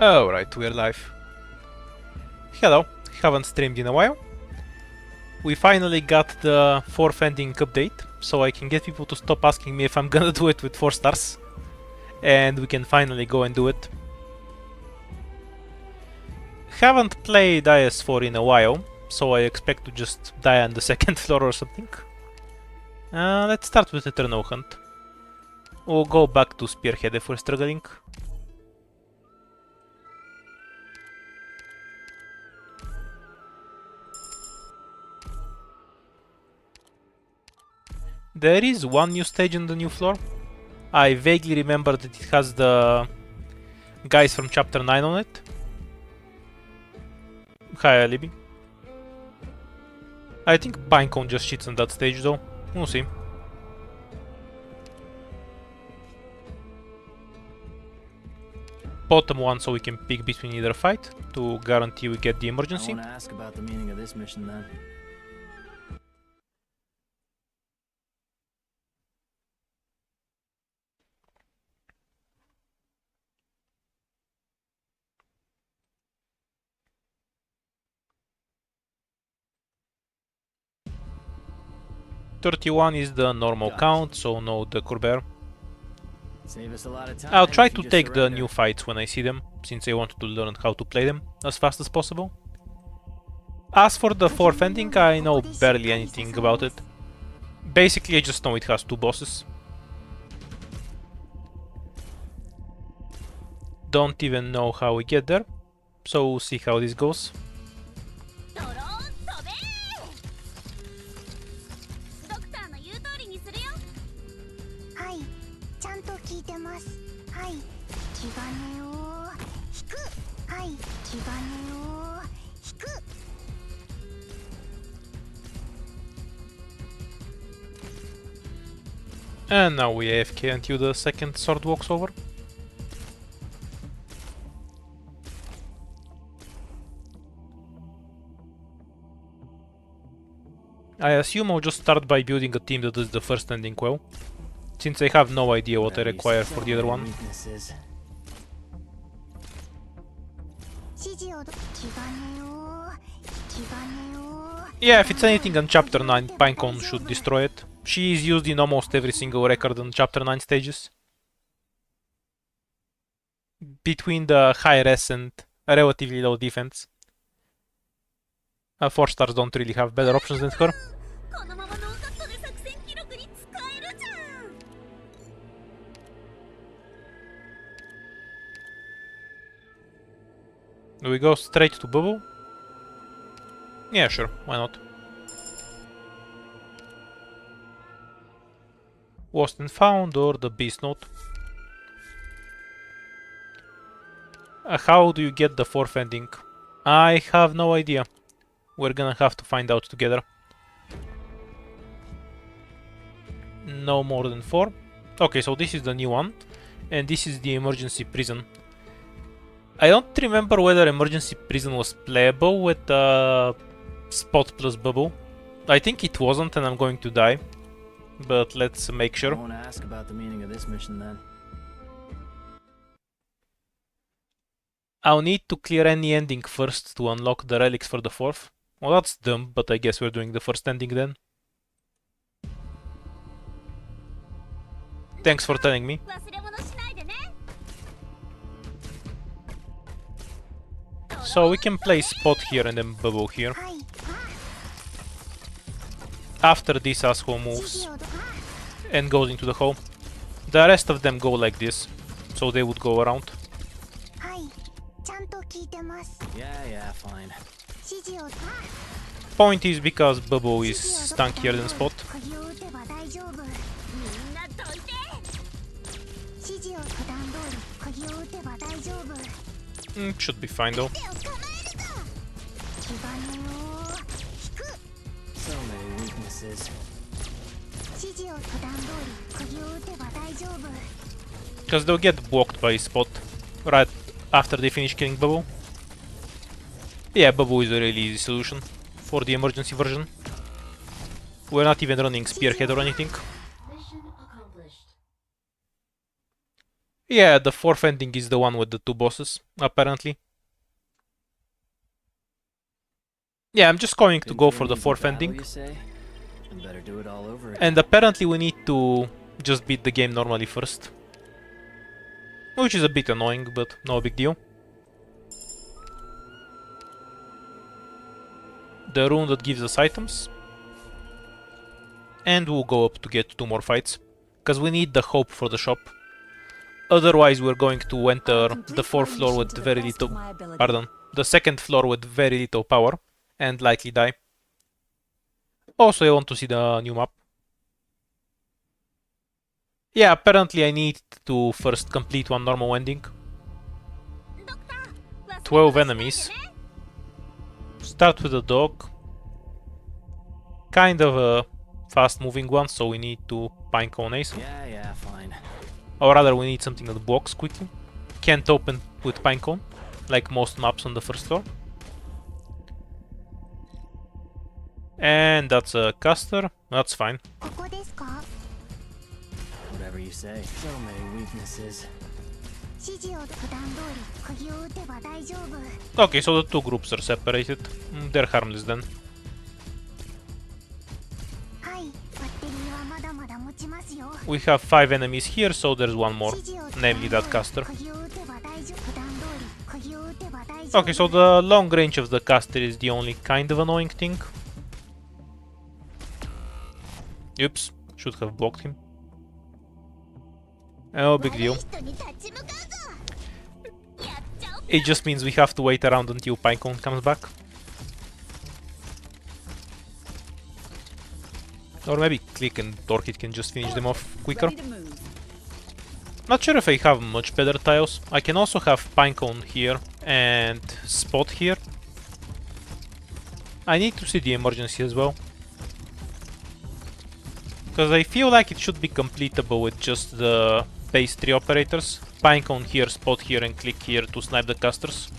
Alright, we're live. Hello, haven't streamed in a while. We finally got the 4th ending update, so I can get people to stop asking me if I'm gonna do it with 4 stars. And we can finally go and do it. Haven't played IS4 in a while, so I expect to just die on the 2nd floor or something. Let's start with Eternal Hunt. We'll go back to Spearhead if we're struggling. There is one new stage on the new floor. I vaguely remember that it has the guys from chapter 9 on it. Hi, Alibi. I think Pinecone just cheats on that stage though. We'll see. Bottom one so we can pick between either fight to guarantee we get the emergency. I want to ask about the meaning of this mission then. .31 is the normal count, so no Decker Bear. Save us a lot of time. I'll try to take the new fights when I see them, since I wanted to learn how to play them as fast as possible. As for the 4th ending, I know barely anything about it. Basically, I just know it has 2 bosses. Don't even know how we get there, so we'll see how this goes. And now we AFK until the 2nd sword walks over. I assume I'll just start by building a team that does the 1st ending well, since I have no idea what I require for the other one. Yeah, if it's anything on chapter 9, Pinecone should destroy it. She is used in almost every single record on chapter 9 stages. Between the high res and a relatively low defense. 4 stars don't really have better options than her. Do we go straight to Bubble? Yeah, sure, why not? Lost and Found or the Beast Note? How do you get the 4th ending? I have no idea. We're gonna have to find out together. No more than 4. Okay, so this is the new one. And this is the emergency prison. I don't remember whether emergency prison was playable with Spot plus Bubble. I think it wasn't and I'm going to die. But let's make sure. I want to ask about the meaning of this mission then. I'll need to clear any ending first to unlock the relics for the 4th. Well, that's dumb, but I guess we're doing the 1st ending then. Thanks for telling me. So we can play Spot here and then Bubble here. After this asshole moves and goes into the hole, the rest of them go like this, so they would go around. Yeah, fine. Point is because Bubble is stunkier than Spot. Should be fine though. So many weaknesses. Because they'll get blocked by Spot right after they finish killing Bubble. Yeah, Bubble is a really easy solution for the emergency version. We're not even running Spearhead or anything. Yeah, the fourth ending is the one with the two bosses, apparently. Yeah, I'm just going to Been go through for an the easy fourth battle, ending. you say? Then better do it all over again. And apparently we need to just beat the game normally first. Which is a bit annoying, but no big deal. The rune that gives us items. And we'll go up to get 2 more fights. Because we need the hope for the shop. Otherwise we're going to enter the 4th floor with very little... Pardon. The 2nd floor with very little power. And likely die. Also I want to see the new map. Yeah, apparently I need to first complete one normal ending. 12 enemies. Start with a dog. Kind of a fast moving one, so we need to pinecone ace. Yeah, fine. Or rather we need something that blocks quickly. Can't open with pinecone, like most maps on the first floor. And that's a caster, that's fine. Whatever you say. So many weaknesses. Okay, so the two groups are separated. They're harmless then. We have 5 enemies here, so there's one more, namely that caster. Okay, so the long range of the caster is the only kind of annoying thing. Oops, should have blocked him. Oh, big deal. It just means we have to wait around until Pinecone comes back. Or maybe Click and Orchid can just finish them off quicker. Not sure if I have much better tiles. I can also have Pinecone here and Spot here. I need to see the emergency as well. Because I feel like it should be completable with just the base 3 operators. Pinecone here, Spot here and Click here to snipe the casters.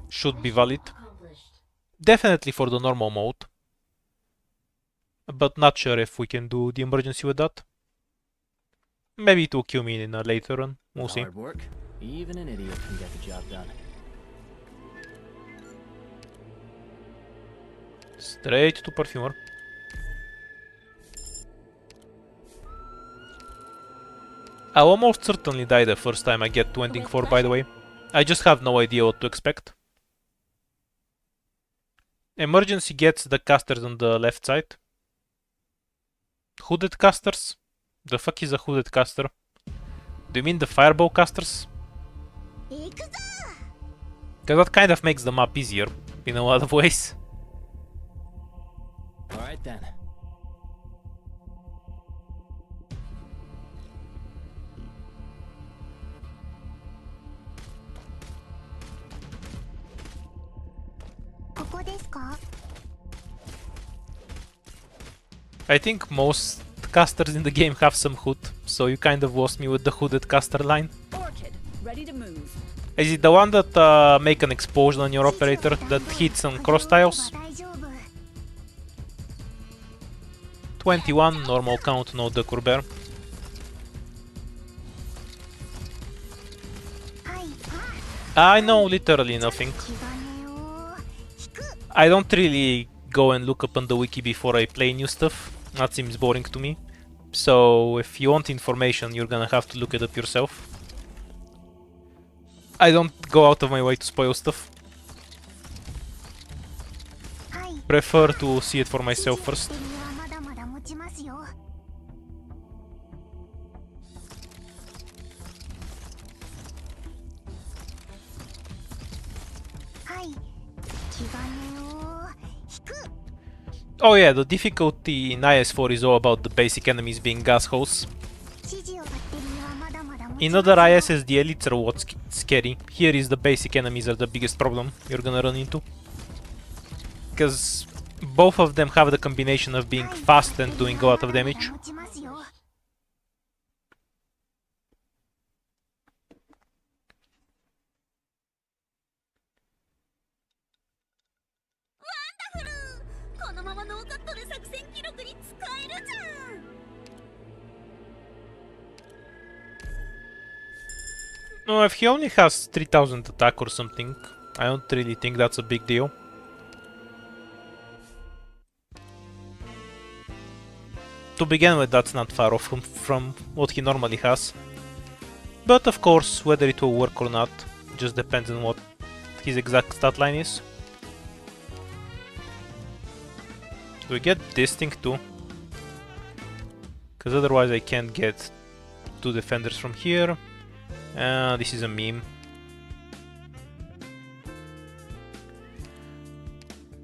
Should be valid. Definitely for the normal mode. But not sure if we can do the emergency with that. Maybe it will kill me in a later run. We'll see. Hard work. Even an idiot can get the job done. Straight to Perfumer. I'll almost certainly die the first time I get to ending 4, by the way. I just have no idea what to expect. Emergency gets the casters on the left side. Hooded casters? The fuck is a hooded caster? Do you mean the fireball casters? Because that kind of makes the map easier in a lot of ways. Alright then. I think most casters in the game have some hood, so you kind of lost me with the hooded caster line. Orchid, ready to move. Is it the one that make an explosion on your operator that hits on cross tiles? 21, normal count, no Dekur Bear. I know literally nothing. I don't really go and look up on the wiki before I play new stuff. That seems boring to me. So if you want information, you're gonna have to look it up yourself. I don't go out of my way to spoil stuff. Prefer to see it for myself first. Oh yeah, the difficulty in IS4 is all about the basic enemies being gas holes. In other ISs, the elites are what's scary. Here is the basic enemies are the biggest problem you're gonna run into. Because both of them have the combination of being fast and doing a lot of damage. No, if he only has 3000 attack or something, I don't really think that's a big deal. To begin with, that's not far off from what he normally has. But of course, whether it will work or not, just depends on what his exact stat line is. Do we get this thing too? Because otherwise I can't get two defenders from here. This is a meme.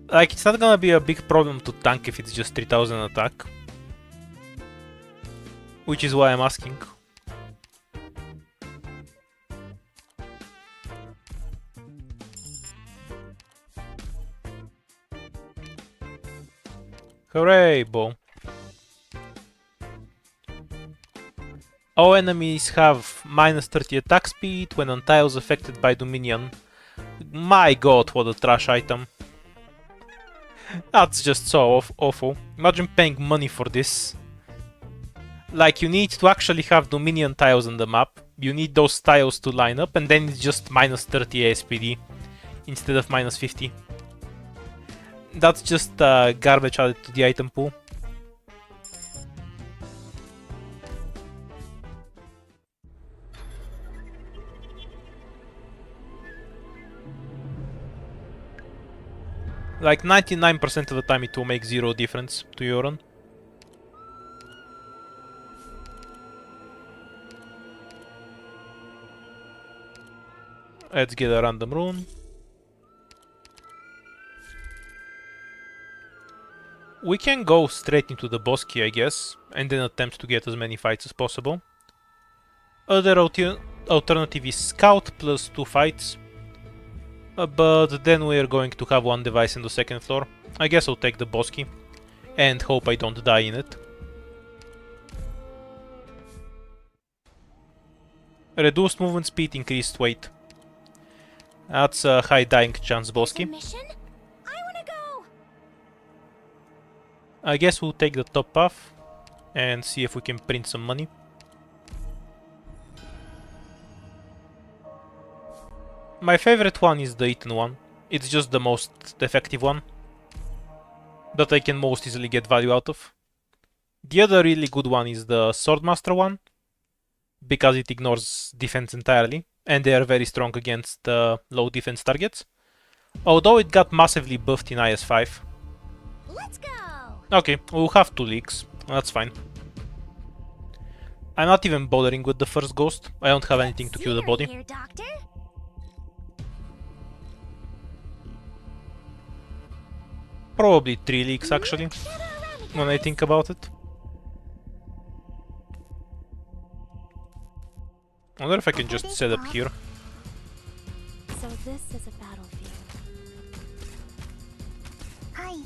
Like, it's not gonna be a big problem to tank if it's just 3000 attack. Which is why I'm asking. Hooray, bow. All enemies have minus 30 attack speed when on tiles affected by Dominion. My god, what a trash item. That's just so awful. Imagine paying money for this. Like, you need to actually have Dominion tiles on the map. You need those tiles to line up, and then it's just minus 30 ASPD instead of minus 50. That's just garbage added to the item pool. Like 99% of the time it will make zero difference to your run. Let's get a random rune. We can go straight into the boss key, I guess, and then attempt to get as many fights as possible. Other alternative is scout plus 2 fights. But then we are going to have one device in the second floor. I guess I'll take the boss key and hope I don't die in it. Reduced movement speed, increased weight. That's a high dying chance boss key. I guess we'll take the top path and see if we can print some money. My favorite one is the eaten one. It's just the most effective one that I can most easily get value out of. The other really good one is the Swordmaster one, because it ignores defense entirely, and they are very strong against low defense targets. Although it got massively buffed in IS-5. Let's go. Okay, we'll have 2 leaks, that's fine. I'm not even bothering with the first ghost, I don't have anything to kill the body. Here, Doctor. Probably 3 leaks actually, when I think about it. I wonder if I can just set up here. So this is a battlefield. I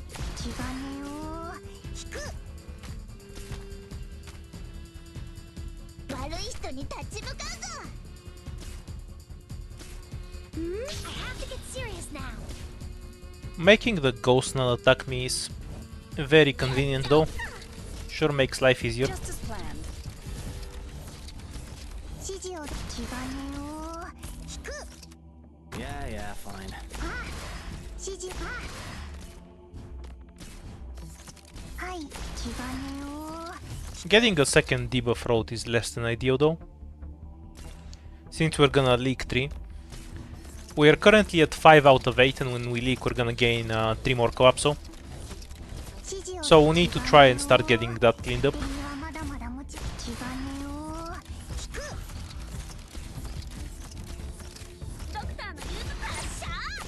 have to get serious now. Making the ghost not attack me is very convenient though. Sure makes life easier. Just as planned. Yeah, fine. Getting a second debuff road is less than ideal though. Since we're gonna leak 3. We are currently at 5 out of 8, and when we leak we're gonna gain 3 more collapso. So we need to try and start getting that cleaned up.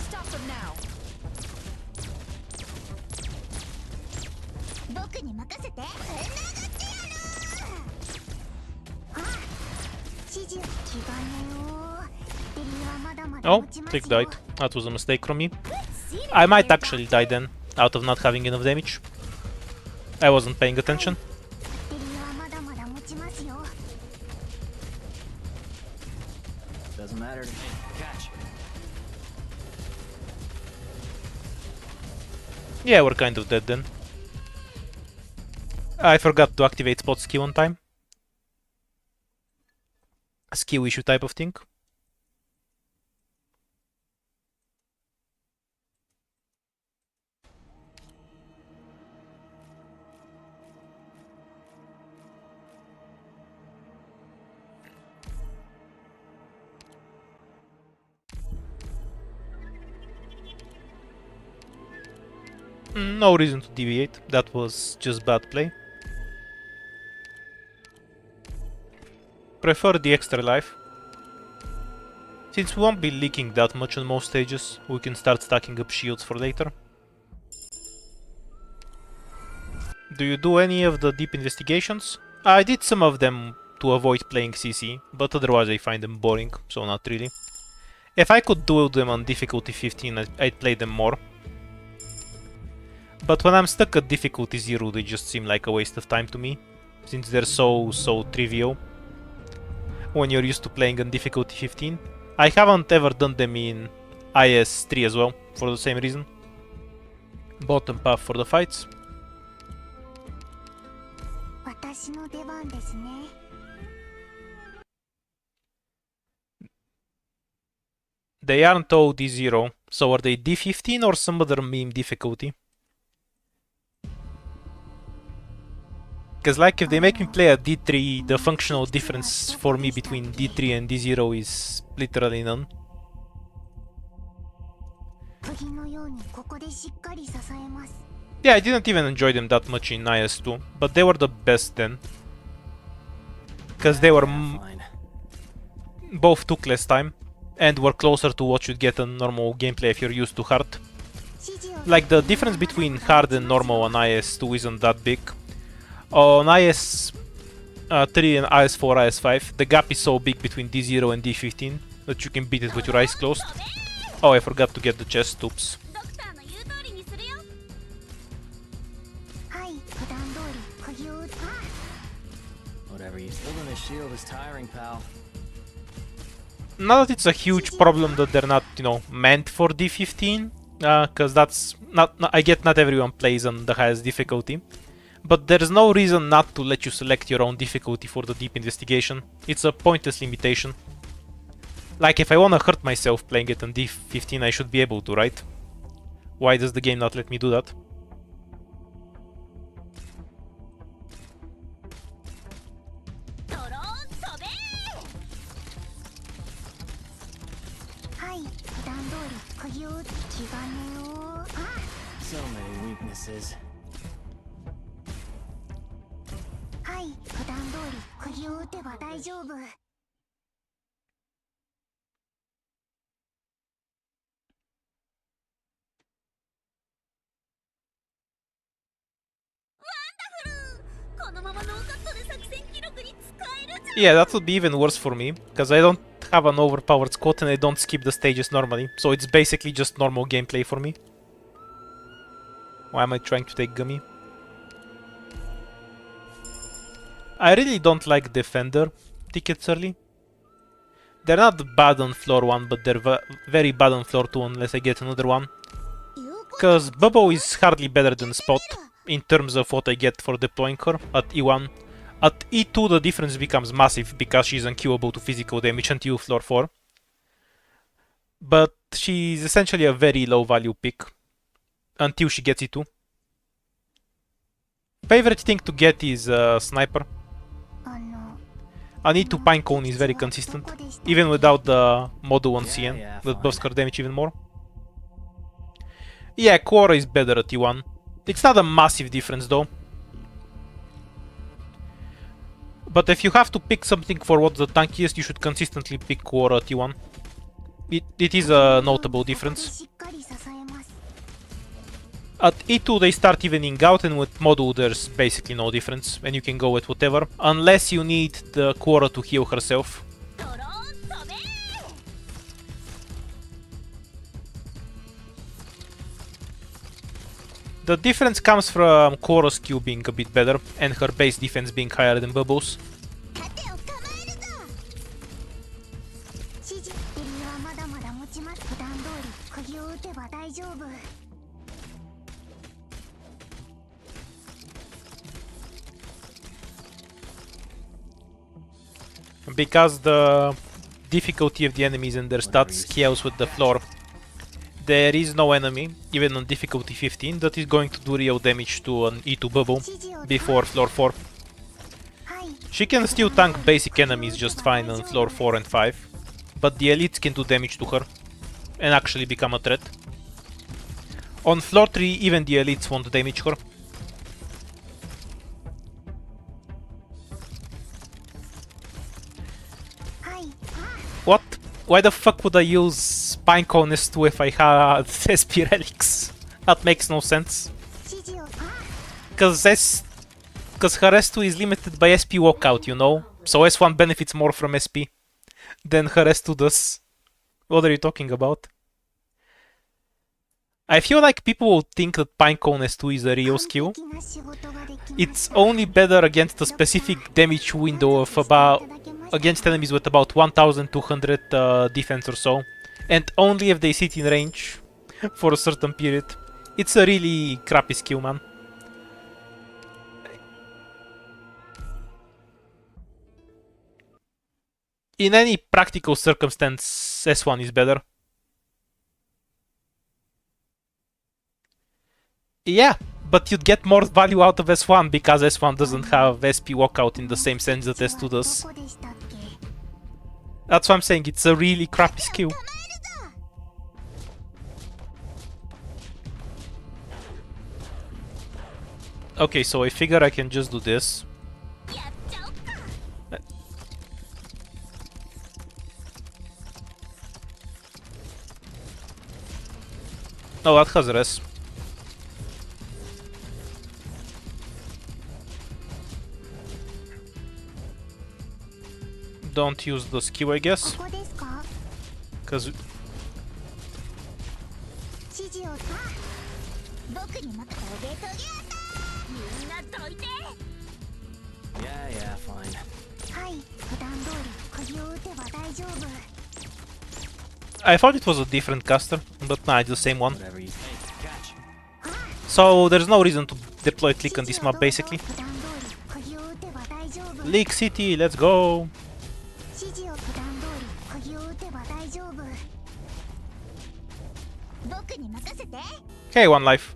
Stop them now. Oh, Tick died. That was a mistake from me. I might actually die then, out of not having enough damage. I wasn't paying attention. Doesn't matter to me. Catch. Yeah, we're kind of dead then. I forgot to activate spot skill on time. Skill issue type of thing. No reason to deviate, that was just bad play. Prefer the extra life. Since we won't be leaking that much on most stages, we can start stacking up shields for later. Do you do any of the deep investigations? I did some of them to avoid playing CC, but otherwise I find them boring, so not really. If I could do them on difficulty 15, I'd play them more. But when I'm stuck at difficulty 0, they just seem like a waste of time to me, since they're so trivial when you're used to playing on difficulty 15. I haven't ever done them in IS3 as well, for the same reason. Bottom path for the fights. 私の出番ですね。 They aren't all D0, so are they D15 or some other meme difficulty? Because like if they make me play a D3, the functional difference for me between D3 and D0 is literally none. 釘のようにここでしっかり支えます。 Yeah, I didn't even enjoy them that much in IS2, but they were the best then. Because they were Fine. both took less time and were closer to what you'd get on normal gameplay if you're used to hard. 指示を Like the difference between hard and normal on IS2 isn't that big. On IS3 and IS4, IS5, the gap is so big between D0 and D15 that you can beat it with your eyes closed. Oh, I forgot to get the chest, oops. ドクターの言う通りにするよ。はい、普段通り釘を打つ。Whatever you building a shield is tiring, pal. Not that it's a huge problem that they're not, you know, meant for D15, because that's not, I get not everyone plays on the highest difficulty. But there's no reason not to let you select your own difficulty for the deep investigation. It's a pointless limitation. Like if I wanna hurt myself playing it on D15, I should be able to, right? Why does the game not let me do that? So many weaknesses. はい、普段通り釘を打てば大丈夫。 Yeah, that would be even worse for me, because I don't have an overpowered squad and I don't skip the stages normally, so it's basically just normal gameplay for me. Why am I trying to take Gummy? I really don't like Defender tickets early. They're not bad on floor 1, but they're very bad on floor 2 unless I get another one. Because Bubble is hardly better than Spot in terms of what I get for deploying her at E1. At E2 the difference becomes massive because she's unkillable to physical damage until floor 4. But she's essentially a very low value pick until she gets E2. Favorite thing to get is Sniper. An E2 Pinecone is very consistent, even without the Model 1 CN, that buffs her damage even more. Yeah, Quora is better at E1. It's not a massive difference though. But if you have to pick something for what's the tankiest, you should consistently pick Quora at E1. It is a notable difference. At E2 they start evening out, and with Model there's basically no difference, and you can go with whatever, unless you need the Quora to heal herself. The difference comes from Quora's Q being a bit better, and her base defense being higher than Bubbles. Because the difficulty of the enemies and their stats scales with the floor, there is no enemy, even on difficulty 15, that is going to do real damage to an E2 Bubble before floor 4. She can still tank basic enemies just fine on floor 4 and 5, but the elites can do damage to her and actually become a threat. On floor 3, even the elites won't damage her. What? Why the fuck would I use Pinecone S2 if I had SP relics? That makes no sense. Cause her S2 is limited by SP walkout, you know? So S1 benefits more from SP than her S2 does. What are you talking about? I feel like people will think that Pinecone S2 is a real skill. It's only better against a specific damage window of about against enemies with about 1200 defense or so, and only if they sit in range for a certain period. It's a really crappy skill, man. In any practical circumstance, S1 is better. Yeah, but you'd get more value out of S1 because S1 doesn't have SP walkout in the same sense that S2 does. That's what I'm saying, it's a really crappy skill. Okay, so I figure I can just do this. Oh, that has res. Don't use the skill, I guess. Cause Yeah, fine. I thought it was a different caster, but nah, it's the same one. Whatever you think. Catch. So there's no reason to deploy Click on this map, basically. Leak City, let's go! Okay, 1 life.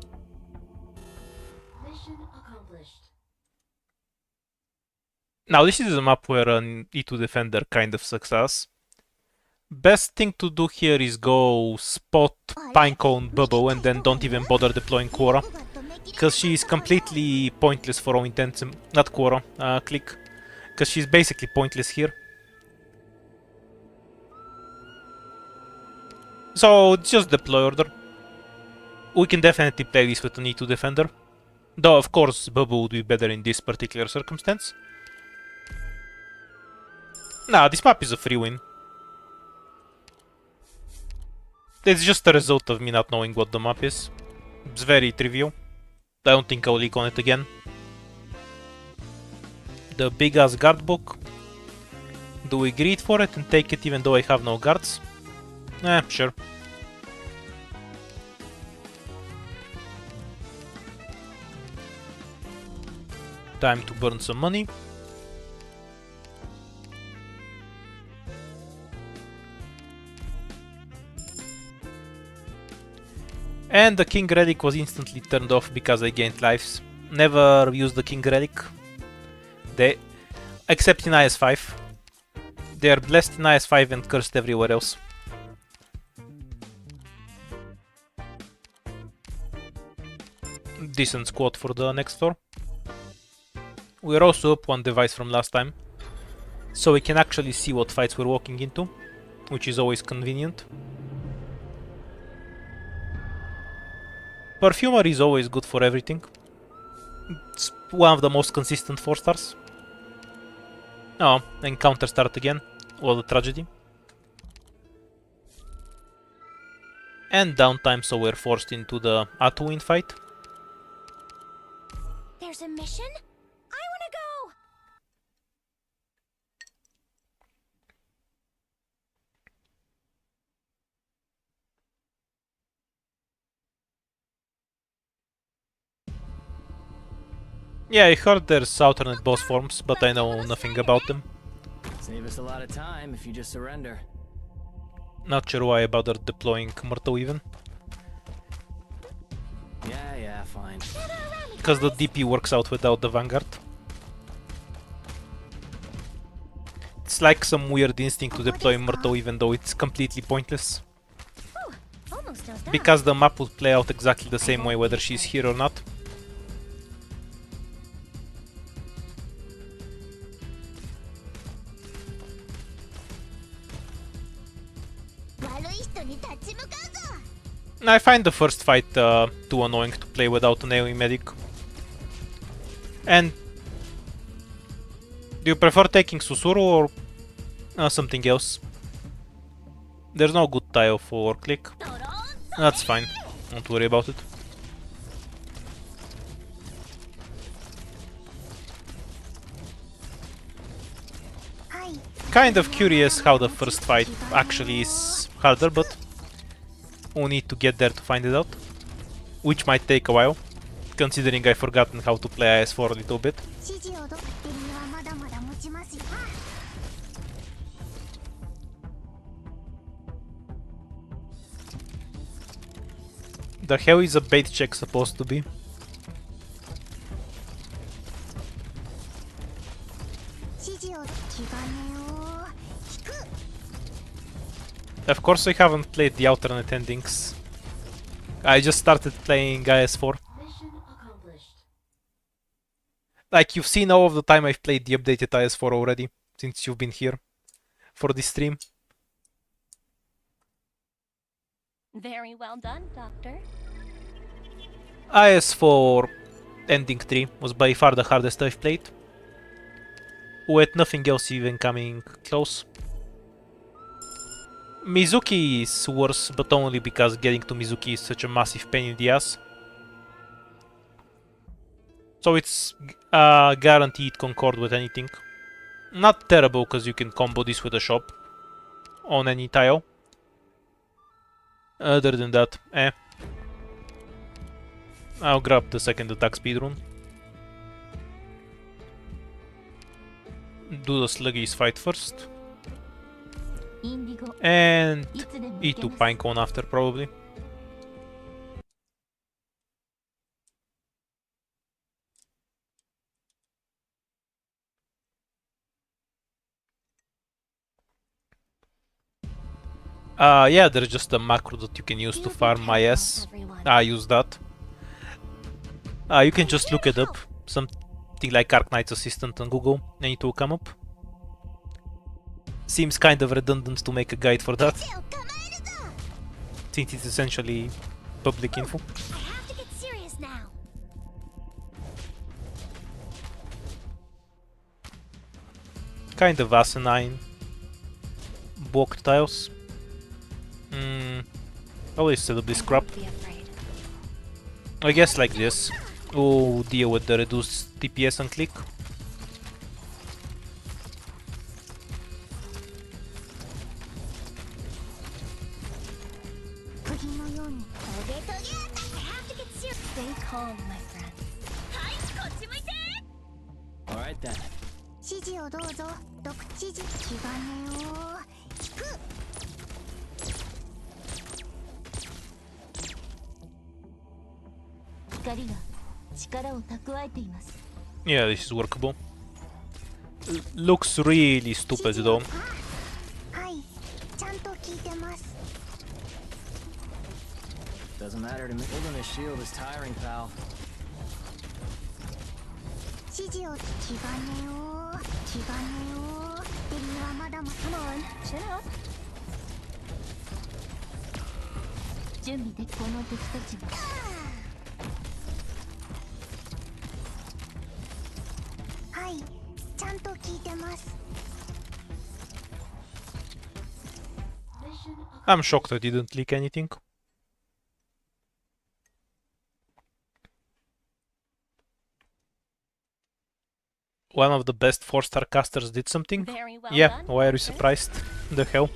Mission accomplished. Now this is a map where an E2 defender kind of success. Best thing to do here is go spot Pinecone Bubble and then don't even bother deploying Quora. Because she is completely pointless for all intents and... not Quora, Click. Because she's basically pointless here. So just deploy order. We can definitely play this with an E2 defender. Though of course Bubble would be better in this particular circumstance. Nah, this map is a free win. It's just a result of me not knowing what the map is. It's very trivial. I don't think I'll leak on it again. The big ass guard book. Do we greed for it and take it even though I have no guards? Sure. Time to burn some money. And the King Relic was instantly turned off because I gained lives. Never use the King Relic. Except in IS5. They are blessed in IS5 and cursed everywhere else. Decent squad for the next floor. We are also up 1 device from last time, so we can actually see what fights we're walking into, which is always convenient. Perfumer is always good for everything. It's one of the most consistent 4 stars. Oh, encounter start again. What a tragedy. And downtime, so we're forced into the Atuin fight. There's a mission? I wanna go! Yeah, I heard there's alternate boss forms, but I know nothing about them. Save us a lot of time if you just surrender. Not sure why I bothered deploying Murto even. Yeah, fine. Because the DP works out without the Vanguard. It's like some weird instinct to deploy Murto even though it's completely pointless. Almost because the map would play out exactly the same way whether she's here or not. I find the first fight too annoying to play without an AoE medic. And do you prefer taking Susuru or something else? There's no good tile for click. That's fine, don't worry about it. Kind of curious how the first fight actually is harder, but we'll need to get there to find it out. Which might take a while, considering I've forgotten how to play IS-4 a little bit. The hell is a bait check supposed to be? Of course I haven't played the alternate endings. I just started playing IS-4. Like, you've seen all of the time I've played the updated IS-4 already, since you've been here for this stream. Very well done, Doctor. IS-4 Ending 3 was by far the hardest I've played, with nothing else even coming close. Mizuki is worse, but only because getting to Mizuki is such a massive pain in the ass. So it's guaranteed concord with anything. Not terrible, because you can combo this with a shop on any tile. Other than that, I'll grab the second attack speedrun. Do the sluggies fight first. And E2 Pinecone after, probably. Yeah, there's just a macro that you can use to farm IS. I use that. You can just look it up. Something like Arc Knight's Assistant on Google, and it will come up. Seems kind of redundant to make a guide for that, since it's essentially public info. I have to get serious now. Kind of asinine. Blocked tiles. Always set up this crap. I guess like this. We'll deal with the reduced TPS and click. Stay calm, my friend. Alright then. 指示をどうぞ。毒知事気兼ねを引く。光が力を蓄えています。 Yeah, this is workable. Looks really stupid though. はい、ちゃんと聞いてます。 Doesn't matter to me. Holding a shield is tiring, pal. 指示を気兼ねを気兼ねを。敵はまだまだ。Come on, chill out. 準備でこの敵たちは。はい、ちゃんと聞いてます。 I'm shocked I didn't leak anything. One of the best 4-star casters did something? Very well Yeah, done, why are you Doctor. surprised? The hell?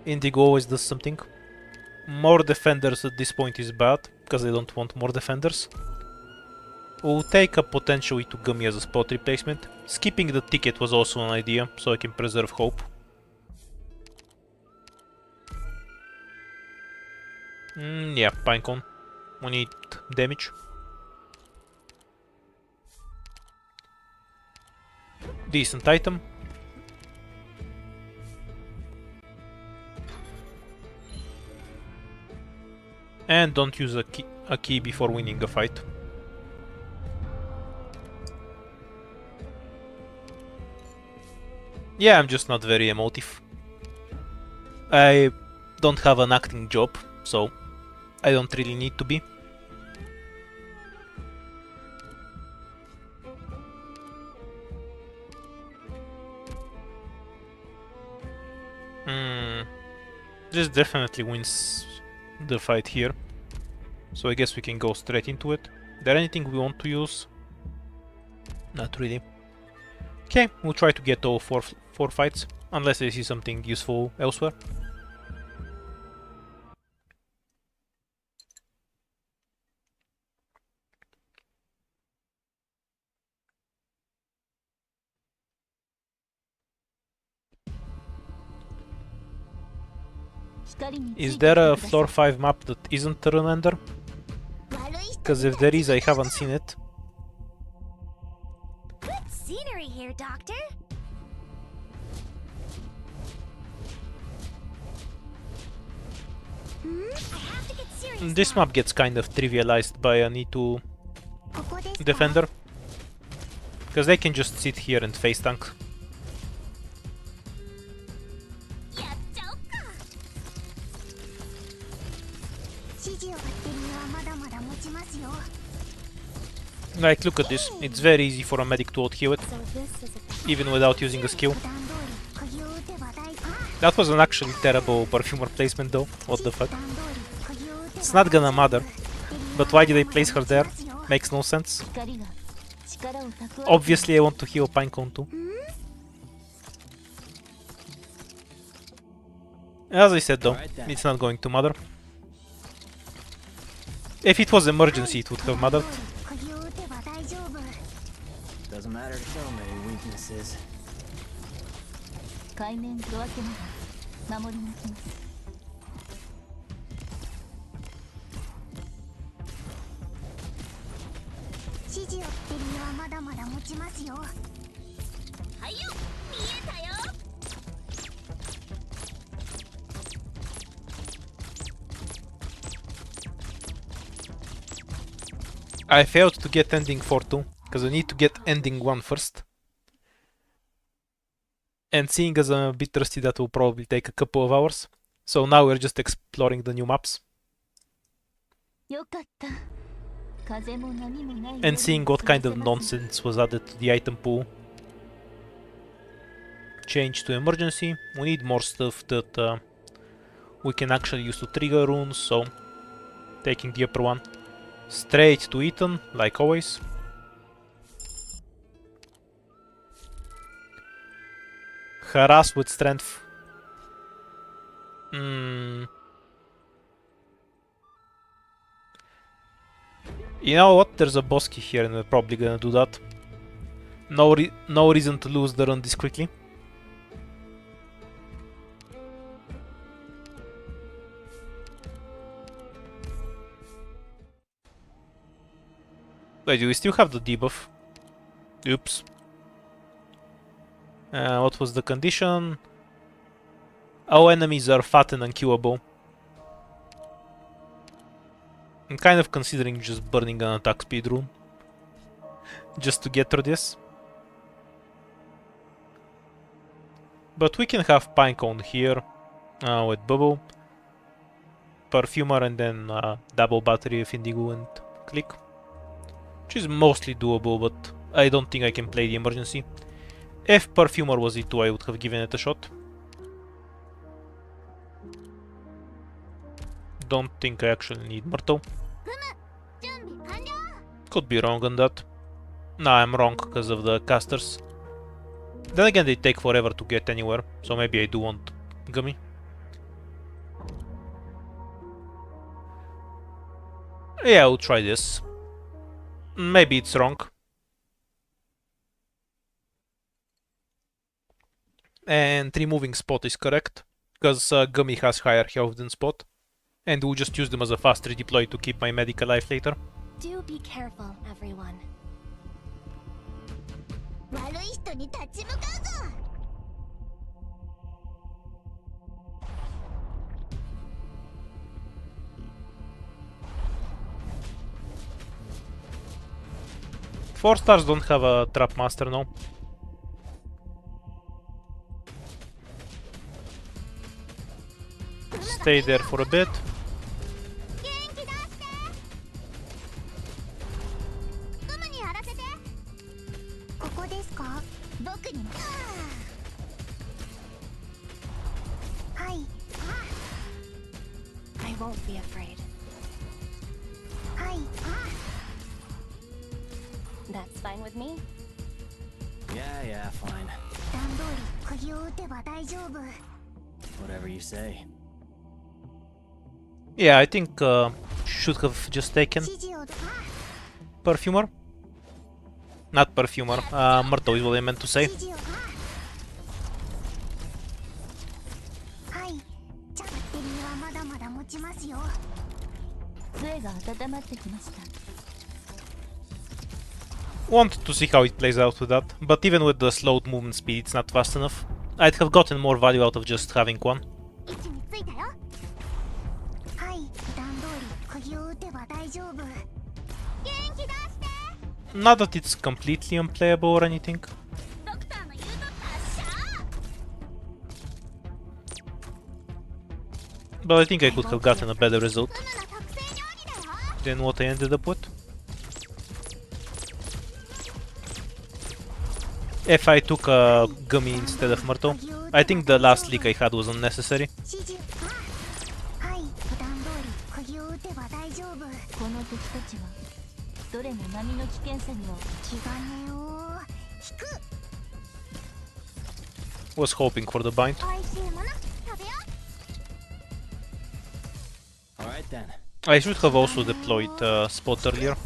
Indigo always does something. More defenders at this point is bad, because I don't want more defenders. We'll take a potential Itugami as a spot replacement. Skipping the ticket was also an idea, so I can preserve hope. Yeah, Pinecone. We need damage. Decent item. And don't use a key before winning a fight. Yeah, I'm just not very emotive. I don't have an acting job, so I don't really need to be. This definitely wins the fight here. So I guess we can go straight into it. Is there anything we want to use? Not really. Okay, we'll try to get all four fights, unless I see something useful elsewhere. Is there a floor 5 map that isn't a run-ender? Because if there is, I haven't seen it. Good scenery here, Doctor. I have to get serious. This map gets kind of trivialized by a Nitu defender. Because they can just sit here and face tank. Like, look at this. It's very easy for a medic to out-heal it, So this is a even without using a skill. That was an actually terrible perfumer placement though. What the fuck? It's not gonna matter. But why did I place her there? Makes no sense. Obviously I want to heal Pinecone too. As I said though, it's not going to matter. If it was emergency, it would have mattered. Doesn't matter to show me weaknesses. 海面ドアケなら守り抜きます。指示をってるのはまだまだ持ちますよ。はいよ、見えたよ。I failed to get ending 4 too, because I need to get ending 1 first. And seeing as I'm a bit rusty, that will probably take a couple of hours. So now we're just exploring the new maps. よかった。風も波もない。 And seeing what kind of nonsense was added to the item pool. Change to emergency. We need more stuff that we can actually use to trigger runes, so taking the upper one. Straight to Ethan, like always. Harass with strength. You know what? There's a boss key here and we're probably gonna do that. No reason to lose the run this quickly. Wait, do we still have the debuff? Oops. What was the condition? All enemies are fat and unkillable. I'm kind of considering just burning an attack speed rune. Just to get through this. But we can have Pinecone here with Bubble, Perfumer, and then double battery of Indigo and Click. Which is mostly doable, but I don't think I can play the emergency. If Perfumer was E2, I would have given it a shot. Don't think I actually need Myrtle. Could be wrong on that. Nah, I'm wrong because of the casters. Then again, they take forever to get anywhere, so maybe I do want Gummy. Yeah, I'll try this. Maybe it's wrong. And removing Spot is correct, because Gummy has higher health than Spot. And we'll just use them as a fast redeploy to keep my medic alive later. Do be careful, everyone. 悪い人に立ち向かうぞ。4 stars don't have a trap master, no. Stay there for a bit. 元気出してトムにやらせてここですか僕にもはい I won't be afraid. はい That's fine with me. Yeah, yeah, fine. 段通り釘を打てば大丈夫 Whatever you say. Yeah, I think should have just taken 指示をPerfumer. Not Perfumer, Myrtle is what I meant to say. 指示をはいじゃあバッテリーはまだまだ持ちますよ杖が温まってきました Wanted to see how it plays out with that, but even with the slowed movement speed, it's not fast enough. I'd have gotten more value out of just having one. 位置についたよはい段通り釘を打てば大丈夫元気出して Not that it's completely unplayable or anything. ドクターの言うと達者 But I think I could have gotten a better result トムの特製料理だよ than what I ended up with. If I took a Gummy instead of Myrtle, I think the last leak I had was unnecessary. 指示はい普段通り釘を打てば大丈夫この敵たちはどれも波の危険さには気兼ねを引く Was hoping for the bind. おいしいもの食べよ Alright then. I should have also deployed Spot earlier.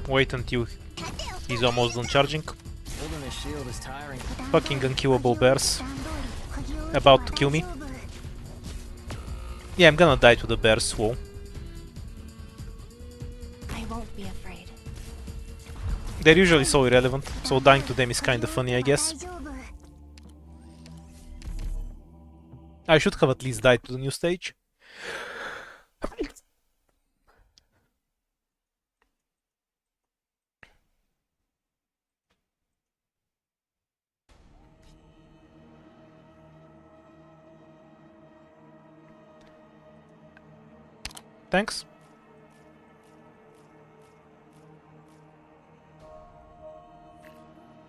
Wait until he's almost done charging. Holding his shield is tiring. Fucking unkillable bears. About to kill me. Yeah, I'm gonna die to the bears, whoa. I won't be afraid. They're usually so irrelevant, so dying to them is kinda funny, I guess. 大丈夫 I should have at least died to the new stage. Thanks.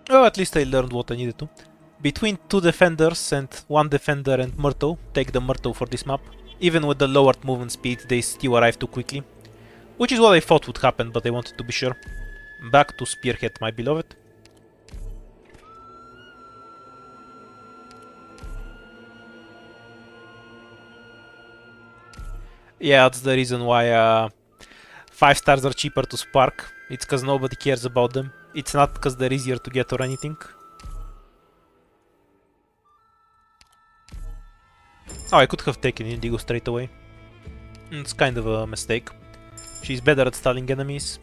Oh, at least I learned what I needed to. Between 2 defenders and 1 defender and Myrtle, take the Myrtle for this map. Even with the lowered movement speed, they still arrive too quickly. Which is what I thought would happen, but I wanted to be sure. Back to Spearhead, my beloved. Yeah, that's the reason why 5 stars are cheaper to spark. It's cause nobody cares about them. It's not cause they're easier to get or anything. Oh, I could have taken Indigo straight away. It's kind of a mistake. She's better at stalling enemies.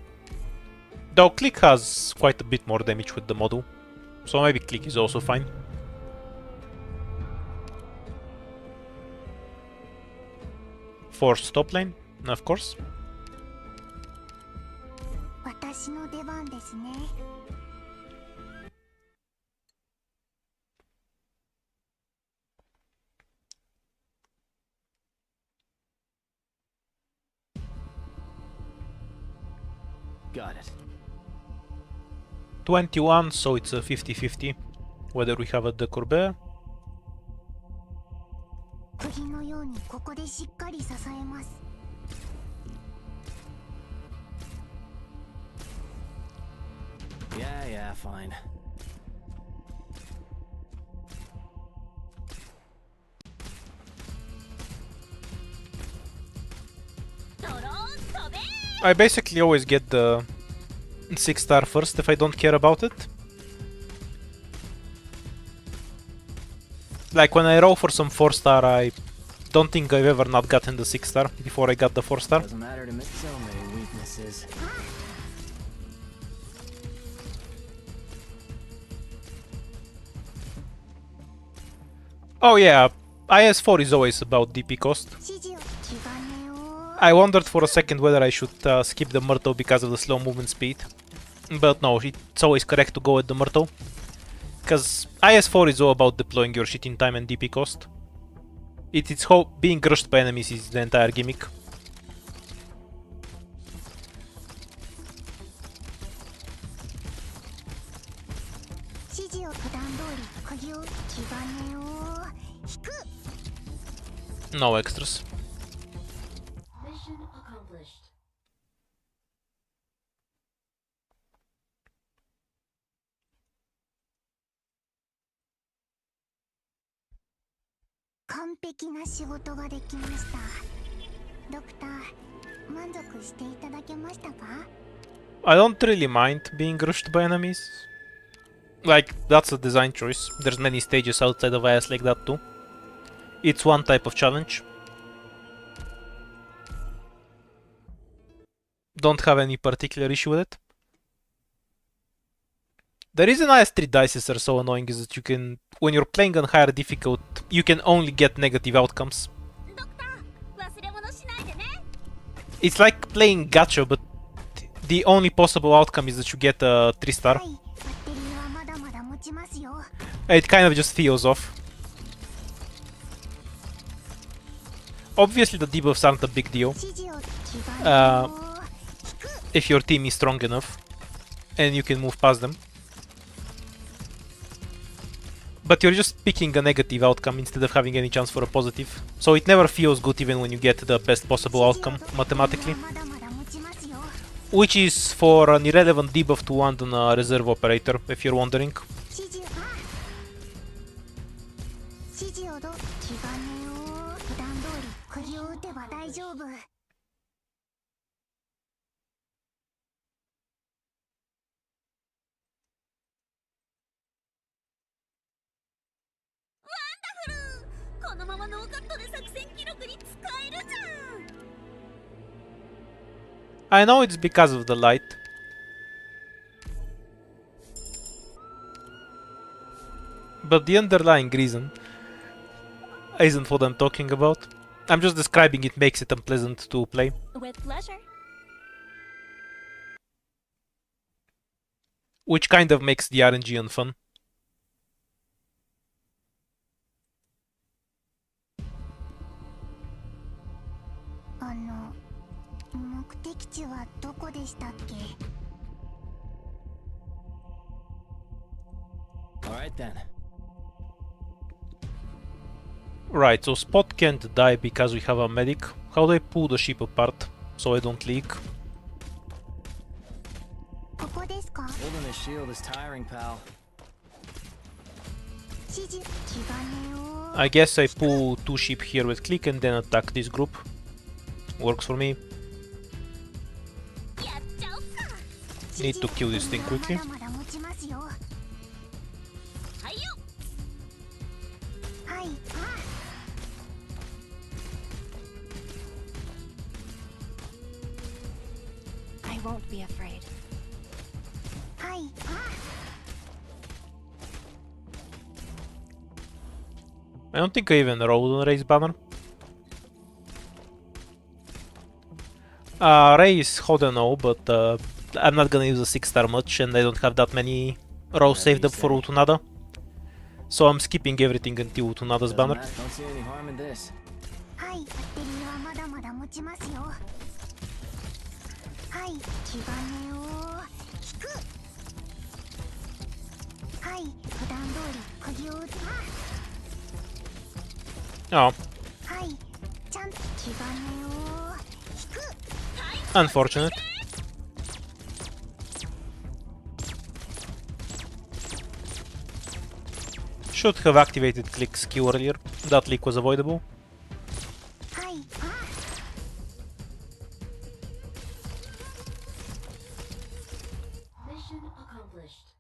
Though Click has quite a bit more damage with the model. So maybe Click is also fine. Force top lane, of course. 私の出番ですね Got it. 21, so it's a 50-50 whether we have a Duck or Bear. 釘のようにここでしっかり支えます Yeah, yeah, fine. I basically always get the 6 star first if I don't care about it. Like when I roll for some 4 star, I don't think I've ever not gotten the 6 star before I got the 4 star. Doesn't matter to me. So many weaknesses. Oh yeah, IS4 is always about DP cost. 指示を気兼ねを I wondered for a second whether I should skip the Myrtle because of the slow movement speed. But no, it's always correct to go with the Myrtle. Because IS4 is all about deploying your shit in time and DP cost. It's how being crushed by enemies is the entire gimmick. 指示を普段通り釘を気兼ねを引く No extras. Mission accomplished. 完璧な仕事ができました。ドクター、満足していただけましたか？ I don't really mind being rushed by enemies. Like, that's a design choice. There's many stages outside of IS like that too. It's one type of challenge. Don't have any particular issue with it. The reason IS3 dices are so annoying is that you can, when you're playing on higher difficult, you can only get negative outcomes. ドクター、忘れ物しないでね。 It's like playing gacha, but the only possible outcome is that you get a 3 star. はい、バッテリーはまだまだ持ちますよ。 It kind of just feels off. Obviously the debuffs aren't a big deal 指示を気兼ねを引く if your team is strong enough and you can move past them. But you're just picking a negative outcome instead of having any chance for a positive. So it never feels good even when you get the best possible outcome mathematically. まだまだ持ちますよ。 Which is for an irrelevant debuff to land on a reserve operator, if you're wondering. 指示指示をど気兼ねを普段通り釘を打てば大丈夫。 このままノーカットで作戦記録に使えるじゃん。 I know it's because of the light. But the underlying reason isn't what I'm talking about. I'm just describing it makes it unpleasant to play. With pleasure. Which kind of makes the RNG unfun. 目的地はどこでしたっけ？ Alright then. Right, so Spot can't die because we have a medic. How do I pull the ship apart so I don't leak? ここですか？ Holding a shield is tiring, pal. 指示気兼ねを I guess I pull 2 ship here with click and then attack this group. Works for me. やっちゃおっか。 Need to kill this thing quickly. まだまだ持ちますよ。はいよ。はい、I won't be afraid. はい、I don't think I even rolled on Ray's banner. Ray is Hodeno, but I'm not gonna use a 6-star much and I don't have that many rolls saved up for Utunada. So I'm skipping everything until Utunada's Doesn't banner. matter, don't see any harm in this. はい、バッテリーはまだまだ持ちますよ。はい、気兼ねを引く。はい、普段通り釘を打つ。 Oh, はい、ちゃんと気兼ねを引く。 unfortunate. Should have activated click skill earlier. That leak was avoidable. はい、Mission accomplished.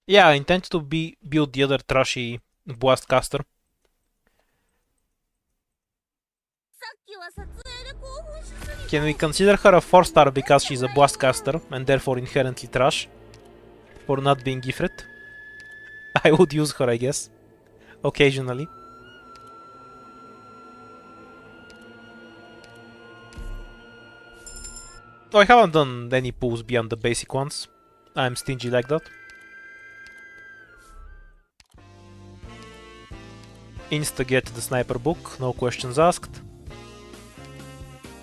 Yeah, I intend to build the other trashy blast caster. さっきは撮影で興奮しすぎ Can we consider her a 4-star because she's a blast caster and therefore inherently trash? For not being Ifrit? I would use her, I guess. occasionally. Oh, I haven't done any pulls beyond the basic ones. I'm stingy like that. Insta get the sniper book, no questions asked.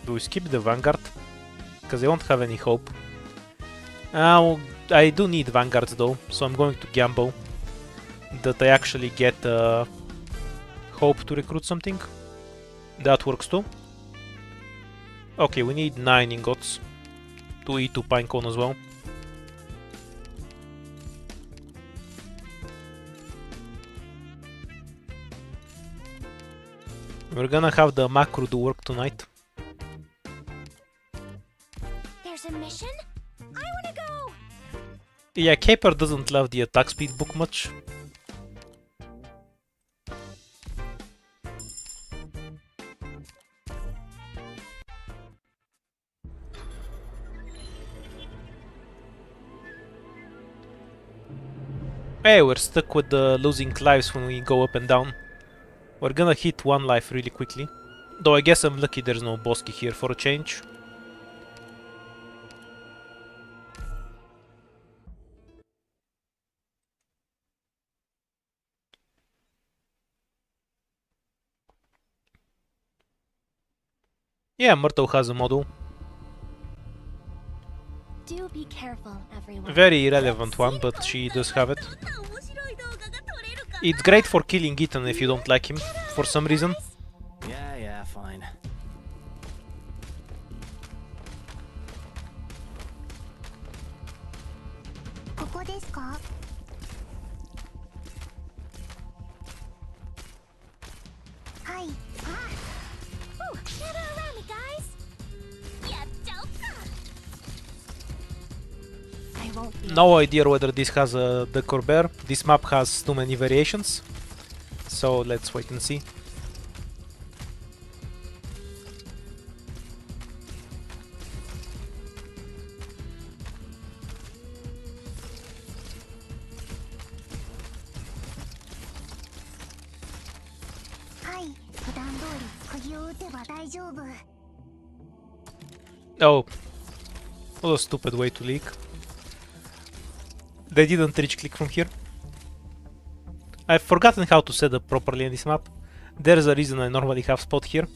Do we skip the Vanguard? Because I won't have any hope. I do need Vanguards though, so I'm going to gamble that I actually get hope to recruit something. That works too. Okay, we need 9 ingots to E2 Pinecone as well. We're gonna have the macro do work tonight. There's a mission? I wanna go! Yeah, Caper doesn't love the attack speed book much. Hey, we're stuck with the losing lives when we go up and down. We're gonna hit 1 life really quickly. Though I guess I'm lucky there's no Bosky here for a change. Yeah, Myrtle has a model. Do be careful, everyone. Very irrelevant one, but she does have it. It's great for killing Ethan if you don't like him, for some reason. Yeah, fine. ここですか？はい。あ、 Ooh, gather around me, guys! I won't be. No idea whether this has a decor bear. This map has too many variations. So let's wait and see. Oh. What a stupid way to leak. They didn't reach click from here. I've forgotten how to set up properly in this map. There's a reason I normally have spot here.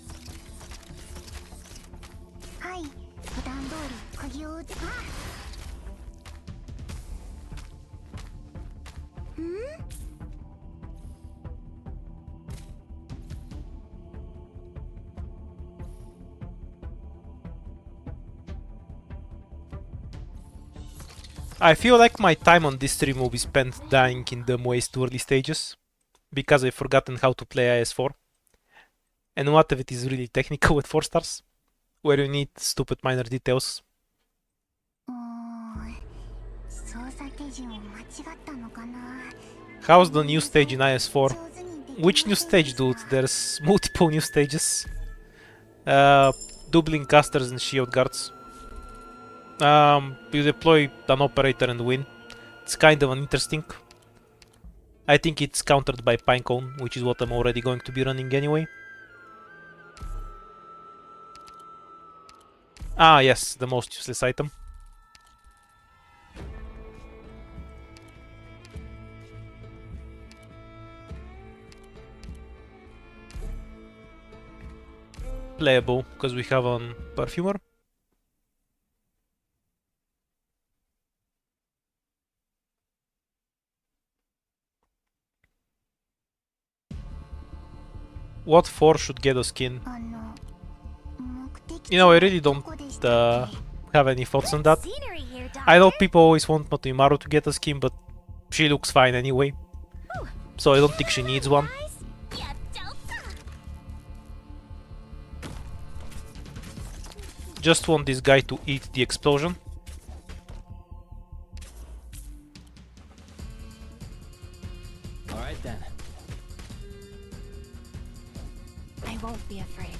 I feel like my time on this stream will be spent dying in the ways too early stages, because I've forgotten how to play IS-4. And what if it is really technical with 4 stars, where you need stupid minor details? How's the new stage in IS-4? Which new stage, dude? There's multiple new stages. Doubling casters and shield guards. You deploy an operator and win. It's kind of interesting. I think it's countered by Pinecone, which is what I'm already going to be running anyway. Ah, yes, the most useless item. Playable, because we have a perfumer. What 4 should get a skin? You know, I really don't have any thoughts on that. I know people always want Matoimaru to get a skin, but she looks fine anyway. So I don't think she needs one. Just want this guy to eat the explosion. Alright then. I won't be afraid.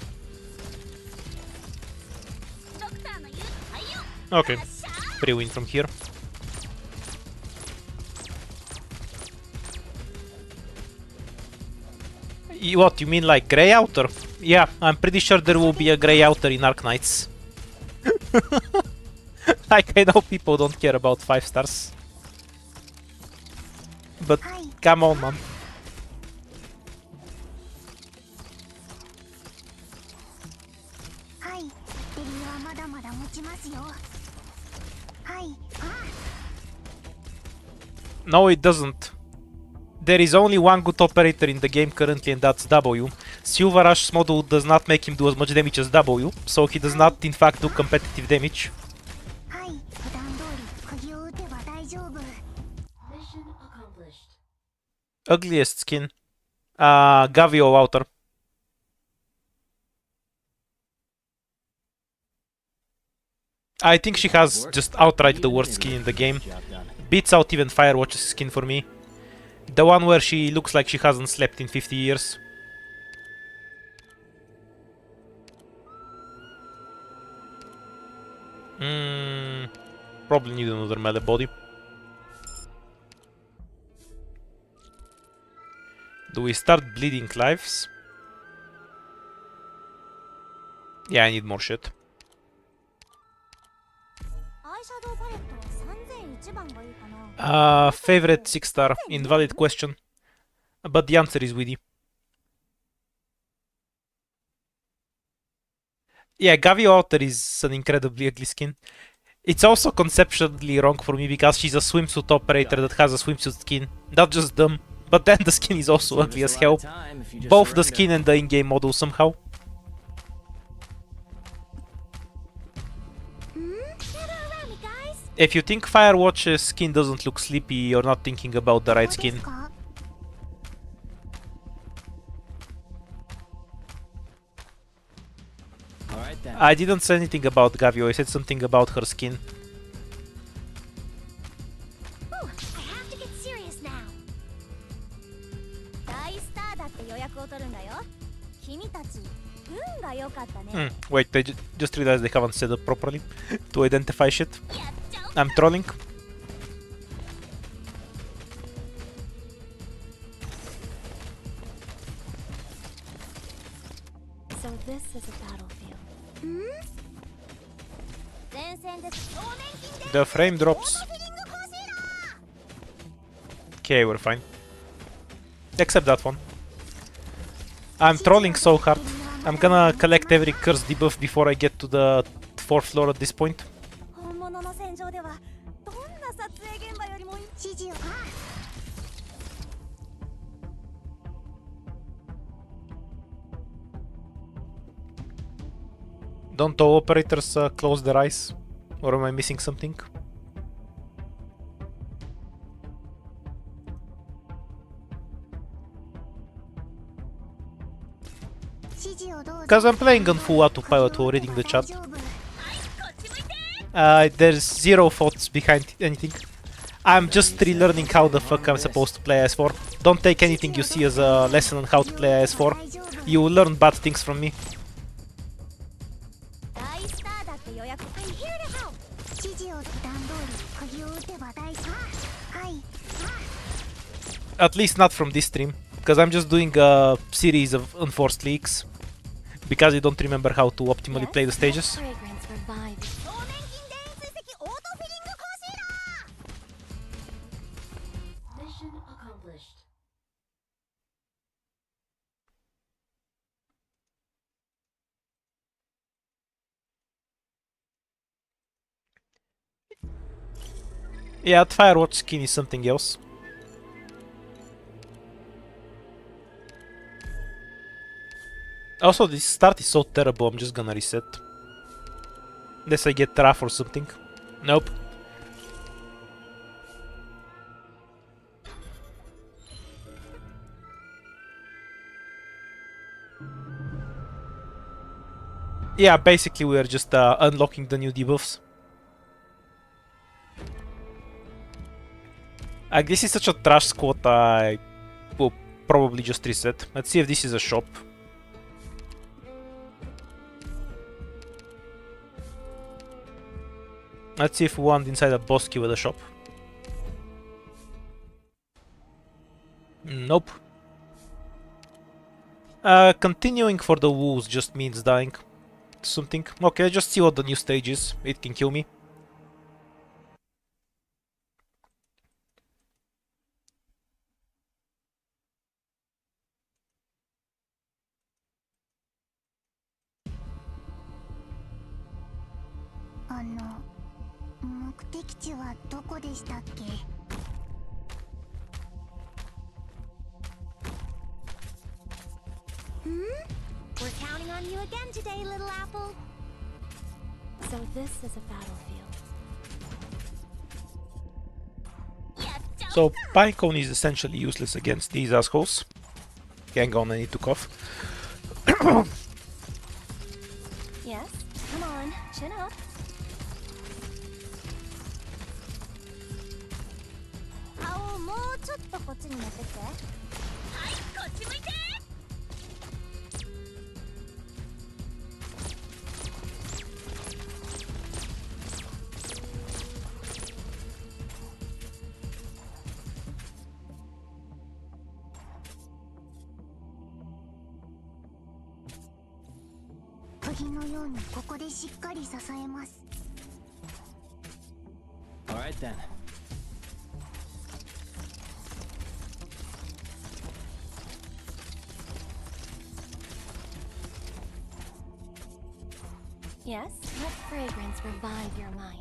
Okay, free win from here. What, you mean like Grey Outer? Yeah, I'm pretty sure there will be a Grey Outer in Arc Knights. Like, I know people don't care about 5 stars. But come on, man. はい、ベリーはまだまだ持ちますよ。はい、No, it doesn't. There is only one good operator in the game currently, and that's W. Silver Ash's model does not make him do as much damage as W, so he does not in fact do competitive damage. はい、普段通り釘を打てば大丈夫。 Mission accomplished. Ugliest skin. Gavio Outer. I think she has just outright the worst skin in the game. Job done. Beats out even Firewatch's skin for me. The one where she looks like she hasn't slept in 50 years. Probably need another melee body. Do we start bleeding lives? Yeah, I need more shit. アイシャドウパレットは3001番がいいかな。 Favorite 6 star. Invalid question. But the answer is Widdy. Yeah, Gavio Outer is an incredibly ugly skin. It's also conceptually wrong for me because she's a swimsuit operator that has a swimsuit skin. Not just dumb, but then the skin is also ugly as hell. Both the skin and the in-game model somehow. If you think Firewatch's skin doesn't look sleepy, you're not thinking about the right どうで skin. すか？ Alright then. I didn't say anything about Gavio, I said something about her skin. Ooh, I have to get serious now. 大スターだって予約を取るんだよ。君たち、運が良かったね。 Wait, I just realized they haven't set up properly to identify shit. やっちゃおう。 I'm trolling. So this is a battlefield. 前線です。少年金で The frame drops. フィリングコーシー Okay, we're fine. Except that one. I'm trolling so hard. I'm gonna collect every curse debuff before I get to the 4th floor at this point. 本物の戦場ではどんな撮影現場よりも指示を。 Don't all operators close their eyes? Or am I missing something? Because I'm playing on full autopilot while reading the chat. There's zero thoughts behind anything. I'm just relearning how the fuck I'm supposed to play IS-4. Don't take anything you see as a lesson on how to play IS-4. You will learn bad things from me. 大スターだって予約。I'm here to help. 指示を普段通り釘を打てば大丈夫。はい。 At least not from this stream. Because I'm just doing a series of unforced leaks. Because I don't remember how to optimally play the stages. Fragrance for vibes. 少年金電追跡オートフィリングコーシーラー。 Mission accomplished. Yeah, the Firewatch skin is something else. Also, this start is so terrible, I'm just gonna reset. Unless I get Traf or something. Nope. Yeah, basically we are just unlocking the new debuffs. This is such a trash squad, I will probably just reset. Let's see if this is a shop. Let's see if we want inside a boss queue with a shop. Nope. Continuing for the woos just means dying. Something. Okay, just see what the new stage is. It can kill me. We're counting on you again today, little apple. So this is a battlefield. So Pinecone is essentially useless against these assholes. Hang on, I need to cough. Yes, come on, chin up. Oh, もうちょっとこっちに持ってきて。はい、こっち向いて。釘のようにここでしっかり支えます。 All right then. Yes, let fragrance revive your mind.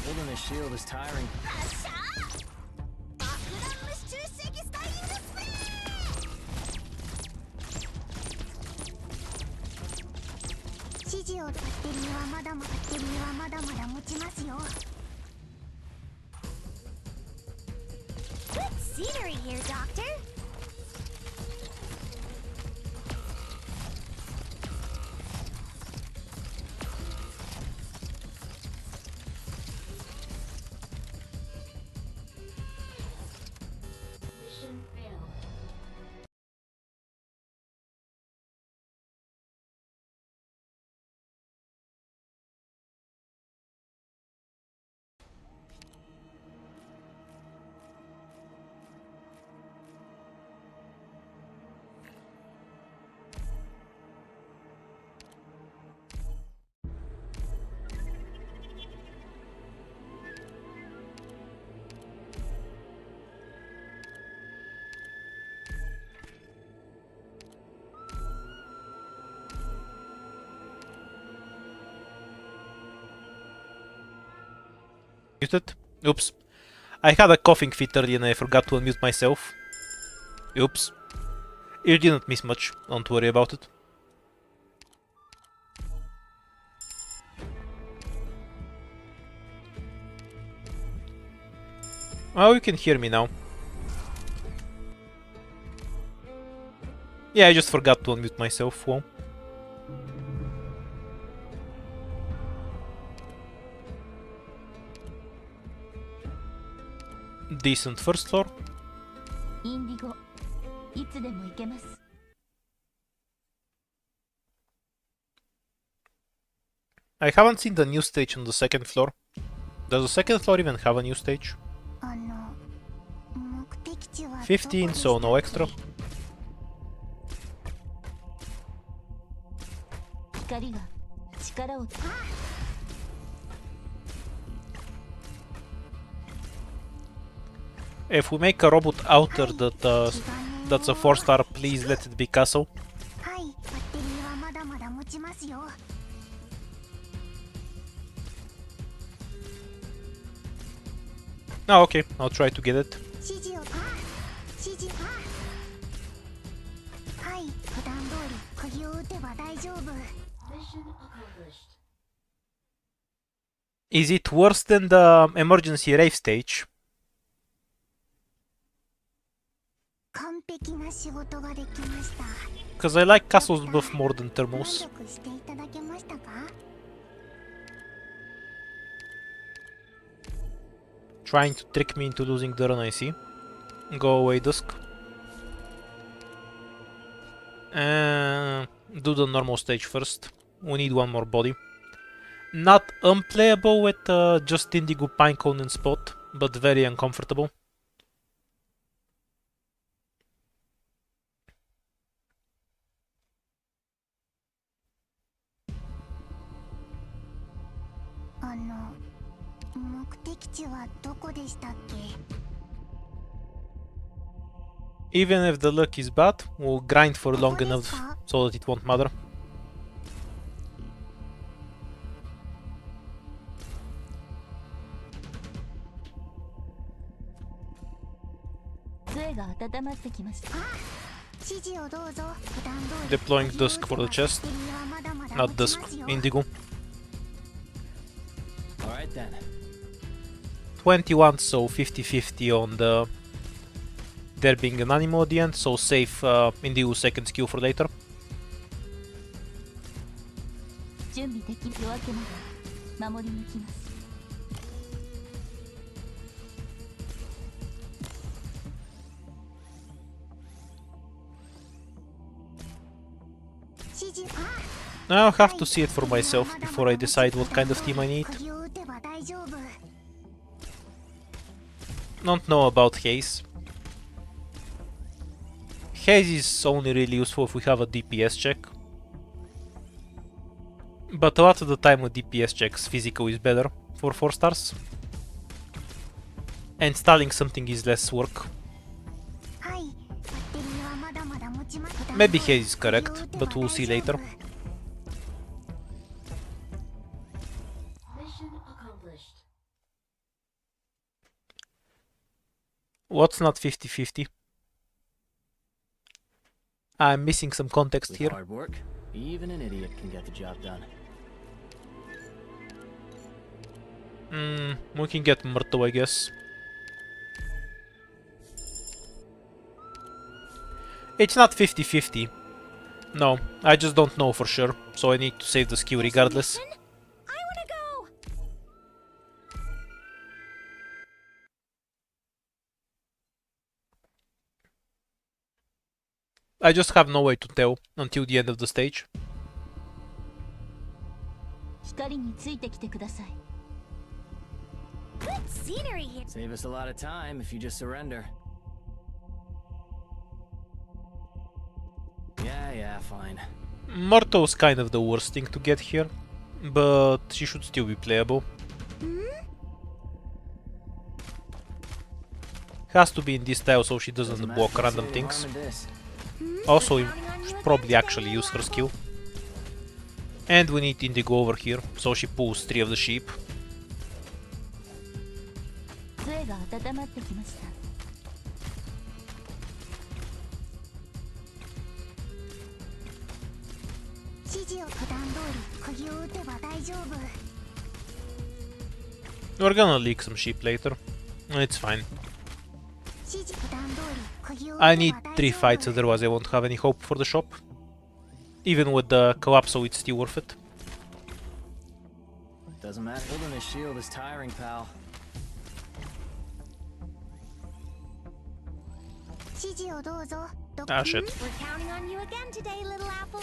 Holding the shield is tiring. 指示をバッテリーはまだまだ持ちますよ。 Good scenery here, Doctor. Muted? Oops. I had a coughing fit earlier and I forgot to unmute myself. Oops. You didn't miss much, don't worry about it. Oh, you can hear me now. Yeah, I just forgot to unmute myself. Well. Decent first floor. インディゴ、いつでも行けます。I haven't seen the new stage on the second floor. Does the second floor even have a new stage? 目的地は 15, so no extra. 光が力を。 If we make a robot outer that's a 4-star, please let it be castle. はい、バッテリーはまだまだ持ちますよ。 Oh, okay, I'll try to get it. 指示をはい、普段通り釘を打てば大丈夫。 Is it worse than the emergency rave stage? 完璧な仕事ができました。 Because I like castles buff more than thermals. 満足していただけましたか？ Trying to trick me into losing the run, I see. Go away, Dusk. Do the normal stage first. We need one more body. Not unplayable with just Indigo, Pinecone and Spot, but very uncomfortable. Even if the luck is bad, we'll grind for long enough so that it won't matter. Deploying Dusk for the chest. Not Dusk, Indigo. Alright then. 21, so 50-50 on the there being an animo at the end, so save Indigo second skill for later. I'll have to see it for myself before I decide what kind of team I need. Don't know about Haze. Haze is only really useful if we have a DPS check. But a lot of the time with DPS checks, physical is better for 4 stars. And stalling something is less work. Maybe Haze is correct, but we'll see later. What's not 50-50? I'm missing some context here. Hard work, even an idiot can get the job done. We can get Myrtle, I guess. It's not 50-50. No, I just don't know for sure, so I need to save the skill regardless. I wanna go. I just have no way to tell until the end of the stage. Good scenery here. Save us a lot of time if you just surrender. Yeah, fine. Myrtle's kind of the worst thing to get here, but she should still be playable. Has to be in this tile so she doesn't block random things. Also, we should probably actually use her skill. And we need Indigo over here, so she pulls 3 of the sheep. We're gonna leak some sheep later. It's fine. I need 3 fights, otherwise I won't have any hope for the shop. Even with the Collapso, it's still worth it. Doesn't matter. Holding a shield is tiring, pal. Ah, shit. We're counting on you again today, little apple.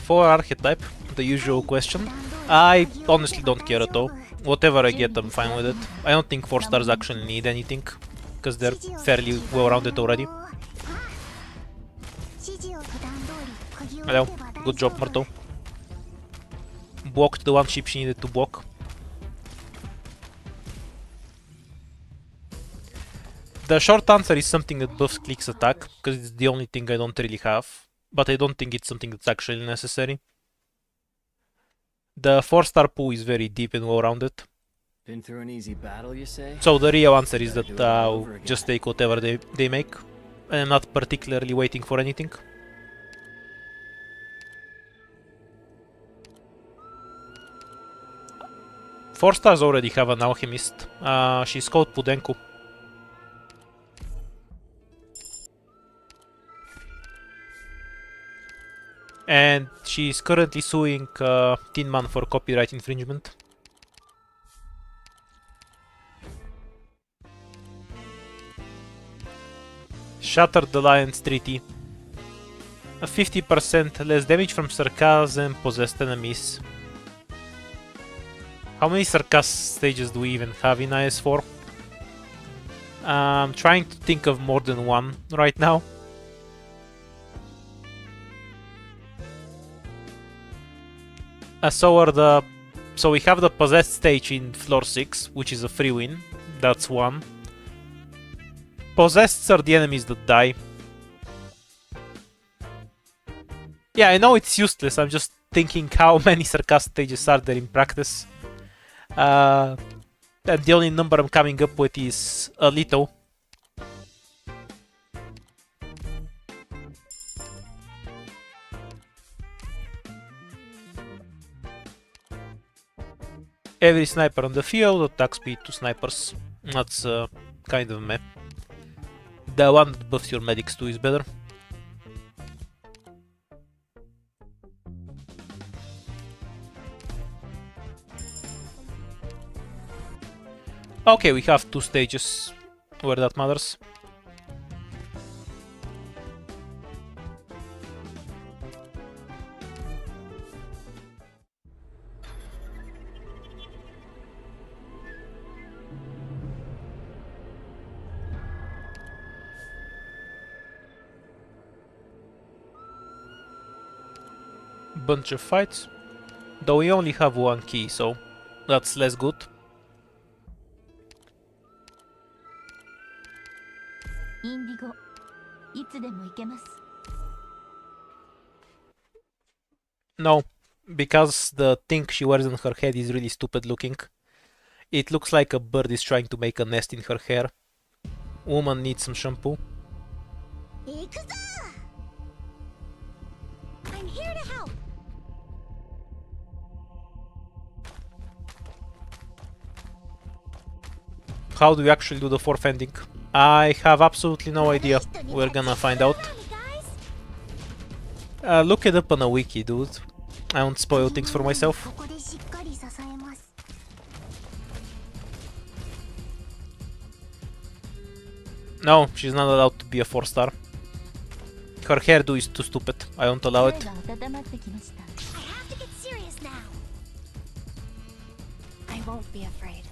For archetype, the usual question. I honestly don't care at all. Whatever I get, I'm fine with it. I don't think 4 stars actually need anything, because they're fairly well rounded already. Hello, good job, Myrtle. Blocked the one sheep she needed to block. The short answer is something that buffs Click's attack, because it's the only thing I don't really have. But I don't think it's something that's actually necessary. The 4-star pool is very deep and well-rounded. Been through an easy battle, you say? So the real answer is that I'll just take whatever they make. And I'm not particularly waiting for anything. Four stars already have an alchemist. She's called Pudenku. And she's currently suing Tin Man for copyright infringement. Shatter the Lion's Treaty. A 50% less damage from sarcasm possessed enemies. How many sarcasm stages do we even have in IS4? I'm trying to think of more than one right now. So we have the possessed stage in floor 6, which is a free win. That's one. Possessed are the enemies that die. Yeah, I know it's useless. I'm just thinking how many sarcasm stages are there in practice. And the only number I'm coming up with is a little. Every sniper on the field attack speed 2 snipers. That's kind of meh. The one that buffs your medics too is better. Okay, we have 2 stages where that matters. Bunch of fights, though we only have 1 key, so that's less good. Indigo, いつでも行けます。 No, because the thing she wears on her head is really stupid looking. It looks like a bird is trying to make a nest in her hair. Woman needs some shampoo. I'm here to help. How do we actually do the fourth ending? I have absolutely no idea. We're gonna find out. Look it up on a wiki, dude. I won't spoil things for myself. ここでしっかり支えます。 No, she's not allowed to be a 4-star. Her hairdo is too stupid. I won't allow it. 声が温まってきました。 I have to get serious now. I won't be afraid.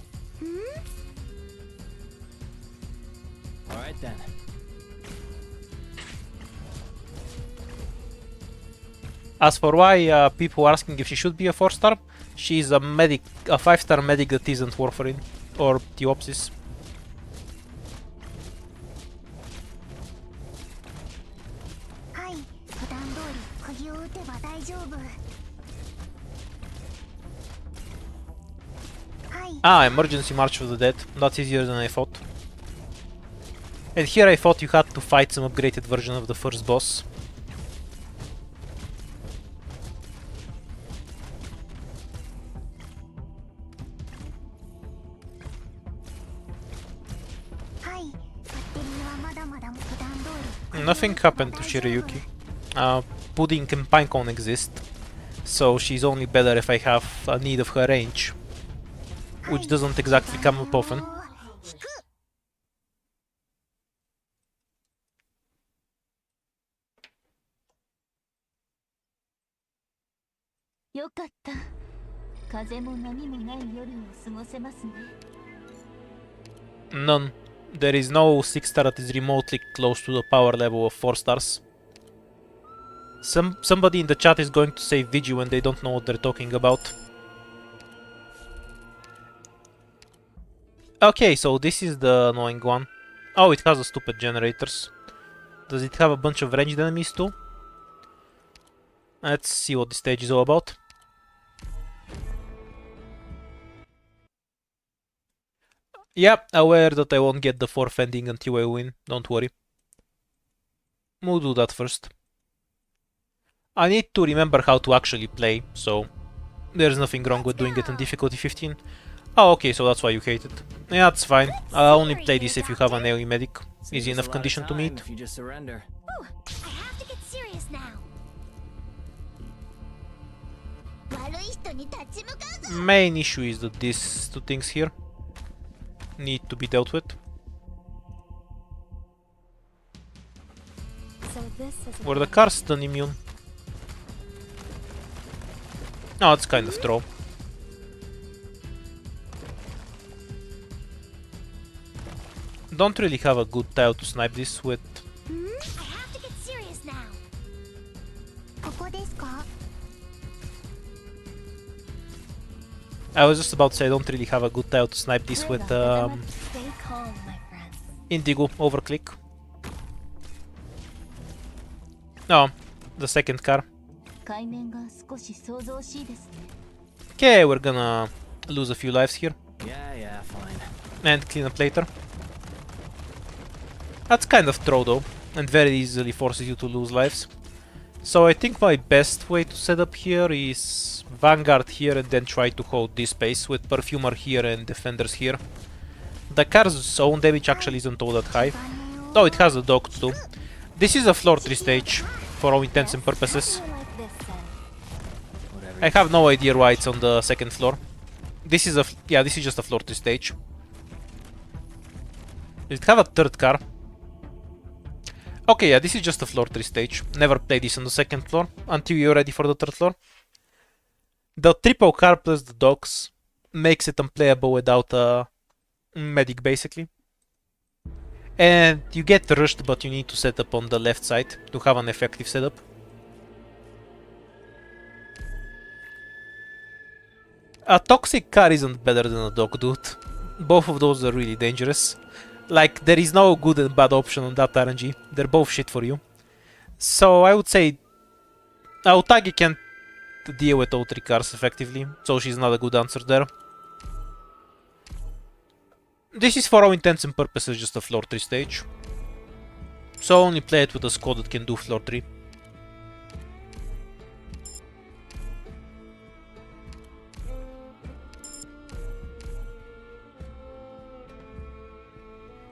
Alright then. As for why people are asking if she should be a 4-star, she's a medic, a 5-star medic that isn't warfarin or Theopsis. Ah, emergency march of the dead. That's easier than I thought. And here I thought you had to fight some upgraded version of the first boss. Nothing happened to Shirayuki. Pudding and Pinecone exist, so she's only better if I have a need of her range, which doesn't exactly come up often. None. There is no 6-star that is remotely close to the power level of 4 stars. Somebody in the chat is going to say Vigi when they don't know what they're talking about. Okay, so this is the annoying one. Oh, it has a stupid generators. Does it have a bunch of ranged enemies too? Let's see what this stage is all about. Yep, aware that I won't get the 4th ending until I win, don't worry. We'll do that first. I need to remember how to actually play, so there's nothing wrong with doing it in difficulty 15. Oh, okay, so that's why you hate it. Yeah, that's fine. I'll only play this if you have an AoE medic. Easy enough condition to meet. If you just surrender. Ooh, I have to get serious now. Main issue is that these 2 things here need to be dealt with. So this is a Were the cars stun immune? No, it's kind of troll. Don't really have a good tile to snipe this with. I have to get serious now. ここですか？ I was just about to say I don't really have a good tile to snipe this with Stay calm, my friends. Indigo overclick. No, the second car. 海面が少し想像しいですね。 Okay, we're gonna lose a few lives here Yeah, yeah, fine. and clean up later. That's kind of throw though, and very easily forces you to lose lives. So I think my best way to set up here is Vanguard here and then try to hold this space with Perfumer here and Defenders here. The car's own damage actually isn't all that high, though it has a dog too. This is a floor 3 stage, for all intents and purposes. I like this then. Whatever. I have no idea why it's on the second floor. This is yeah, this is just a floor 3 stage. Does it have a third car? Okay, yeah, this is just a floor 3 stage. Never played this on the second floor until you're ready for the third floor. The triple car plus the dogs makes it unplayable without a medic, basically. And you get rushed, but you need to set up on the left side to have an effective setup. A toxic car isn't better than a dog, dude. Both of those are really dangerous. Like, there is no good and bad option on that RNG. They're both shit for you. So I would say Aotagi can't deal with all three cars effectively, so she's not a good answer there. This is for all intents and purposes just a floor 3 stage. So only play it with a squad that can do floor 3.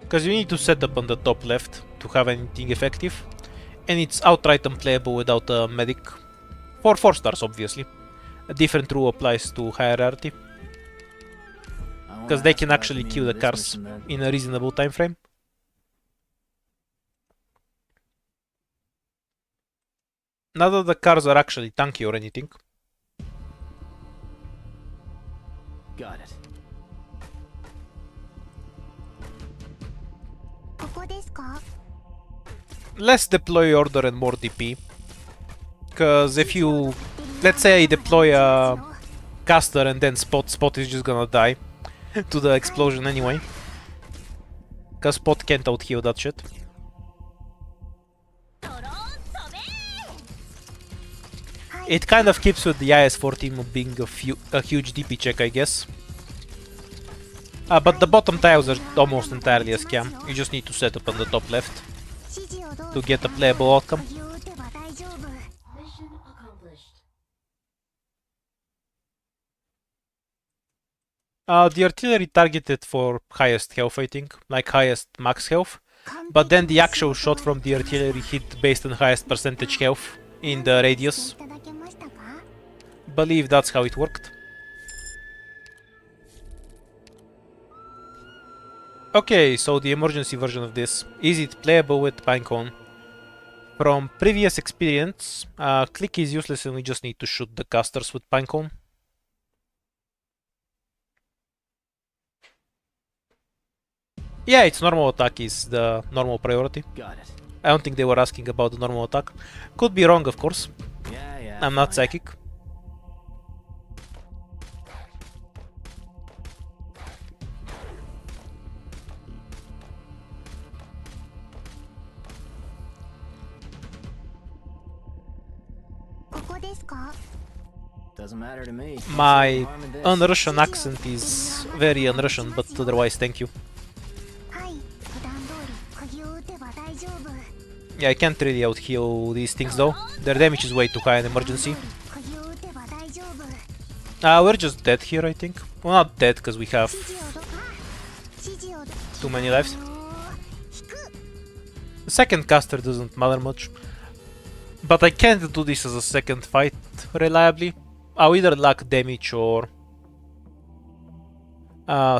Because you need to set up on the top left to have anything effective. And it's outright unplayable without a medic. For 4 stars, obviously. A different rule applies to hierarchy. I wanna Because they ask can about actually the kill meaning the of cars this mission then. in a reasonable time frame. Not that the cars are actually tanky or anything. Got it. ここですか？ Less deploy order and more DP. Because if you, let's say I deploy a caster and then Spot is just gonna die to the explosion anyway. Because Spot can't out-heal that shit. It kind of keeps with the IS-14 being a huge DP check, I guess. But the bottom tiles are almost entirely a scam. You just need to set up on the top left 指示をどう to get a playable outcome. 鍵を打てば大丈夫。 Mission accomplished. The artillery targeted for highest health, I think, like highest max health. But then the actual shot from the artillery hit based on highest percentage health in the radius. いただけましたか？ Believe that's how it worked. Okay, so the emergency version of this. Is it playable with Pinecone? From previous experience, click is useless and we just need to shoot the casters with Pinecone. Yeah, its normal attack is the normal priority. Got it. I don't think they were asking about the normal attack. Could be wrong, of course. Yeah, yeah. I'm not fine. psychic. Doesn't matter to me. My Harm in this. un-Russian accent is very un-Russian, but otherwise thank you. はい、普段通り鍵を打てば大丈夫。 Yeah, I can't really out-heal these things though. Their damage is way too high in emergency. 鍵を打てば大丈夫。 We're just dead here, I think. Well, not dead, because we have 指示をど too many lives. 引く。 The second caster doesn't matter much. But I can't do this as a second fight reliably. I'll either lack damage or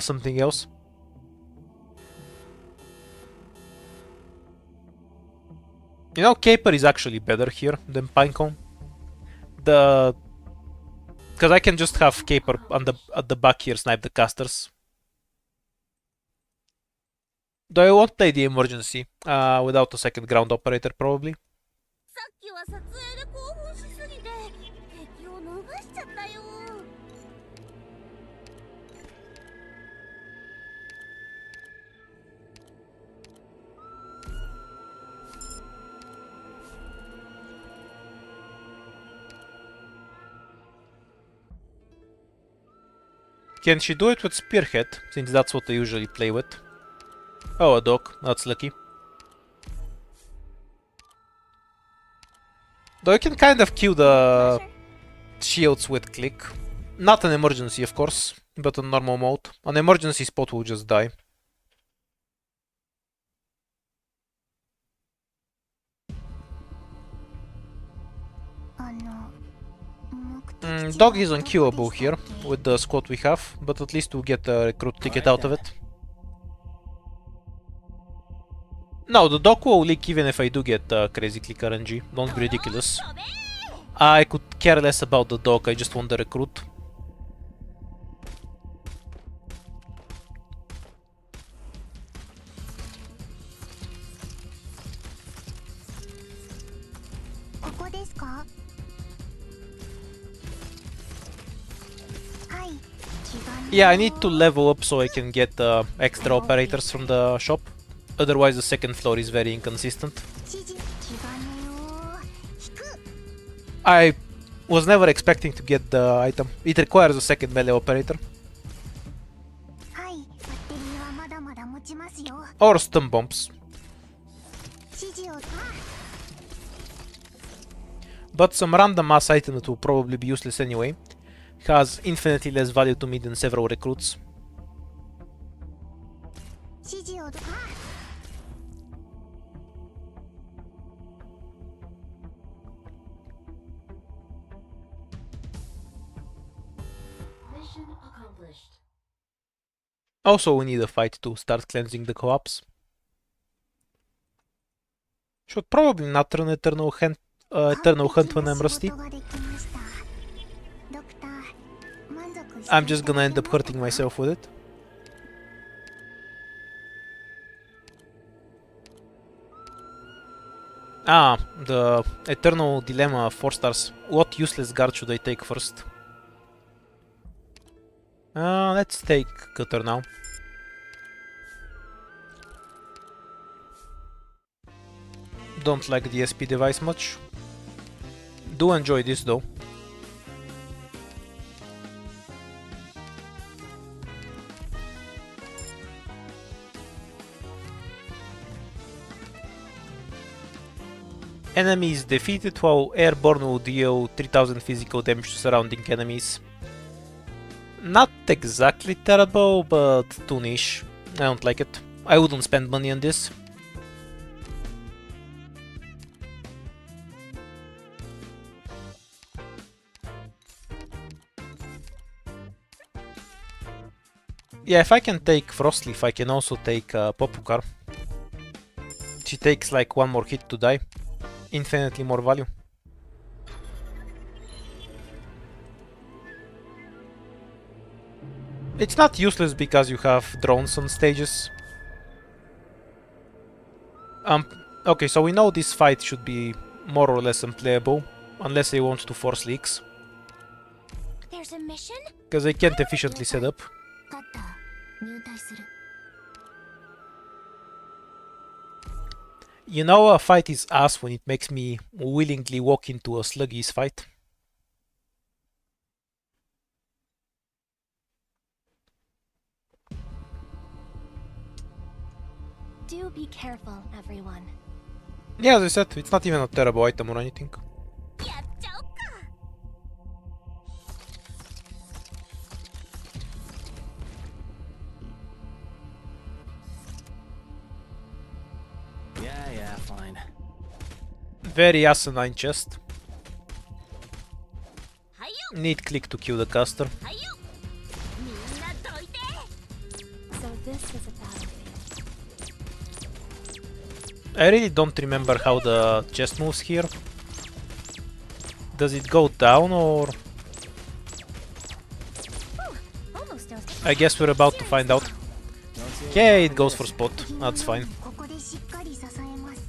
something else. You know, Caper is actually better here than Pinecone. Because I can just have Caper on at the back here snipe the casters. Though I won't play the emergency without a second ground operator probably. さっきは撮影で興奮しすぎて敵を逃しちゃったよ。Can she do it with Spearhead, since that's what I usually play with? Oh, a dog. That's lucky. Though you can kind of kill the shields with click. Not an emergency, of course, but on normal mode. An emergency spot will just die. Dog is unkillable here with the squad we have, but at least we'll get a recruit ticket out of it. No, the dog will leak even if I do get crazy click RNG. Don't be ridiculous. I could care less about the dog, I just want the recruit. Yeah, I need to level up so I can get extra operators from the shop. Otherwise the second floor is very inconsistent. I was never expecting to get the item. It requires a second melee operator. Or stun bombs. But some random mass item that will probably be useless anyway has infinitely less value to me than several recruits. Mission accomplished. Also, we need a fight to start cleansing the co-ops. Should probably not run Eternal Hunt when I'm rusty. I'm just gonna end up hurting myself with it. Ah, the Eternal Dilemma 4 stars. What useless guard should I take first? Let's take Cutter now. Don't like the SP device much. Do enjoy this though. Enemies defeated while airborne will deal 3000 physical damage to surrounding enemies. Not exactly terrible, but too niche. I don't like it. I wouldn't spend money on this. Yeah, if I can take Frostleaf, I can also take Popukar. She takes like one more hit to die. Infinitely more value. It's not useless because you have drones on stages. Okay, so we know this fight should be more or less unplayable, unless they want to force leaks. There's a mission? Because they can't efficiently set up. You know a fight is ass when it makes me willingly walk into a sluggish fight. Do be careful, everyone. Yeah, as I said, it's not even a terrible item or anything. Yeah, fine. Very asinine chest. Need click to kill the caster. So this is a battlefield. I really don't remember how the chest moves here. Does it go down or... Almost knows. I guess we're about to find out. Okay, it goes for spot. That's fine. ここでしっかり支えます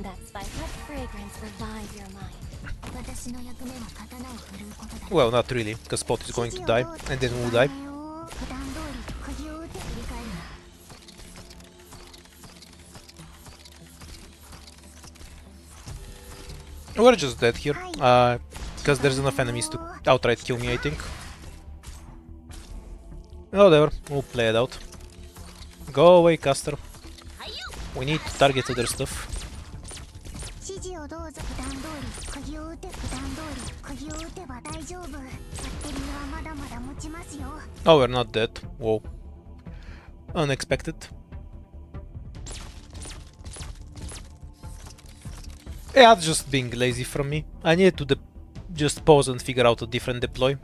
That spice up fragrance revive your mind. 私の役目は刀を振るうことだ Well, not really, because spot is going to die, and then we'll die. 普段通り釘を打って振り返るな We're just dead here, because there's enough enemies to outright kill me, I think. Whatever, we'll play it out. Go away, caster. We need to target other stuff. 指示をどうぞ普段通り釘を打て普段通り釘を打てば大丈夫バッテリーはまだまだ持ちますよ Oh, we're not dead. Whoa. Unexpected. Yeah, that's just being lazy from me. I needed to just pause and figure out a different deploy.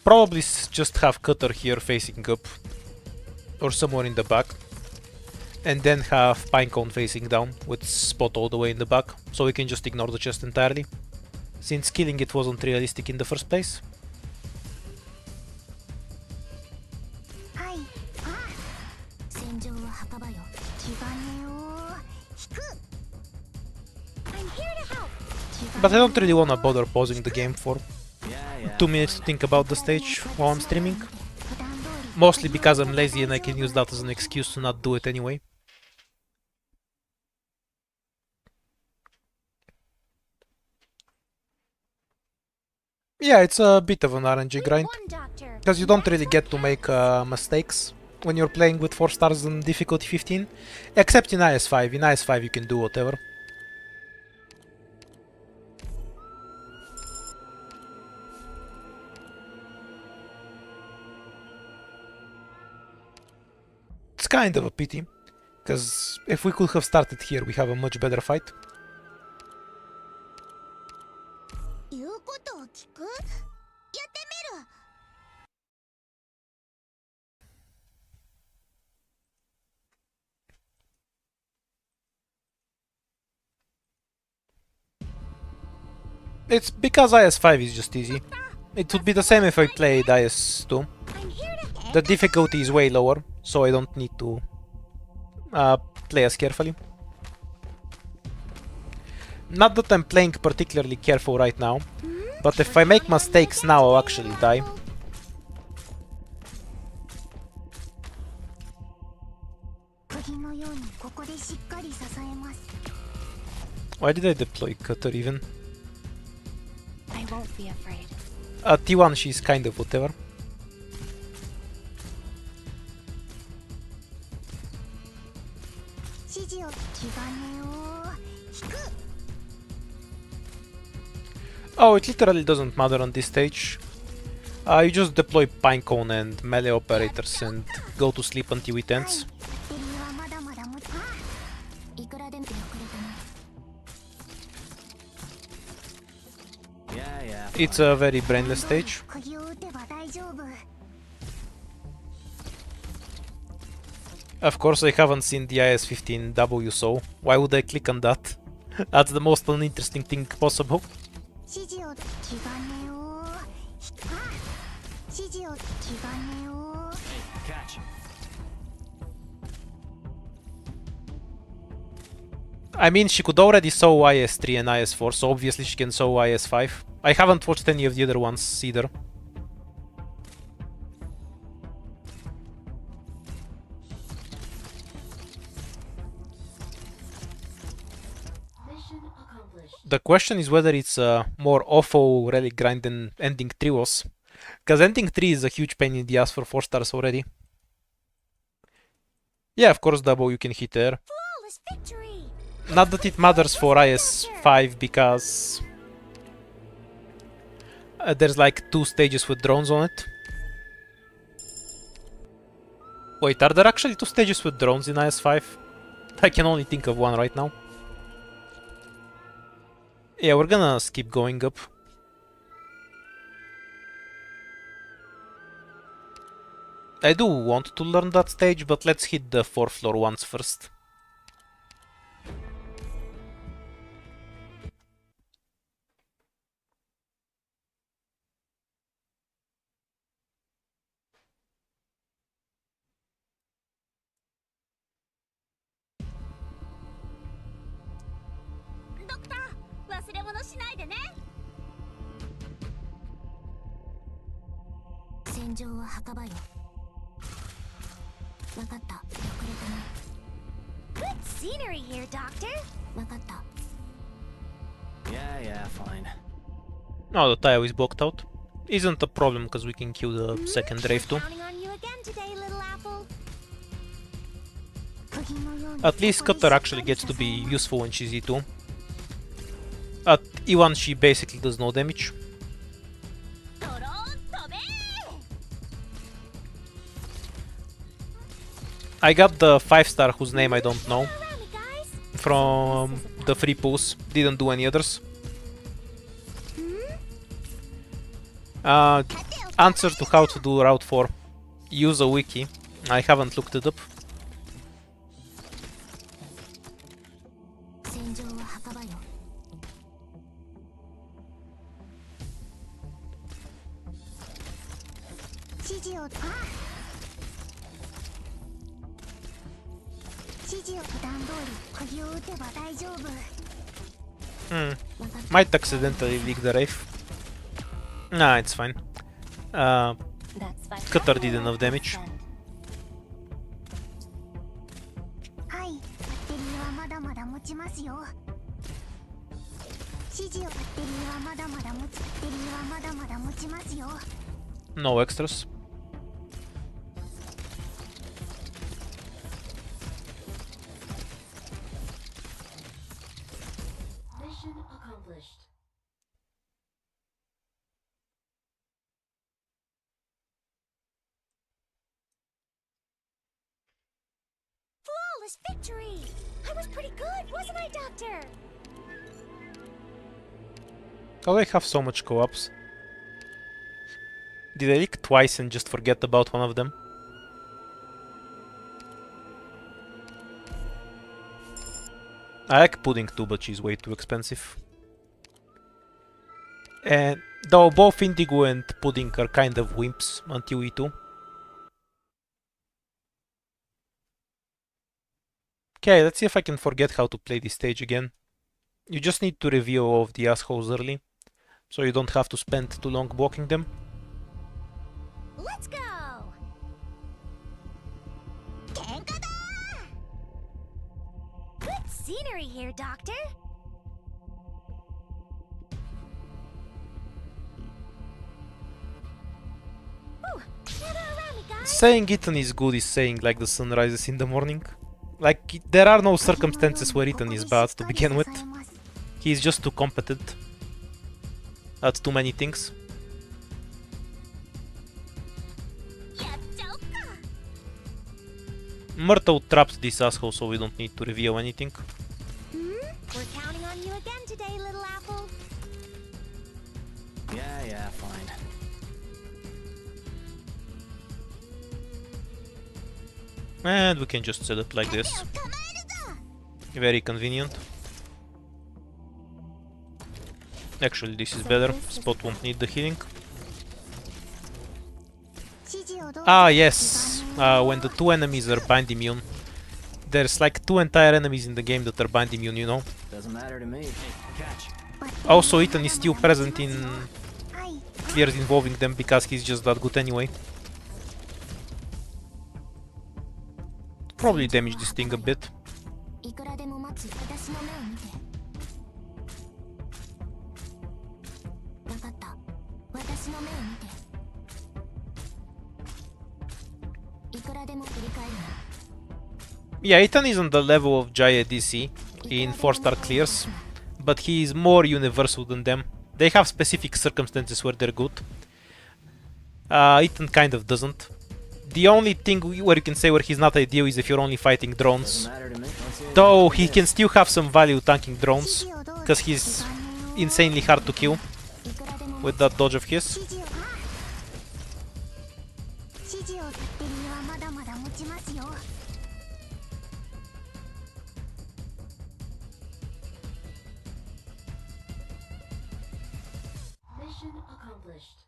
Probably just have Cutter here facing up. Or somewhere in the back. And then have Pinecone facing down with Spot all the way in the back. So we can just ignore the chest entirely. Since killing it wasn't realistic in the first place. はいあ戦場は墓場よ気兼ねを引く I'm here to help. But I don't really wanna bother pausing the game for Yeah, yeah. 2 minutes to think about the stage while I'm streaming. 普段通り Mostly because I'm lazy and I can use that as an excuse to not do it anyway. Yeah, it's a bit of an RNG grind, One doctor. because you don't really get to make mistakes when you're playing with 4 stars and difficulty 15, except in IS5. In IS5 you can do whatever. It's kind of a pity, because if we could have started here, we have a much better fight. 言うことを聞くやってみる It's because IS5 is just easy. It would be the same if I played IS2. I'm here to. The difficulty is way lower, so I don't need to play as carefully. Not that I'm playing particularly careful right now, but if I make mistakes now, I'll actually die. Why did I deploy Cutter even? I won't be afraid. At T1 she's kind of whatever. Oh, it literally doesn't matter on this stage. You just deploy Pinecone and melee operators and go to sleep until it ends. Yeah, yeah. It's a very brainless stage. Of course, I haven't seen the IS-15W, so why would I click on that? That's the most uninteresting thing possible. Catch. I mean, she could already sew IS-3 and IS-4, so obviously she can sew IS-5. I haven't watched any of the other ones either. The question is whether it's a more awful relic grind than ending 3 was. Because ending 3 is a huge pain in the ass for 4 stars already. Yeah, of course, double you can hit there. Flawless victory. Not that it matters for IS-5 because there's like 2 stages with drones on it. Wait, are there actually 2 stages with drones in IS-5? I can only think of one right now. Yeah, we're gonna skip going up. I do want to learn that stage, but let's hit the 4th floor once first. Doctor, 忘れ物しないでね。戦場は墓場よ。わかった。遅れたな。 Good scenery here, Doctor. わかった。 Yeah, fine. No, the tile is blocked out. Isn't a problem because we can kill the second rave too. Counting on you again today, little apple. 釘のように At least Cutter actually gets to be useful when she's E2. At E1 she basically does no damage. ドローン飛べ。 I got the 5-star whose name I don't know Around me, guys. from the free pulls. Didn't do any others. Answer to how to do Route 4. Use a wiki. I haven't looked it up. 戦場は墓場よ。指示を指示を普段通り釘を打てば大丈夫。 Might accidentally leak the rave. Nah, it's fine. Cutter did enough damage. はい、バッテリーはまだまだ持ちますよ。指示をバッテリーはまだまだ持ち、バッテリーはまだまだ持ちますよ。 No extras. Mission accomplished. Flawless victory. I was pretty good, wasn't I, Doctor? Oh, they have so much co-ops. Did I leak twice and just forget about one of them? I like Pudding too, but she's way too expensive. And though both Indigo and Pudding are kind of wimps until E2. Okay, let's see if I can forget how to play this stage again. You just need to review all of the assholes early, so you don't have to spend too long blocking them. Let's go. 喧嘩だ。Good scenery here, Doctor. Ooh, gather around me, guys. Saying Ethan is good is saying like the sun rises in the morning. Like, there are no circumstances where Ethan is bad to begin with. He's just too competent at too many things. やっちゃおっか。 Myrtle trapped this asshole, so we don't need to reveal anything. We're counting on you again today, little apple. Yeah, fine. And we can just set up like this. 手を構えるぞ。 Very convenient. Actually, this is better. Spot won't need the healing. 指示をどうぞ。 Ah, yes. When the two enemies are bind immune. There's like two entire enemies in the game that are bind immune, you know. Doesn't matter to me. Hey, catch. Also, Ethan is still present in はい。 clears involving them because he's just that good anyway. Probably damage this thing a bit. いくらでも待つ。私の目を見て。わかった。私の目を見て。いくらでも振り返るな。 Yeah, Ethan isn't the level of Jaya DC in 4-star clears, but he is more universal than them. They have specific circumstances where they're good. Ethan kind of doesn't. The only thing where you can say where he's not ideal is if you're only fighting drones. Doesn't matter to me. Let's see it. Though he can still have some value tanking 指 drones, 示をどうぞ。 because he's 残念を insanely hard to kill いくらでも with that dodge of his. 指示をバッテリ accomplished.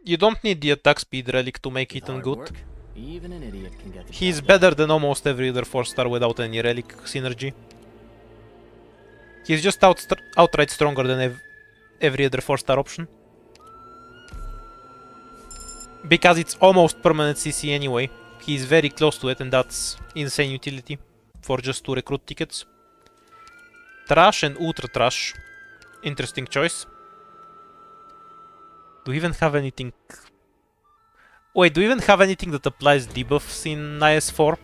You don't need the attack speed relic to make With Ethan hard good. work, even an idiot can get the He's job better done. than almost every other 4-star without any relic synergy. He's just outright stronger than every other 4-star option. Because it's almost permanent CC anyway. He's very close to it, and that's insane utility for just 2 recruit tickets. Trash and Ultra Trash. Interesting choice. Do we even have anything... Wait, do we even have anything that applies debuffs in IS-4?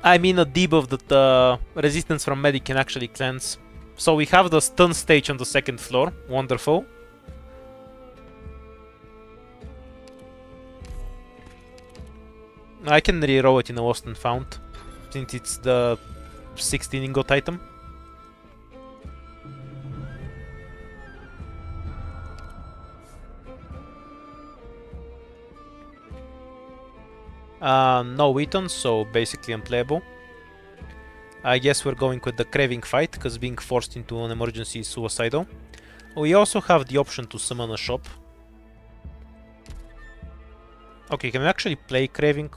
I mean a debuff that resistance from medic can actually cleanse. So we have the stun stage on the 2nd floor. Wonderful. I can reroll it in a Lost and Found, since it's the 16 ingot item. No weapons, so basically unplayable. I guess we're going with the craving fight, because being forced into an emergency is suicidal. We also have the option to summon a shop. Okay, can we actually play craving?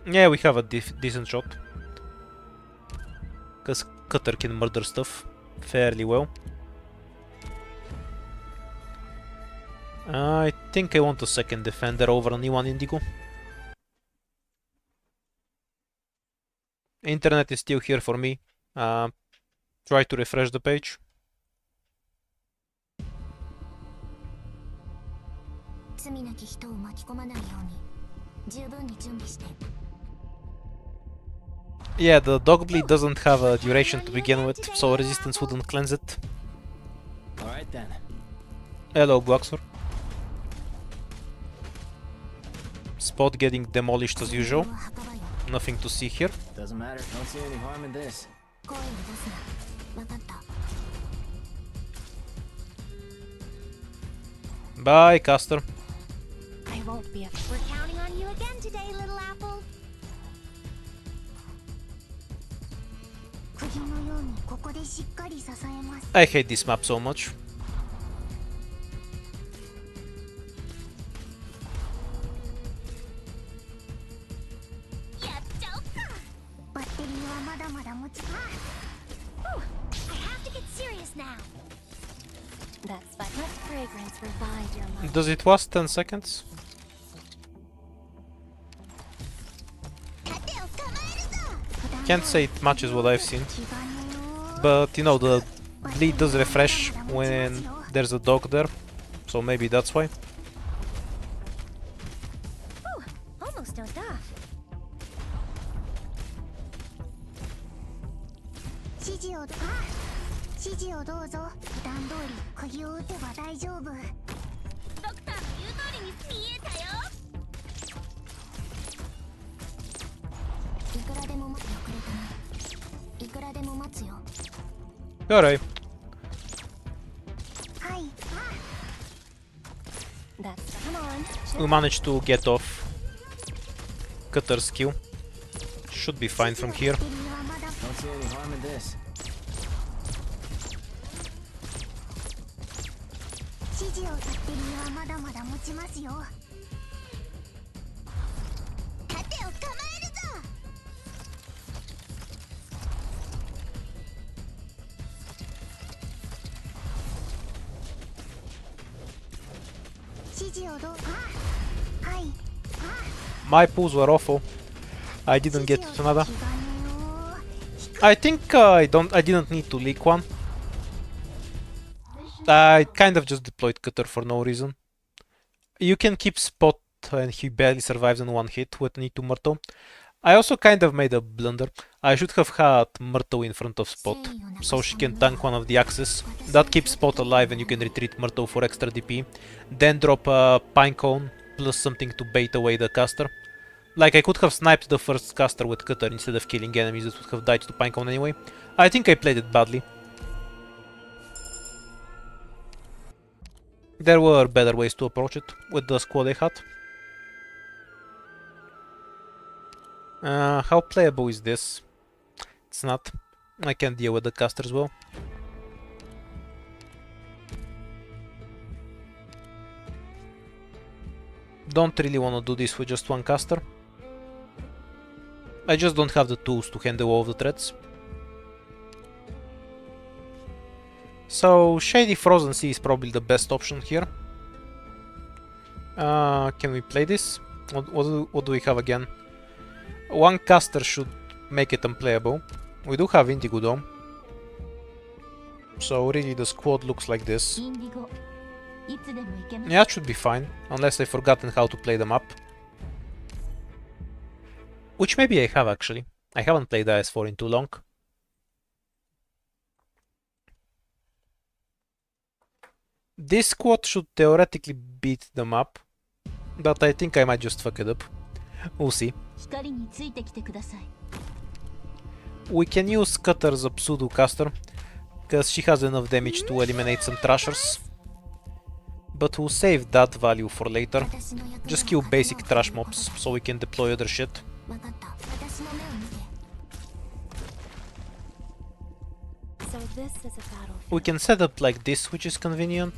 Yeah, we have a decent shot. Because Cutter can murder stuff fairly well. I think I want a second defender over an E1 Indigo. Internet is still here for me. Try to refresh the page. Yeah, the dog bleed doesn't have a duration to begin with, so resistance wouldn't cleanse it. Alright then. Hello, Guaxor. Spot getting demolished as usual. Nothing to see here. Doesn't matter. Don't see any harm in this. Bye, Caster. I won't be We're counting on you again today, little apple. I hate this map so much. I have to get serious now. That's fine. Let fragrance revive your mind. Does it last 10 seconds? Can't say it matches what I've seen. But, you know, the bleed does refresh when there's a dog there. So maybe that's why. Ooh, almost dozed off. Alright. That's come on. We managed to get off Cutter's kill. Should be fine from here. Don't see any harm in this. My pulls were awful. I didn't get another. I think I didn't need to leak one. I kind of just deployed Cutter for no reason. You can keep Spot and he barely survives in one hit with an E2 Myrtle. I also kind of made a blunder. I should have had Myrtle in front of Spot, so she can tank one of the axes. That keeps Spot alive and you can retreat Myrtle for extra DP. Then drop a Pinecone plus something to bait away the caster. Like, I could have sniped the first caster with Cutter instead of killing enemies that would have died to Pinecone anyway. I think I played it badly. There were better ways to approach it with the squad I had. How playable is this? It's not. I can deal with the caster as well. Don't really want to do this with just one caster. I just don't have the tools to handle all of the threats. So Shady Frozen Sea is probably the best option here. Can we play this? What do we have again? One caster should make it unplayable. We do have Indigo though. So really the squad looks like this. インディゴいつでも行けます Yeah, it should be fine, unless I've forgotten how to play them up. Which maybe I have actually. I haven't played IS4 in too long. This squad should theoretically beat them up, but I think I might just fuck it up. We'll see. 光についてきてください We can use Cutter as a pseudo caster, because she has enough damage to eliminate some Thrashers. But we'll save that value for later. 私の役目 Just を kill 勝手 basic に trash mobs so we can deploy other shit. 分かった私の目を見て So this is a battlefield. We can set up like this, which is convenient.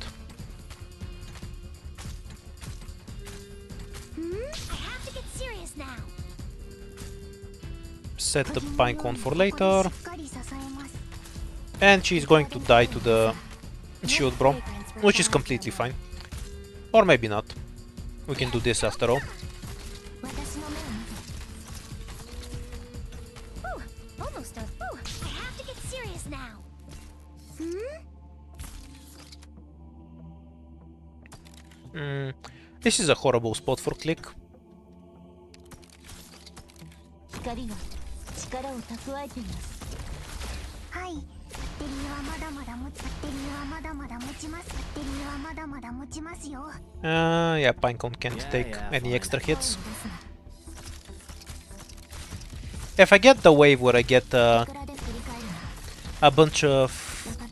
I have to get serious now. Set the Pinecone for later. しっかり支えます And she's going to die to the Shield Bro, which is completely fine. Or maybe not. We can do this after all. 私の目を見て Almost done. I have to get serious now. This is a horrible spot for click. 光が力を蓄えていますはいバッテリーはまだまだ持ちバッテリーはまだまだ持ちますバッテリーはまだまだ持ちますよ Yeah, Pinecone can't Yeah, take yeah, any fine. extra 声を hits. 出すな If I get the wave where I get いくらで振り返るな a bunch of 分かっ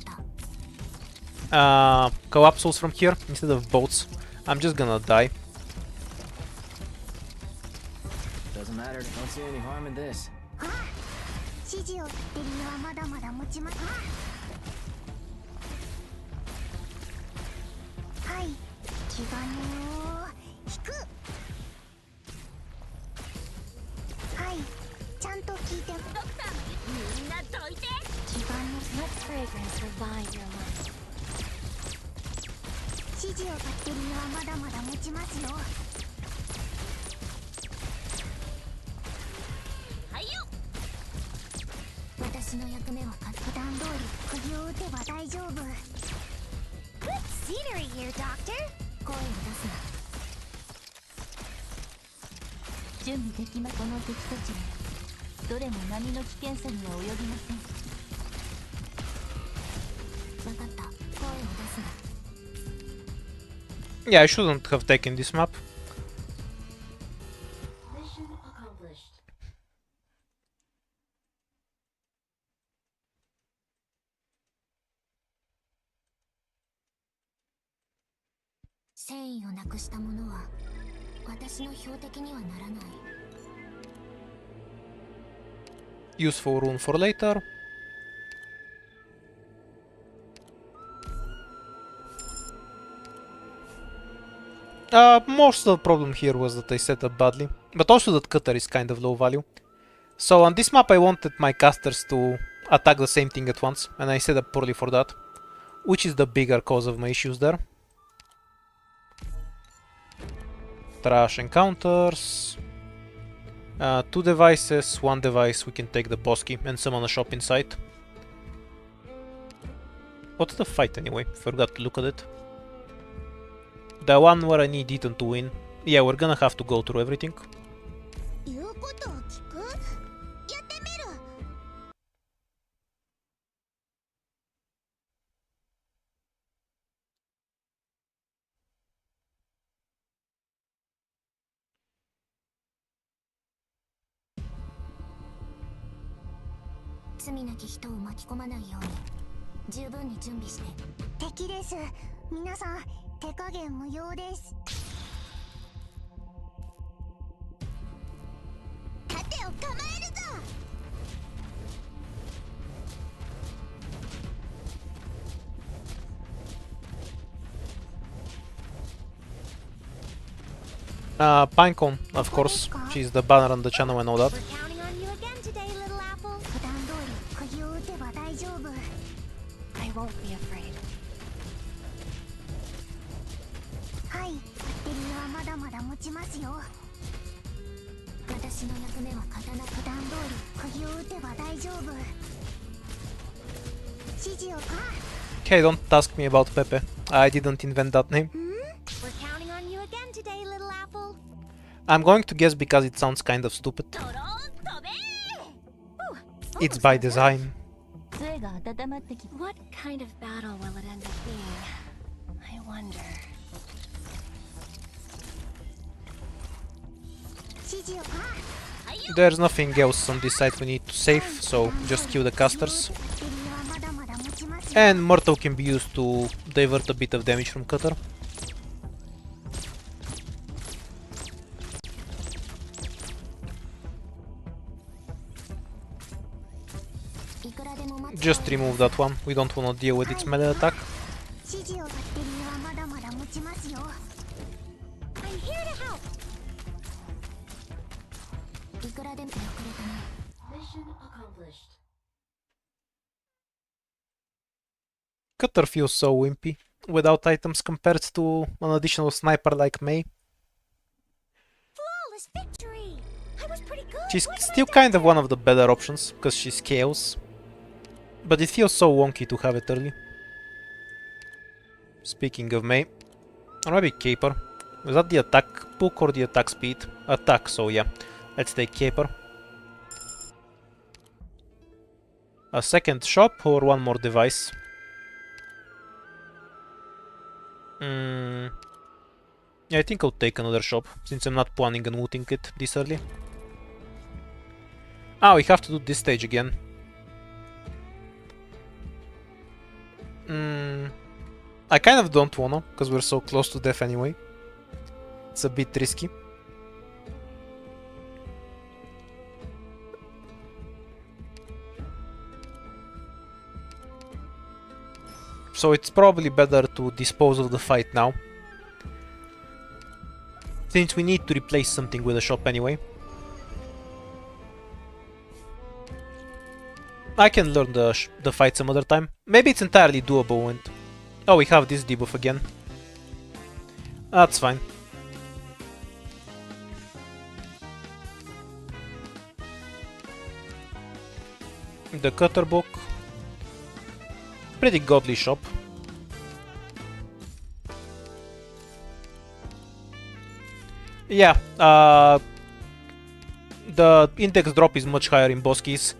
た collapsals from here instead of boats, I'm just gonna die. Doesn't matter. Don't see any harm in this. あ指示をバッテリーはまだまだ持ちますはい気兼ねを引くはいちゃんと聞いてドクターみんなどいて気兼ね Let fragrance revive your mind. 指示をバッテリーはまだまだ持ちますよはいよ。私の役目は普段通り釘を打てば大丈夫 Good scenery here, Doctor. 声を出すな準備できまこの敵たちはどれも波の危険さには及びません分かった声を出すな Yeah, I shouldn't have taken this map. Mission accomplished. 繊維をなくしたものは私の標的にはならない Useful rune for later. Most of the problem here was that I set up badly, but also that Cutter is kind of low value. So on this map I wanted my casters to attack the same thing at once, and I set up poorly for that, which is the bigger cause of my issues there. Trash encounters. 2 devices, 1 device, we can take the Bosky and summon a shop inside. What's the fight anyway? Forgot to look at it. The one where I need Ethan to win. Yeah, we're gonna have to go through everything. 言うことを聞くやってみる 罪なき人を巻き込まないように十分に準備して敵です皆さん手加減無用です盾を貸 Pinecone, of course. She's the banner on the channel and all that. We're counting on you again today, little apple. 普段通り釘を打てば大丈夫。 I won't be afraid. はい、バッテリーはまだまだ持ちますよ。私の役目は刀。普段通り釘を打てば大丈夫。指示をか。 Okay, don't ask me about Pepe. I didn't invent that name. We're counting on you again today, little apple. I'm going to guess because it sounds kind of stupid. It's by design. 杖が温まってき What kind of battle will it end up being? I wonder. 指示をか。 There's nothing else on this side we need to save, so just kill the casters. バッテリーはまだまだ持ちますよ。 And Myrtle can be used to divert a bit of damage from Cutter. いくらでも待つ。 Just remove that one. We don't want to deal with its melee attack. 指示をバッテリーはまだまだ持ちますよ。 I'm here to help. いくらでも遅れたね。 Mission accomplished. Cutter feels so wimpy without items compared to an additional sniper like Mei. Flawless victory. I was pretty good. She's What did I still do? kind of one of the better options, because she scales. But it feels so wonky to have it early. Speaking of Mei, or maybe Caper. Was that the attack book or the attack speed? Attack, so yeah. Let's take Caper. A second shop or one more device? Yeah, I think I'll take another shop, since I'm not planning on looting it this early. Ah, we have to do this stage again. I kind of don't wanna, because we're so close to death anyway. It's a bit risky. So it's probably better to dispose of the fight now, since we need to replace something with a shop anyway. I can learn the fight some other time. Maybe it's entirely doable and... Oh, we have this debuff again. That's fine. The Cutter book. Pretty godly shop. Yeah, the index drop is much higher in boss keys.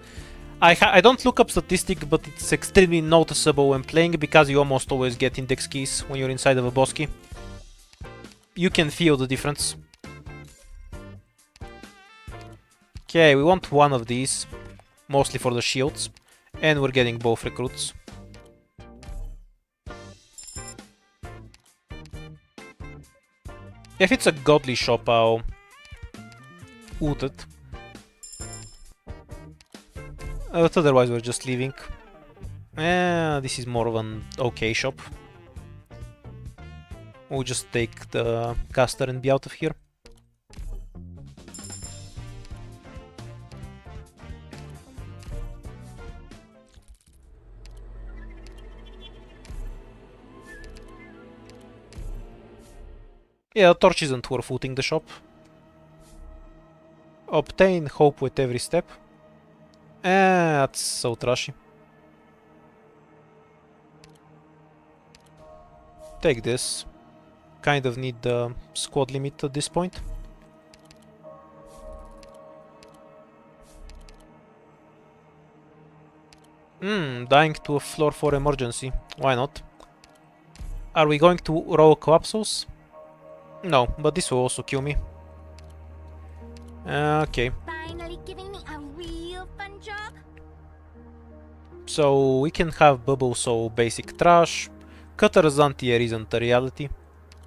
I don't look up statistics, but it's extremely noticeable when playing because you almost always get index keys when you're inside of a boss key. You can feel the difference. Okay, we want one of these, mostly for the shields, and we're getting both recruits. If it's a godly shop, I'll loot it. But otherwise we're just leaving. This is more of an okay shop. We'll just take the caster and be out of here. Yeah, the torch isn't worth looting the shop. Obtain hope with every step. That's so trashy. Take this. Kind of need the squad limit at this point. Dying to a floor for emergency. Why not? Are we going to roll collapsos? No, but this will also kill me. Okay. Finally giving me a real fun job. So we can have Bubble, so basic trash. Cutter's anti-air isn't a reality.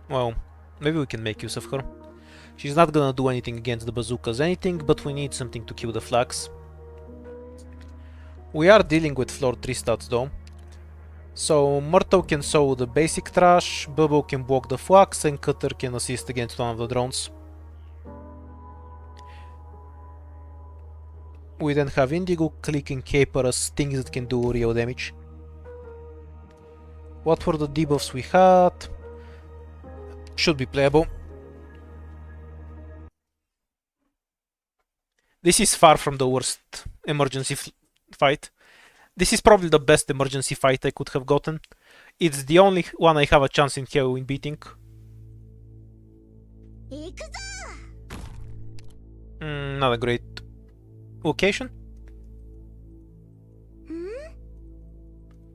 Well, maybe we can make use of her. She's not gonna do anything against the bazookas anything, but we need something to kill the flags. We are dealing with floor 3 stats though. So Myrtle can sow the basic trash, Bubble can block the flags, and Cutter can assist against one of the drones. We then have Indigo, Click, and Caper as things that can do real damage. What were the debuffs we had? Should be playable. This is far from the worst emergency fight. This is probably the best emergency fight I could have gotten. It's the only one I have a chance in here in beating. Not a great occasion.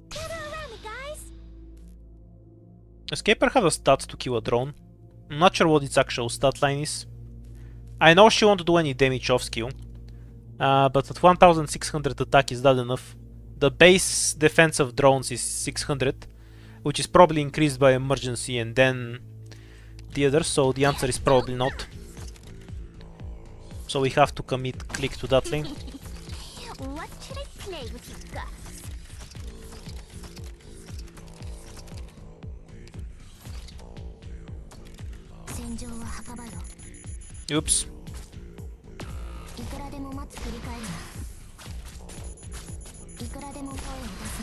Gather around me, guys. Escaper have a stat to kill a drone. I'm not sure what its actual stat line is. I know she won't do any damage off skill, but at 1600 attack is that enough? The base defense of drones is 600, which is probably increased by emergency and then the other, so the answer is probably not. So we have to commit Click to that lane. What should I play with you guys? Oops. いくらでも待つ繰り返るな。いくらでも声を出す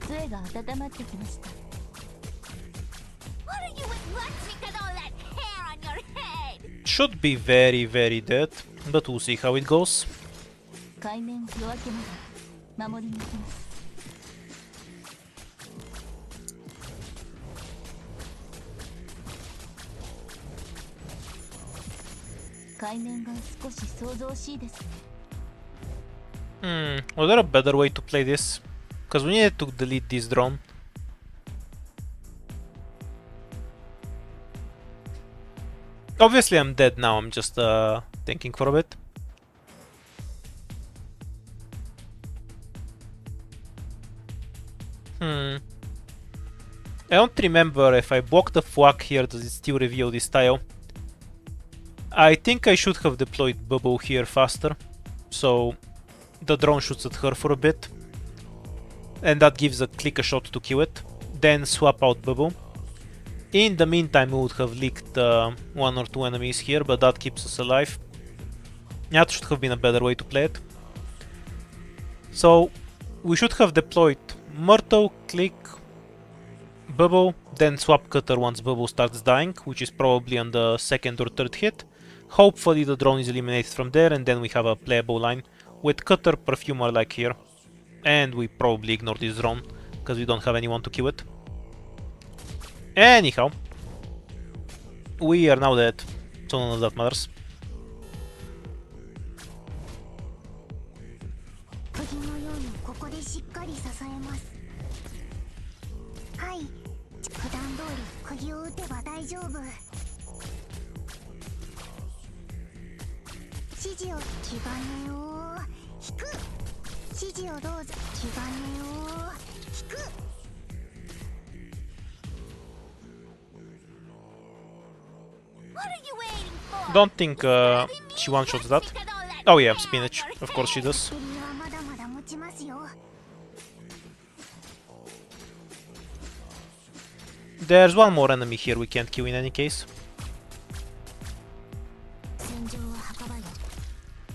な。杖が温まってきました。 What are you with lunch with all that hair on your head? Should be very dead, but we'll see how it goes. 海面夜明けまで守りに行きます。 海面が少し想像しいですね。Was there a better way to play this? Because we needed to delete this drone. Obviously I'm dead now, I'm just thinking for a bit. I don't remember if I block the flak here, does it still reveal this tile? I think I should have deployed Bubble here faster, so the drone shoots at her for a bit, and that gives a Click a shot to kill it, then swap out Bubble. In the meantime we would have leaked one or two enemies here, but that keeps us alive. That should have been a better way to play it. So we should have deployed Myrtle, Click, Bubble, then swap Cutter once Bubble starts dying, which is probably on the second or third hit. Hopefully the drone is eliminated from there, and then we have a playable line with Cutter, Perfumer like here. And we probably ignore this drone, because we don't have anyone to kill it. Anyhow, we are now dead, so none of that matters. 釘のようにここでしっかり支えます。はい、普段通り釘を打てば大丈夫。指示を気金を引く。指示をどうぞ。気金を引く。 What are you waiting for? Don't think she one-shots that. Oh yeah, spinach. Of course she does. 首はまだまだ持ちますよ。 There's one more enemy here we can't kill in any case. 戦場は墓場よ。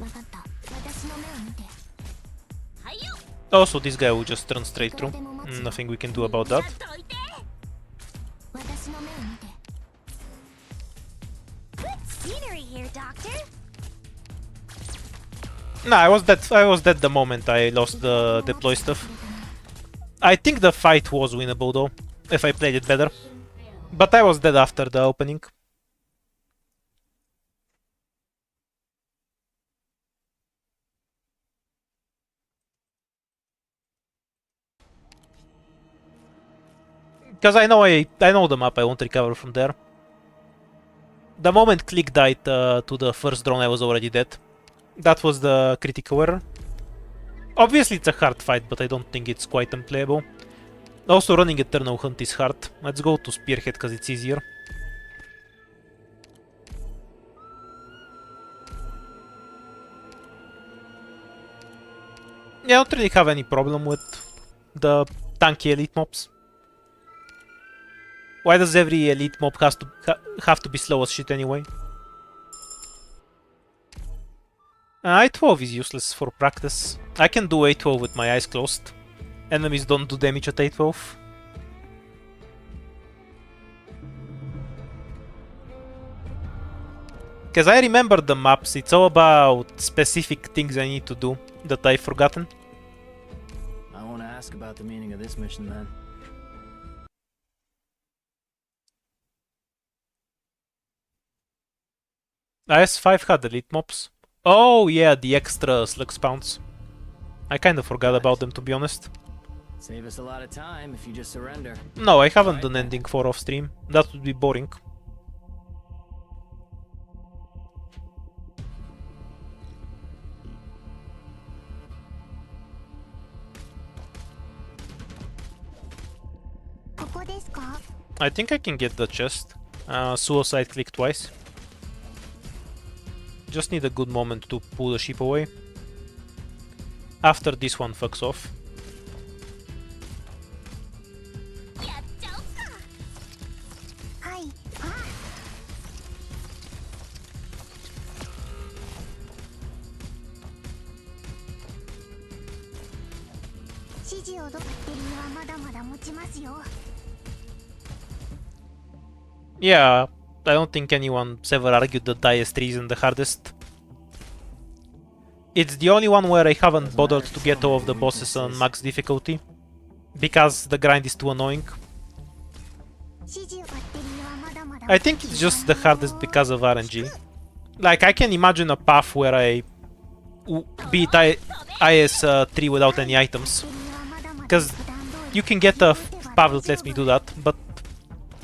わかった。私の目を見て。 Also, this guy will just run straight through. Nothing we can do about that. 私の目を見て。 Good scenery here, Doctor. Nah, I was dead the moment I lost the deploy stuff. I think the fight was winnable though, if I played it better. But I was dead after the opening. Because I know the map, I won't recover from there. The moment Click died to the first drone, I was already dead. That was the critical error. Obviously it's a hard fight, but I don't think it's quite unplayable. Also running Eternal Hunt is hard. Let's go to Spearhead because it's easier. Yeah, I don't really have any problem with the tanky elite mobs. Why does every elite mob have to be slow as shit anyway? I-12 is useless for practice. I can do A-12 with my eyes closed. Enemies don't do damage at A-12. Because I remember the maps, it's all about specific things I need to do that I've forgotten. I want to ask about the meaning of this mission then. IS-5 had elite mobs. Oh yeah, the extra slug spawns. I kinda forgot about them, to be honest. Save us a lot of time if you just surrender. No, I haven't done ending 4 off stream. That would be boring. I think I can get the chest. Suicide click twice. Just need a good moment to pull the ship away. After this one fucks off. Yeah, I don't think anyone's ever argued that IS-3 isn't the hardest. It's the only one where I haven't bothered to get all of the bosses on max difficulty, because the grind is too annoying. I think it's just the hardest because of RNG. Like, I can imagine a path where I beat IS-3 without any items, because you can get a path that lets me do that, but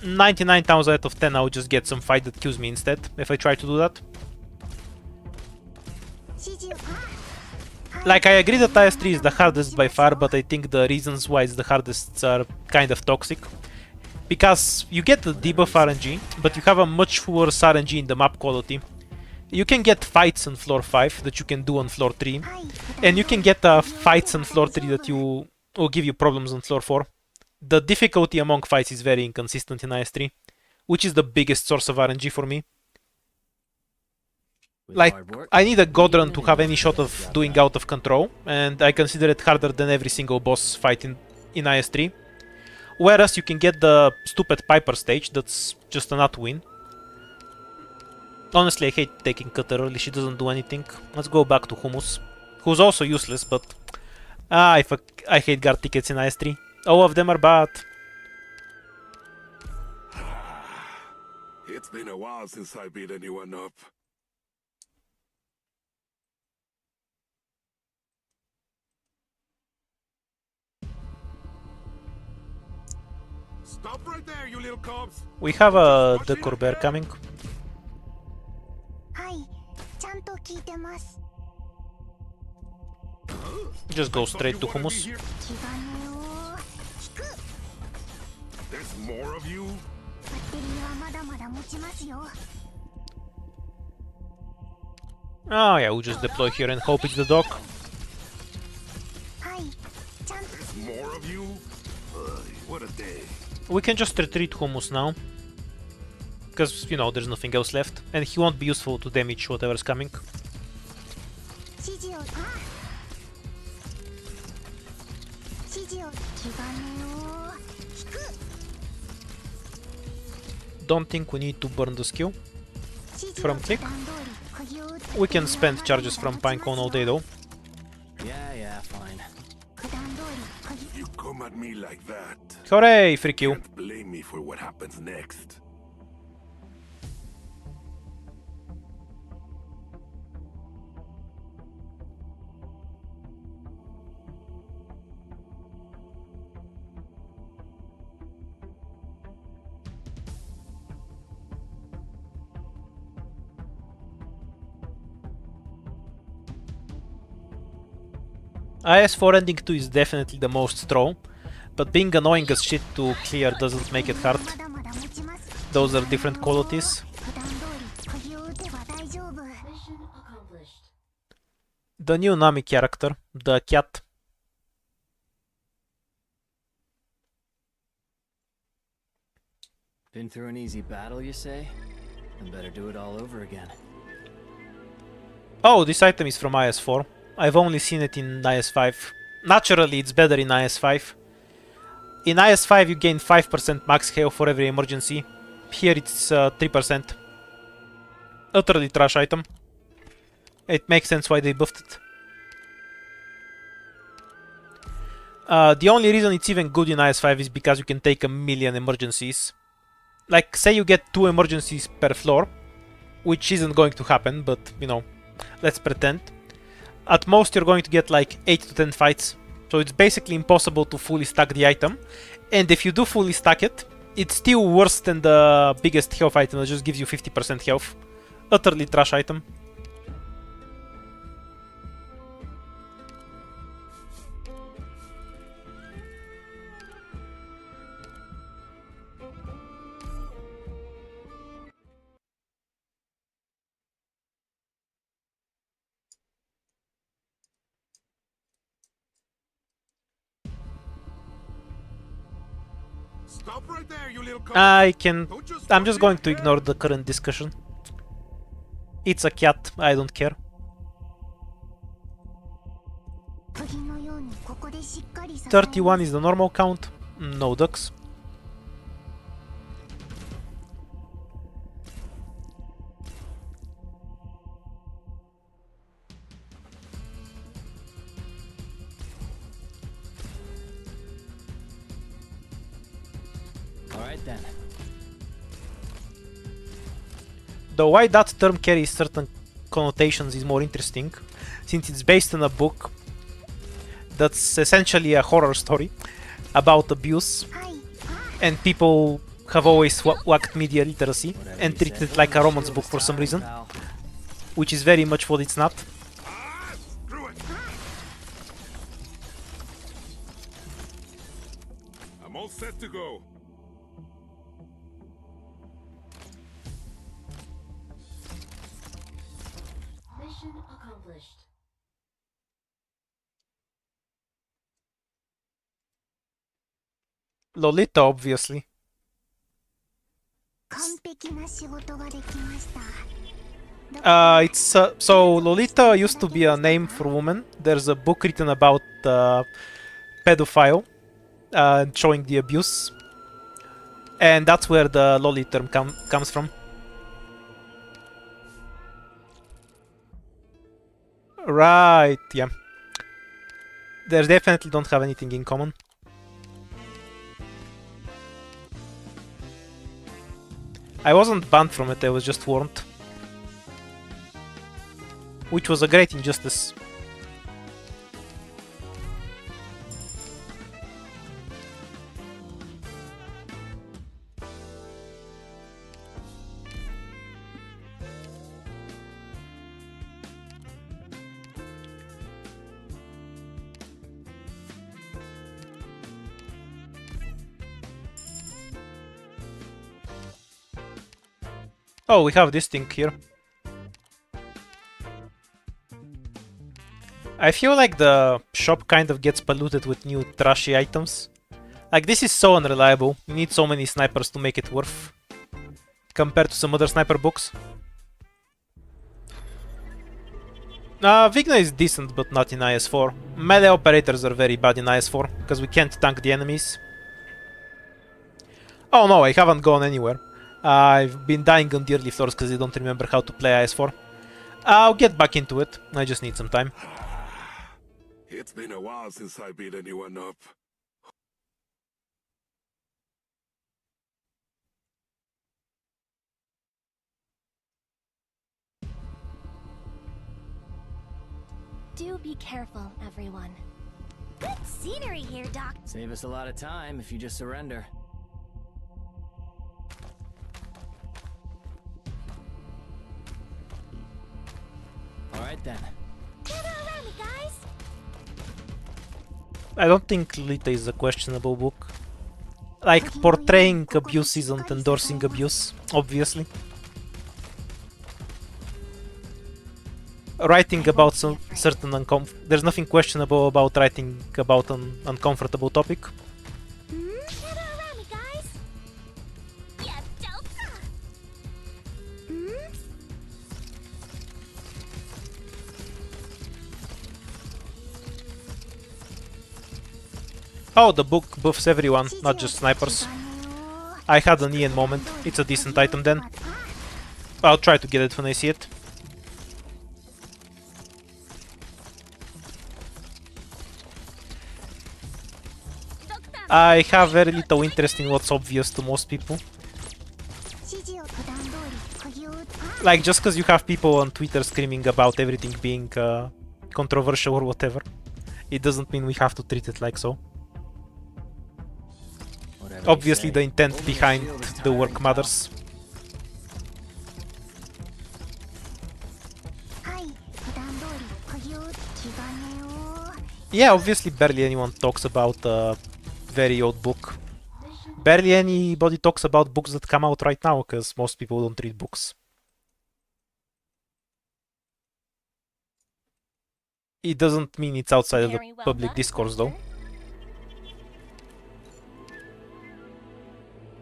99 times out of 10 I would just get some fight that kills me instead if I try to do that. Like, I agree that IS-3 is the hardest by far, but I think the reasons why it's the hardest are kind of toxic. Because you get the debuff RNG, but you have a much worse RNG in the map quality. You can get fights on floor 5 that you can do on floor 3, and you can get fights on floor 3 that will give you problems on floor 4. The difficulty among fights is very inconsistent in IS-3, which is the biggest source of RNG for me. Like, I need a god run to have any shot of doing out of control, and I consider it harder than every single boss fight in IS-3. Whereas you can get the stupid Piper stage, that's just a not win. Honestly, I hate taking Cutter early, she doesn't do anything. Let's go back to Hummus, who's also useless, but I hate guard tickets in IS-3. All of them are bad. It's been a while since I beat anyone up. Stop right there, you little cubs. We have a Decor Bear coming. Just go straight to Hummus. There's more of you? Oh yeah, we'll just deploy here and hope it's the dock. There's more of you? What a day. We can just retreat Hummus now. Because, you know, there's nothing else left. And he won't be useful to damage whatever's coming. Don't think we need to burn the skill from click. We can spend charges from Pinecone all day though. Yeah, fine. You come at me like that. Hooray, free kill. Can't blame me for what happens next. IS-4 ending 2 is definitely the most troll, but being annoying as shit to clear doesn't make it hard. Those are different qualities. The new Nami character, the cat. Been through an easy battle, you say? Then better do it all over again. Oh, this item is from IS4. I've only seen it in IS5. Naturally, it's better in IS5. In IS5 you gain 5% max health for every emergency. Here it's 3%. Utterly trash item. It makes sense why they buffed it. The only reason it's even good in IS5 is because you can take 1,000,000 emergencies. Like, say you get 2 emergencies per floor, which isn't going to happen, but, you know, let's pretend. At most you're going to get like 8 to 10 fights, so it's basically impossible to fully stack the item. And if you do fully stack it, it's still worse than the biggest health item that just gives you 50% health. Utterly trash item. Stop right there, you little I'm just going to ignore the current discussion. It's a cat, I don't care. 鳥のようにここでしっかり支え31 is the normal count. No ducks. All right then. Though why that term carries certain connotations is more interesting, since it's based on a book that's essentially a horror story about abuse, はい and people have always whacked media literacy and treated it like a romance book for some reason, Pal. which is very much what it's not. Ah, screw it. I'm all set to go. Mission accomplished. Lolita, obviously. 完璧な仕事ができました So Lolita used to be a name for woman. There's a book written about pedophile showing the abuse, and that's where the loli term comes from. Right, yeah. They definitely don't have anything in common. I wasn't banned from it, I was just warned. Which was a great injustice. Oh, we have this thing here. I feel like the shop kind of gets polluted with new trashy items. Like, this is so unreliable. You need so many snipers to make it worth, compared to some other sniper books. Vigna is decent, but not in IS4. Melee operators are very bad in IS4, because we can't tank the enemies. Oh no, I haven't gone anywhere. I've been dying on the early floors because I don't remember how to play IS4. I'll get back into it, I just need some time. It's been a while since I beat anyone up. Do be careful, everyone. Good scenery here, Doc. Save us a lot of time if you just surrender. All right then. Gather around me, guys. I don't think Lolita is a questionable book. Like, portraying abuse isn't endorsing abuse, obviously. Writing about some certain there's nothing questionable about writing about an uncomfortable topic. Gather around me, guys. Yeah, dope. Oh, the book buffs everyone, not just snipers. I had an Ian moment. It's a decent item then. I'll try to get it when I see it. I have very little interest in what's obvious to most people. Like, just because you have people on Twitter screaming about everything being controversial or whatever, it doesn't mean we have to treat it like so. Obviously the intent behind the work matters. Yeah, obviously barely anyone talks about a very old book. Barely anybody talks about books that come out right now, because most people don't read books. It doesn't mean it's outside of the Very well public done, discourse though. Doctor.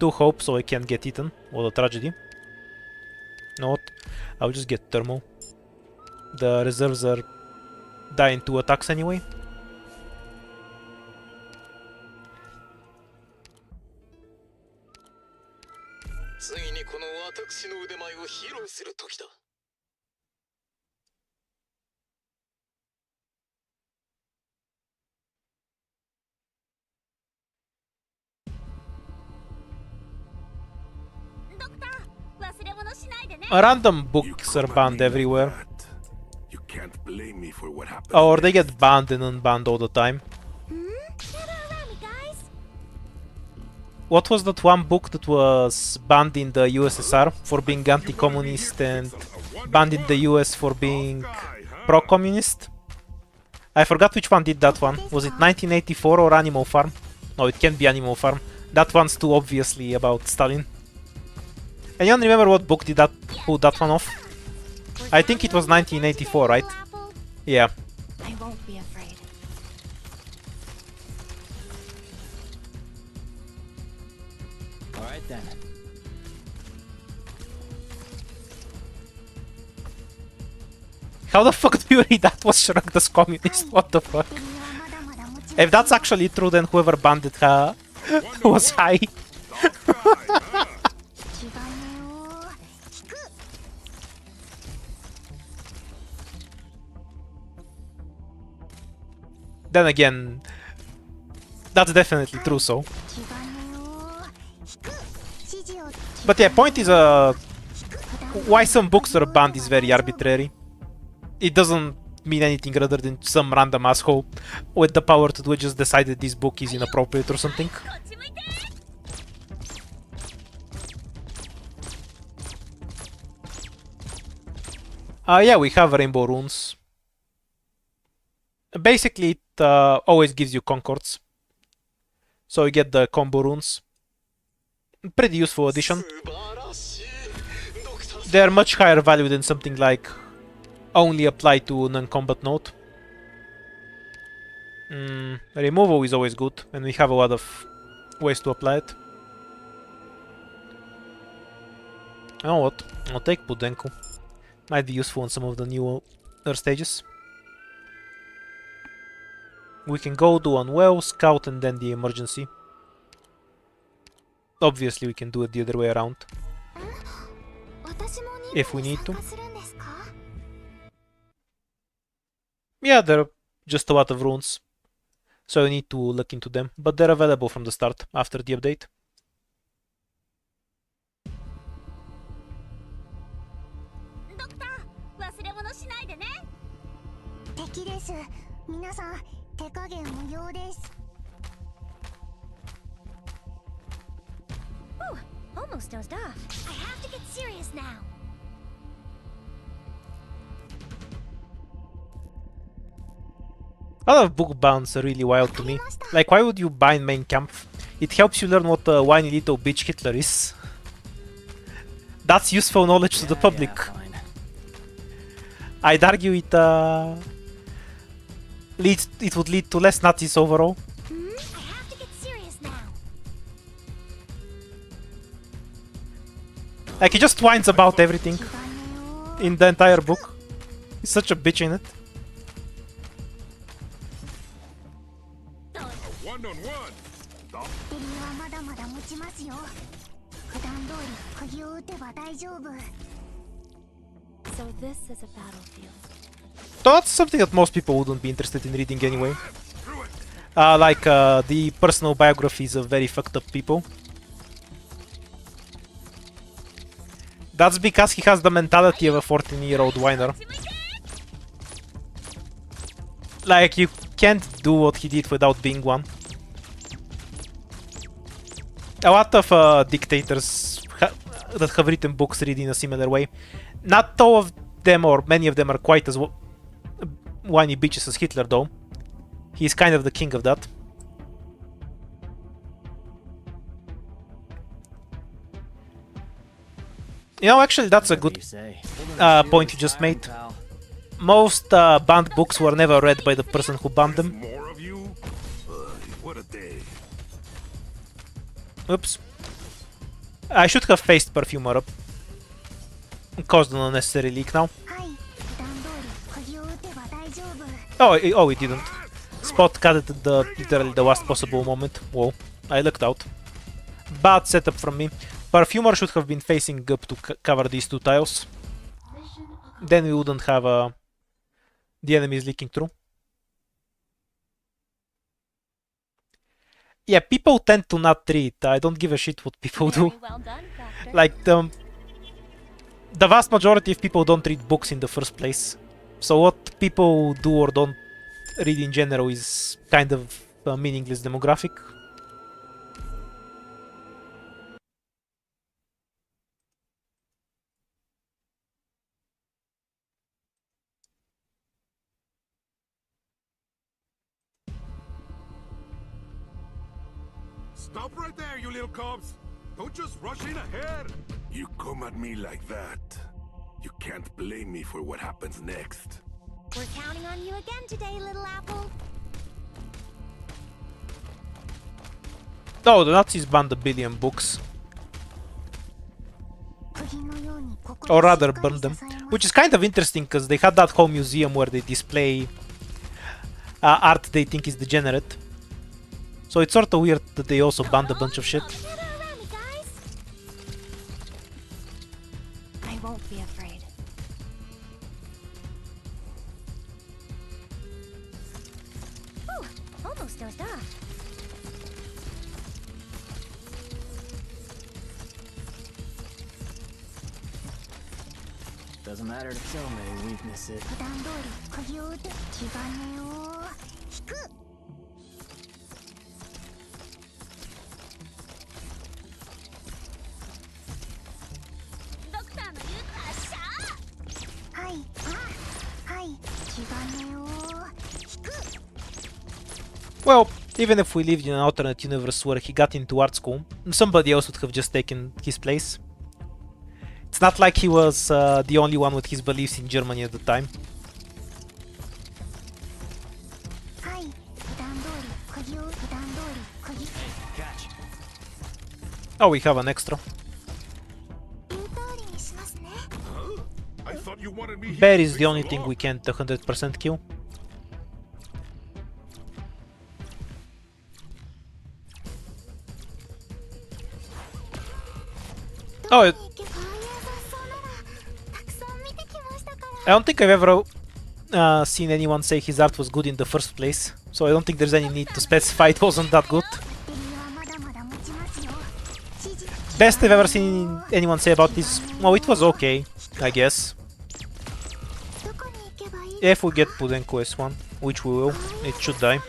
2 hope so I can't get eaten. What a tragedy. Not. I'll just get thermal. The reserves are dying 2 attacks anyway. Random books are banned everywhere. You can't blame me for what happened. Or they get banned and unbanned all the time. What was that one book that was banned in the USSR for being anti-communist and banned in the US for being pro-communist? I forgot which one did that one. Was it 1984 or Animal Farm? No, it can't be Animal Farm. That one's too obviously about Stalin. Anyone remember what book did that pull that one off? I think it was 1984, right? Yeah. I won't be afraid. Alright then. How the fuck do you read that was Shrek the communist? What the fuck? If that's actually true, then whoever banned it was high. Then again, that's definitely true, so. But yeah, point is why some books are banned is very arbitrary. It doesn't mean anything rather than some random asshole with the power to do it just decided this book is inappropriate or something. Yeah, we have rainbow runes. Basically, it always gives you concords. So you get the combo runes. Pretty useful addition. They're much higher value than something like only apply to non-combat node. Removal is always good, and we have a lot of ways to apply it. You know what? I'll take Pudenko. Might be useful on some of the newer stages. We can go do unwell, scout, and then the emergency. Obviously, we can do it the other way around. If we need to. Yeah, there are just a lot of runes. So you need to look into them. But they're available from the start, after the update. Almost dozed off. I have to get serious now. A lot of book bans are really wild to me. Like, why would you bind main camp? It helps you learn what a whiny little bitch Hitler is. That's useful knowledge to the public. Fine. I'd argue it would lead to less Nazis overall. I have to get serious now. Like, he just whines about everything in the entire book. He's such a bitch in it. One-on-one. だまだ持ちますよ。普段通り釘を打てば大丈夫。 So this is a battlefield. That's something that most people wouldn't be interested in reading anyway. The personal biographies of very fucked up people. That's because he has the mentality of a 14-year-old whiner. Like, you can't do what he did without being one. A lot of dictators that have written books read in a similar way. Not all of them, or many of them, are quite as whiny bitches as Hitler, though. He's kind of the king of that. You know, actually, that's a Whatever good you say. point you just made. Most banned books were never read by the person who banned them. More of you? What a day. Oops. I should have faced Perfumer up. Caused an unnecessary leak now. はい、普段通り釘を打てば大丈夫。 Oh, it didn't. Spot cut it at literally the worst possible moment. Whoa, I lucked out. Bad setup from me. Perfumer should have been facing up to cover these two tiles. Then we wouldn't have the enemies leaking through. Yeah, people tend to not read. I don't give a shit what people do. Very well done, Crafter. Like, the vast majority of people don't read books in the first place. So what people do or don't read in general is kind of a meaningless demographic. Stop right there, you little cubs! Don't just rush in ahead! You come at me like that. You can't blame me for what happens next. We're counting on you again today, little apple. Oh, the Nazis banned a billion books. 釘のようにここ Or でしっ rather かり burned them. 支えます Which is kind of interesting because they had that whole museum where they display art they think is degenerate. So it's sort of weird that they also banned a bunch of shit. Gather around me, guys. I won't be afraid. Ooh, almost dozed off. Doesn't matter to so many weaknesses. 普段通り釘を打て気金を引く。 ドクターの言う達者。はい、あ、はい、気金を引く。 Well, even if we lived in an alternate universe where he got into art school, somebody else would have just taken his place. It's not like he was the only one with his beliefs in Germany at the time. はい、普段通り釘を普段通り釘。 Catch. Oh, we have an extra. 言う通りにしますね。 I thought you wanted me here Bear to is fix the only the thing law. we can't 100% kill. Oh, 行けばああいう雑草ならたくさん見てきましたから。 I don't think I've ever seen anyone say his art was good in the first place, so I don't think there's any need to specify it wasn't that good. バッテリーはまだまだ持ちますよ。指示 Best I've ever seen anyone say about this, well, it was okay, I guess. どこに行けばいい If we get Pudenko S1, which we will, it should die,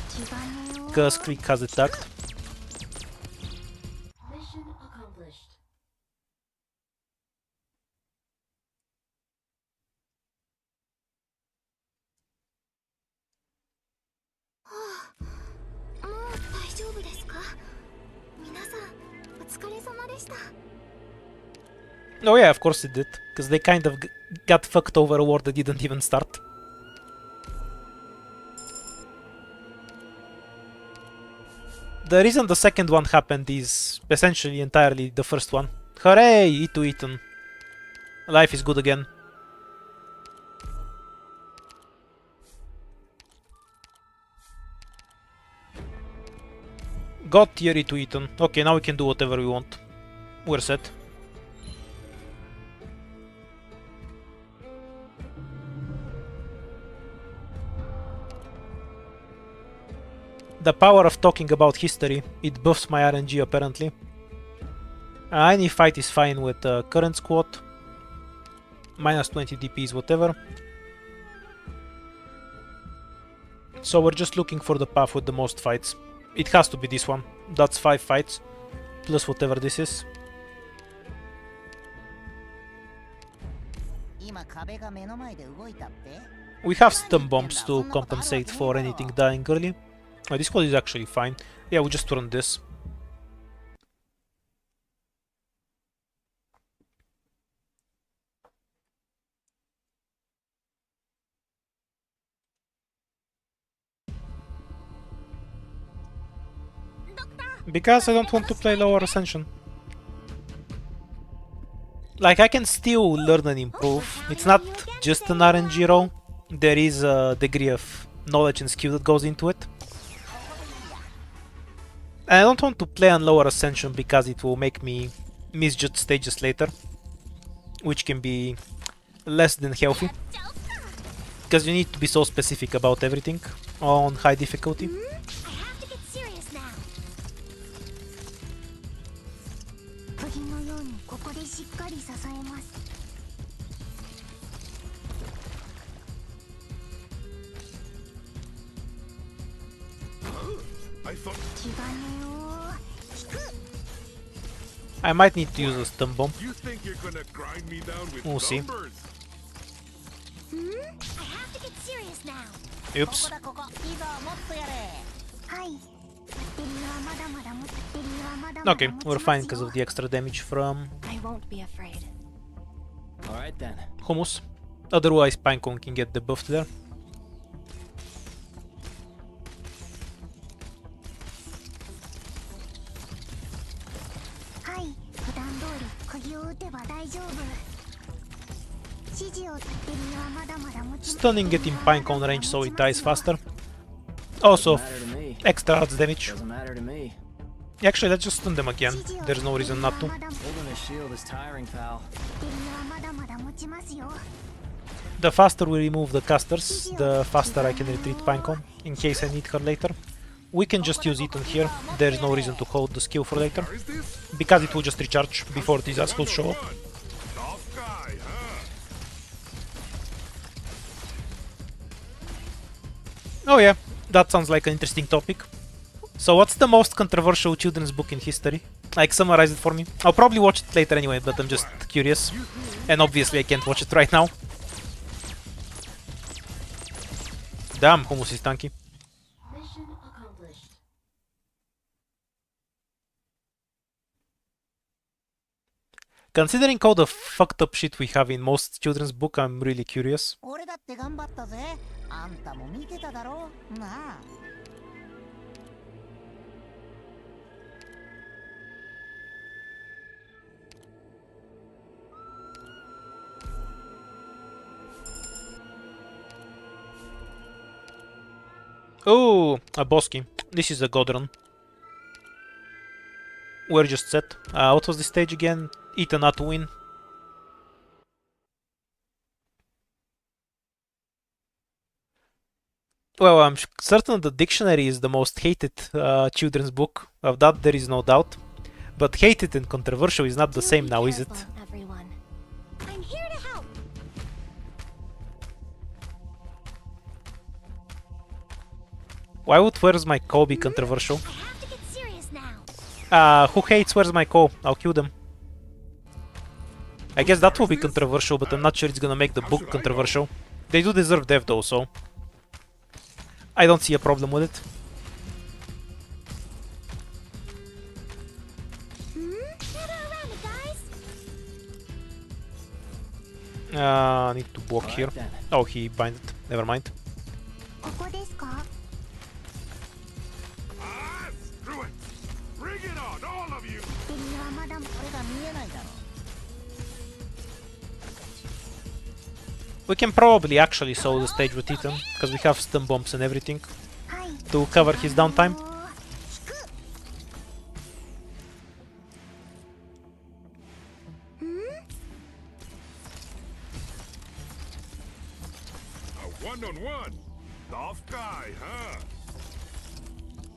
気金を because Creek has attacked. Mission accomplished. もう大丈夫ですか。皆さんお疲れ様でした。 Oh yeah, of course it did, because they kind of got fucked over a war that didn't even start. The reason the second one happened is essentially entirely the first one. Hooray! Itu eaten. Life is good again. Got Thierry to Eton. Okay, now we can do whatever we want. We're set. The power of talking about history. It buffs my RNG apparently. Any fight is fine with current squad. Minus 20 DPs, whatever. So we're just looking for the path with the most fights. It has to be this one. That's 5 fights. Plus whatever this is. 今壁が目の前で動いたって We have stun bombs to compensate for anything dying early. Oh, this squad is actually fine. Yeah, we just run this. Because I don't want to play lower Ascension. Like, I can still learn and improve. It's not just an RNG roll. There is a degree of knowledge and skill that goes into it. And I don't want to play on lower Ascension because it will make me misjudge stages later. Which can be less than healthy. Because you need to be so specific about everything on high difficulty. I have to get serious now. 部品のようにここでしっかり支えます。 I thought 気兼ねを引く。 I might need to use a stun bomb. you think you're gonna grind me down with We'll see. numbers. I have to get serious now. こ Oops. こだここいいぞもっとやれ はい。バッテリーはまだまだ持つ。バッテリーはまだまだ Okay, 持ち we're ます fine because よ of the extra damage from I won't be afraid. Alright then Hummus. Otherwise, Pinecone can get debuffed there. はい。普段通り釘を打てば大丈夫。指示をバッテリーはまだまだ持ちます。 Stunning getting Pinecone range so it dies faster. Also, matter to me extra hearts damage. doesn't matter to me Actually, let's just stun them again. There's no reason not to. holding a shield is tiring pal バッテリーはまだまだ持ちますよ。 The faster we remove the casters, the faster I can retreat Pinecone, in case I need her later. We can just use Eton here, there is no reason to hold the skill for later, Is this? because it will just recharge before these assholes show up. Run. Tough guy, huh? Oh yeah, that sounds like an interesting topic. So what's the most controversial children's book in history? Like, summarize it for me. I'll probably watch it later anyway, but I'm just curious. And obviously I can't watch it right now. Damn, Hummus is tanky. Mission accomplished. Considering all the fucked up shit we have in most children's book, I'm really curious. 俺だって頑張ったぜあんたも見てただろなあ Oh, a Bosky. This is a god run. We're just set. What was the stage again? Eton not to win. Well, I'm certain the dictionary is the most hated children's book. Of that there is no doubt. But hated and controversial is not the Do same be now, is it? careful, everyone. I'm here to help. Why would Where's My Call be controversial? I have to get serious now. Who hates Where's My Call? I'll kill them. I guess that will be controversial, but I'm not sure it's gonna make the book controversial. They do deserve death though, so I don't see a problem with it. Gather around me, guys. I need to block here. Alright then. Oh, he binded. Never mind. ここですか？ Ah, screw it. Bring it on, all of you. バッテリーはまだまだ 俺が見えないだろ We can probably actually solo the stage with Ethan, because we have stun bombs and everything はい。 to cover his downtime. 引く。One-on-one. Tough guy, huh?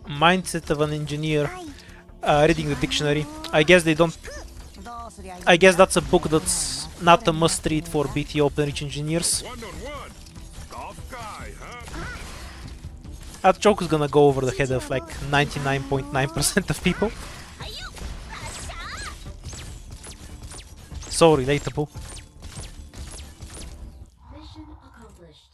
Mindset of an engineer. Reading the dictionary. I guess they don't. I guess that's a book that's not a must read for BT Open Reach engineers. One-on-one. Tough guy, huh? That joke is gonna go over the head of like 99.9% of people. So relatable. Mission accomplished.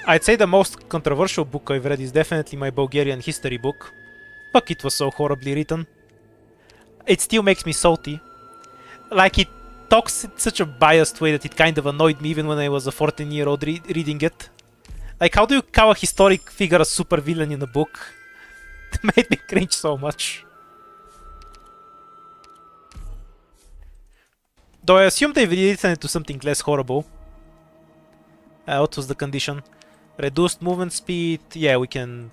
I'd say the most controversial book I've read is definitely my Bulgarian history book. Fuck, it was so horribly written. It still makes me salty. Like, it talks in such a biased way that it kind of annoyed me even when I was a 14-year-old reading it. Like, how do you call a historic figure a supervillain in a book? It made me cringe so much. Though I assume they've rewritten it to something less horrible. What was the condition? Reduced movement speed. Yeah, we can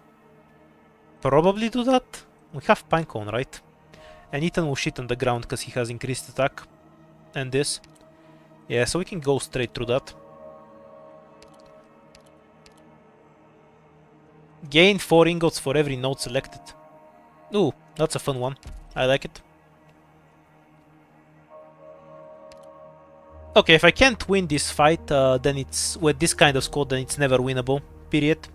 probably do that. We have Pinecone, right? And Ethan will shit on the ground because he has increased attack. And this. Yeah, so we can go straight through that. Gain 4 ingots for every node selected. Ooh, that's a fun one. I like it. Okay, if I can't win this fight, then it's... with this kind of squad, then it's never winnable. Period.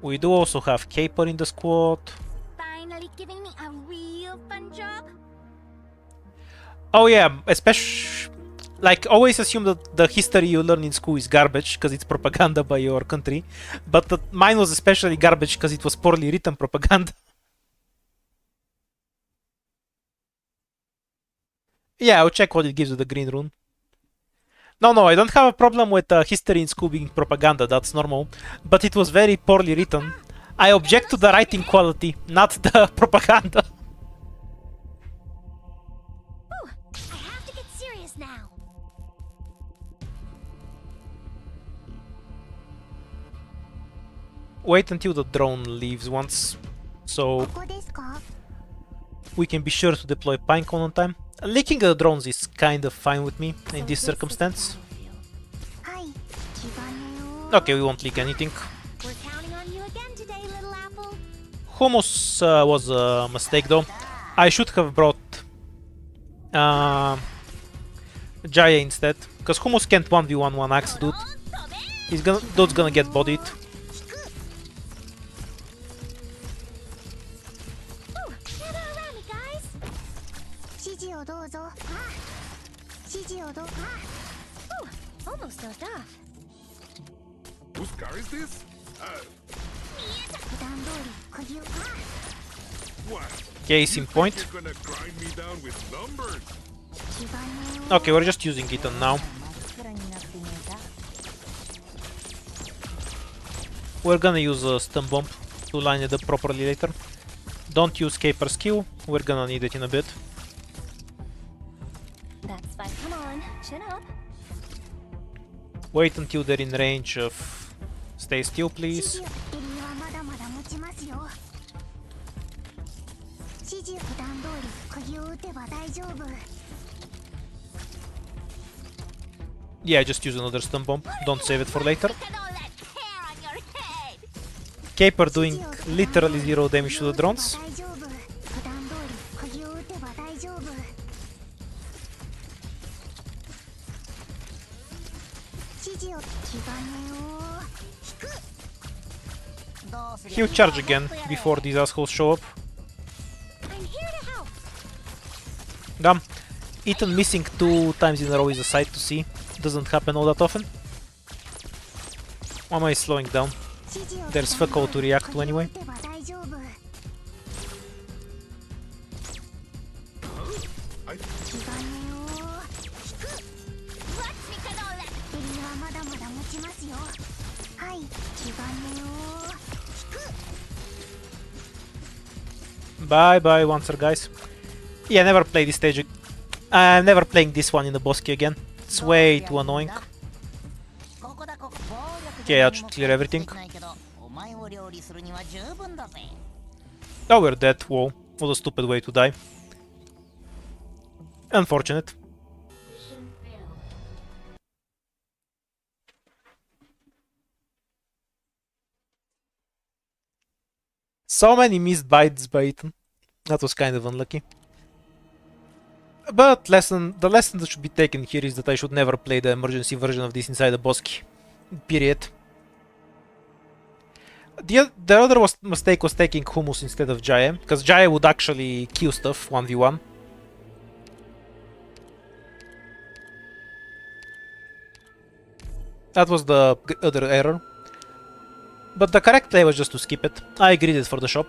We do also have Caper in the squad. Finally giving me a real fun job. Oh yeah, especially... like, always assume that the history you learn in school is garbage, because it's propaganda by your country. But mine was especially garbage, because it was poorly written propaganda. Yeah, I'll check what it gives with the green rune. No, I don't have a problem with history in school being propaganda, that's normal. But it was very poorly written. I object to the writing quality, not the propaganda. Ooh, I have to get serious now. Wait until the drone leaves once, so ここですか we can be sure to deploy Pinecone on time. Leaking the drones is kind of fine with me in this circumstance. はい気兼ねを Okay, we won't leak anything. We're counting on you again today, little apple. Hummus was a mistake though. I should have brought Jaya instead, because Hummus can't 1v1 one axe dude. Dude's gonna get bodied. Ooh, gather around me, guys. 指示をどうぞ指示をどう Ooh, almost dozed off. Whose car is this? 普段通り釘を What? Case in point. You're gonna grind me down with numbers. 気兼ねを Okay, we're just using Ethan now. プロになってみようか We're gonna use a stun bomb to line it up properly later. Don't use Caper skill, we're gonna need it in a bit. That's fine. Come on, chin up. Wait until they're in range of... Stay still, 指 please. 示をエリはまだまだ持ちますよ指示普段通り釘を打てば大丈夫 Yeah, just use another stun bomb. Don't save it for later. Look at all that hair on your head. Caper doing literally 0 damage to the drones. 大丈夫普段通り釘を打てば大丈夫指示を気兼ねを He'll charge again before these assholes show up. I'm here to help. Damn. Ethan missing 2 times in a row is a sight to see. Doesn't happen all that often. Why am I slowing down? 指示を There's fuck all to react to anyway. 打てば大丈夫 I 気兼ねを Watch me canola. エリはまだまだ持ちますよはい気兼ねを Bye bye, Wancer guys. Yeah, never play this stage. I'm never playing this one in the Bosque again. It's way too annoying. Okay, that should clear everything. Oh, we're dead. Whoa. What a stupid way to die. Unfortunate. So many missed bites by Ethan. That was kind of unlucky. But the lesson that should be taken here is that I should never play the emergency version of this inside the boss key. Period. The other mistake was taking Hummus instead of Jaya, because Jaya would actually kill stuff 1v1. That was the other error. But the correct play was just to skip it. I agreed it for the shop.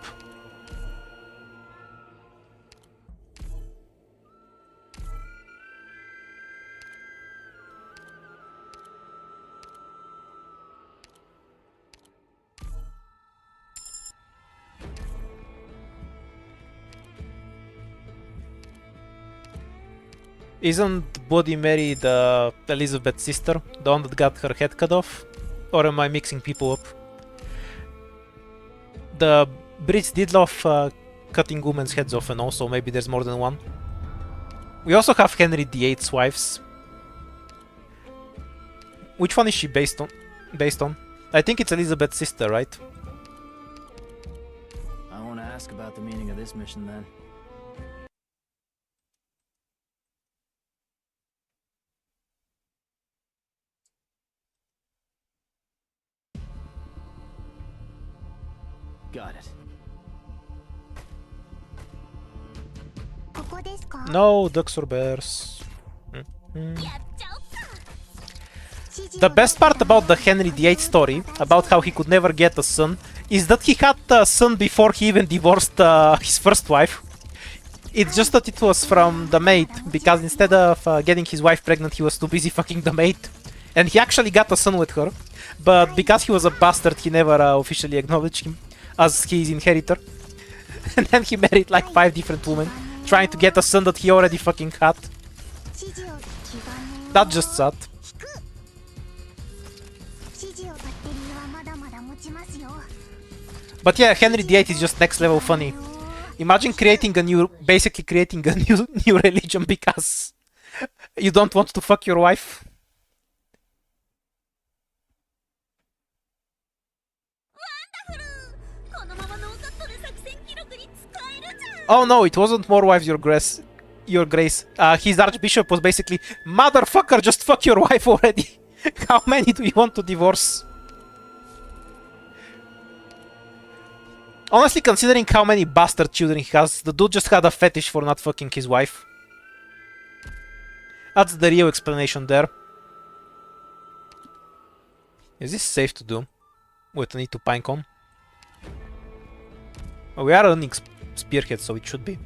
Isn't Bloody Mary the Elizabeth's sister? The one that got her head cut off? Or am I mixing people up? The Brits did love cutting women's heads off and also maybe there's more than one. We also have Henry VIII's wives. Which one is she based on? I think it's Elizabeth's sister, right? I want to ask about the meaning of this mission then. Got it. ここですか？ No, ducks or bears. やっちゃおっか。 The best part about the Henry VIII story, about how he could never get a son, is that he had a son before he even divorced his first wife. It's just that it was from the maid, because instead of getting his wife pregnant, he was too busy fucking the maid. And he actually got a son with her, but because he was a bastard, he never officially acknowledged him as his inheritor. And then he married like 5 different women, trying to get a son that he already fucking had. 指示を基盤の That's just sad. 指示をバッテリーはまだまだ持ちますよ。 But yeah, Henry VIII is just next level funny. Imagine basically creating a new religion because you don't want to fuck your wife. Oh no, it wasn't more wives, your grace. His archbishop was basically, motherfucker, just fuck your wife already. How many do you want to divorce? Honestly, considering how many bastard children he has, the dude just had a fetish for not fucking his wife. That's the real explanation there. Is this safe to do? Wait, I need to pinecone. Oh, we are running spearhead, so it should be. .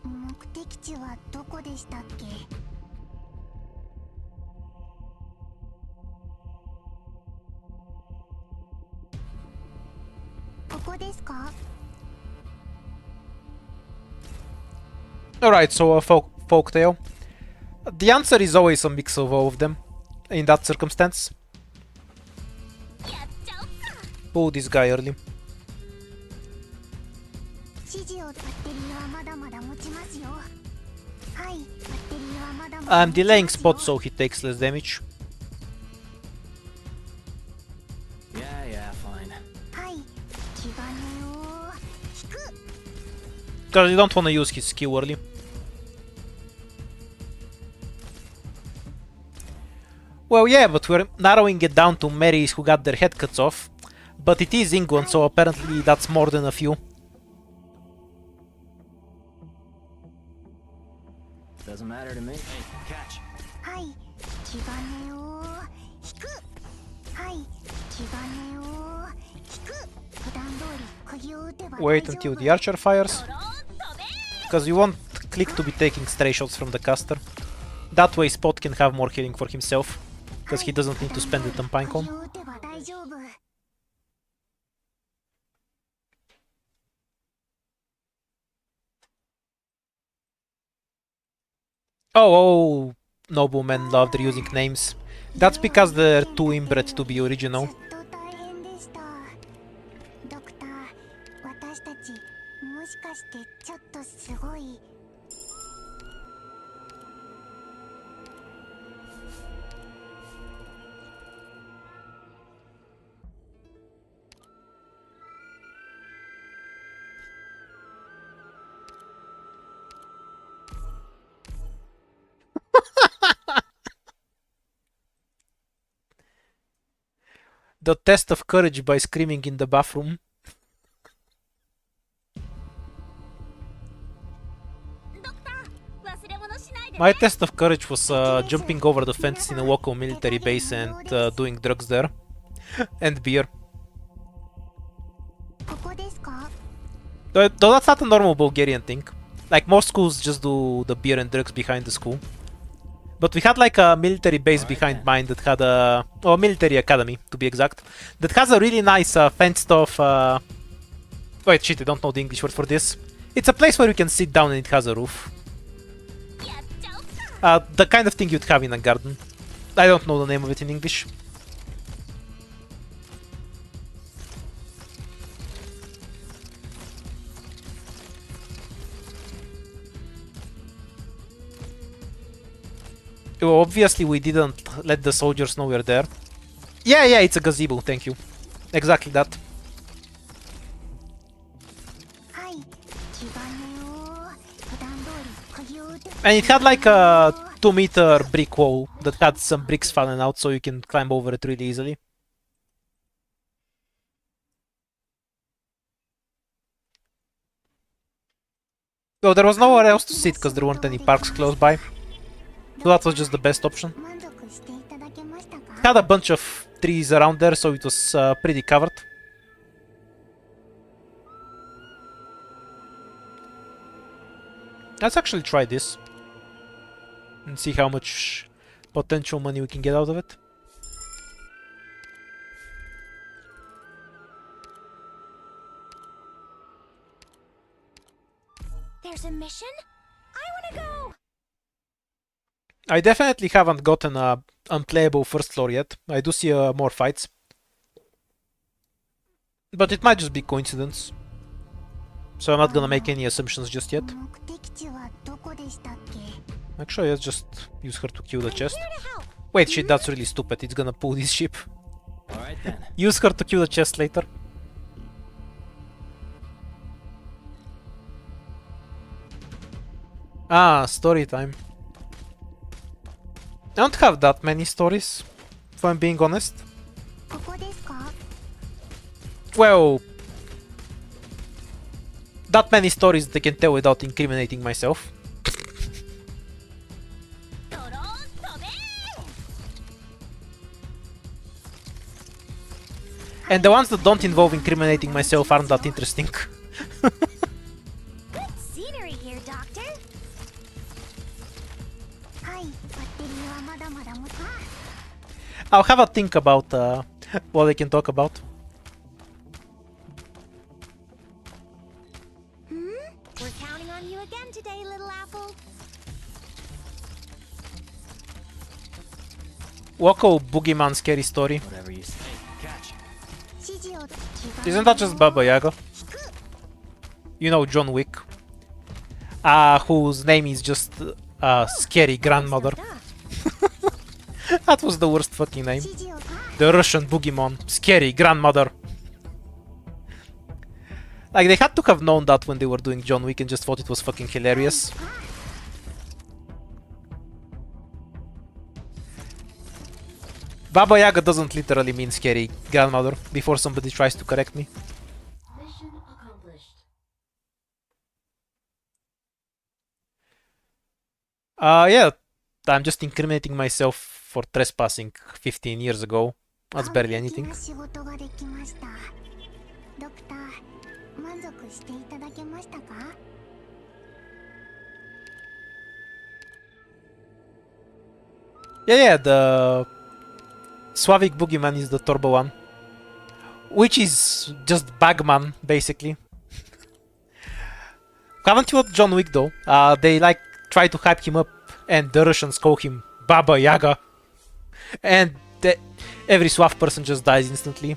目的地はどこでしたっけ？ここですか？ Alright, so a folktale. The answer is always a mix of all of them in that circumstance. Pull this guy early. 指示をバッテリーはまだまだ持ちますよ。はい、バッテリーはまだまだ I'm delaying spot so he takes less damage. Yeah, fine. はい、気兼ねを引く。 Because you don't want to use his skill early. Well, yeah, but we're narrowing it down to Marys who got their head cuts off. But it is England, so apparently that's more than a few. Doesn't matter to me. Hey, catch. はい、気兼ねを引く。はい、気兼ねを引く。普段通り釘を打てば大 Wait 丈 until 夫。 the archer fires. Because you want Click to be taking stray shots from the caster. That way Spot can have more healing for himself. Because he doesn't need to spend it on pinecone. 釘を打てば大丈夫。Oh, noblemen love their using names. That's because they're too inbred to be original. ずっと大変でした。ドクター、私たちもしかしてちょっとすごい。The test of courage by screaming in the bathroom. My test of courage was jumping over the fence in a local military base and doing drugs there. And beer. ここですか？ Though that's not a normal Bulgarian thing. Like, most schools just do the beer and drugs behind the school. But we had like a military base behind mine that had a... or military academy, to be exact. That has a really nice fenced off... wait, shit, I don't know the English word for this. It's a place where you can sit down and it has a roof. The kind of thing you'd have in a garden. I don't know the name of it in English. Well, obviously we didn't let the soldiers know we're there. Yeah, it's a gazebo, thank you. Exactly that. はい。基盤を普段通り釘を打って。 And it had like a 2-meter brick wall that had some bricks falling out so you can climb over it really easily. Though there was nowhere else to sit because there weren't any parks close by. So that was just the best option. 満足していただけましたか？ It had a bunch of trees around there, so it was pretty covered. Let's actually try this. And see how much potential money we can get out of it. There's a mission? I wanna go! I definitely haven't gotten a unplayable first floor yet. I do see more fights. But it might just be coincidence. So I'm not gonna make any assumptions just yet. 目的地はどこでしたっけ？ Actually, let's just use her to kill the chest. Wait, shit, that's really stupid. It's gonna pull this ship. Alright then. Use her to kill the chest later. Ah, story time. I don't have that many stories, if I'm being honest. ここですか？ Well, that many stories that I can tell without incriminating myself. And the ones that don't involve incriminating myself aren't that interesting. Good scenery here, Doctor. はい。バッテリーはまだまだ持つ。 I'll have a think about what I can talk about. We're counting on you again today, little apple. Local boogeyman scary story. Whatever you say. Catch. 指示を。 Isn't that just Baba Yaga? You know, John Wick. Whose name is just Scary Grandmother. That was the worst fucking name. 指示を。 The Russian boogeyman. Scary Grandmother. Like, they had to have known that when they were doing John Wick and just thought it was fucking hilarious. Baba Yaga doesn't literally mean scary grandmother, before somebody tries to correct me. Mission accomplished. Yeah, I'm just incriminating myself for trespassing 15 years ago. That's barely 完璧 anything. な仕事ができました。ドクター、満足していただけましたか？ Yeah, the Slavic boogeyman is the turbo one. Which is just Bagman, basically. Haven't you watched John Wick though? They like try to hype him up and the Russians call him Baba Yaga, and every suave person just dies instantly.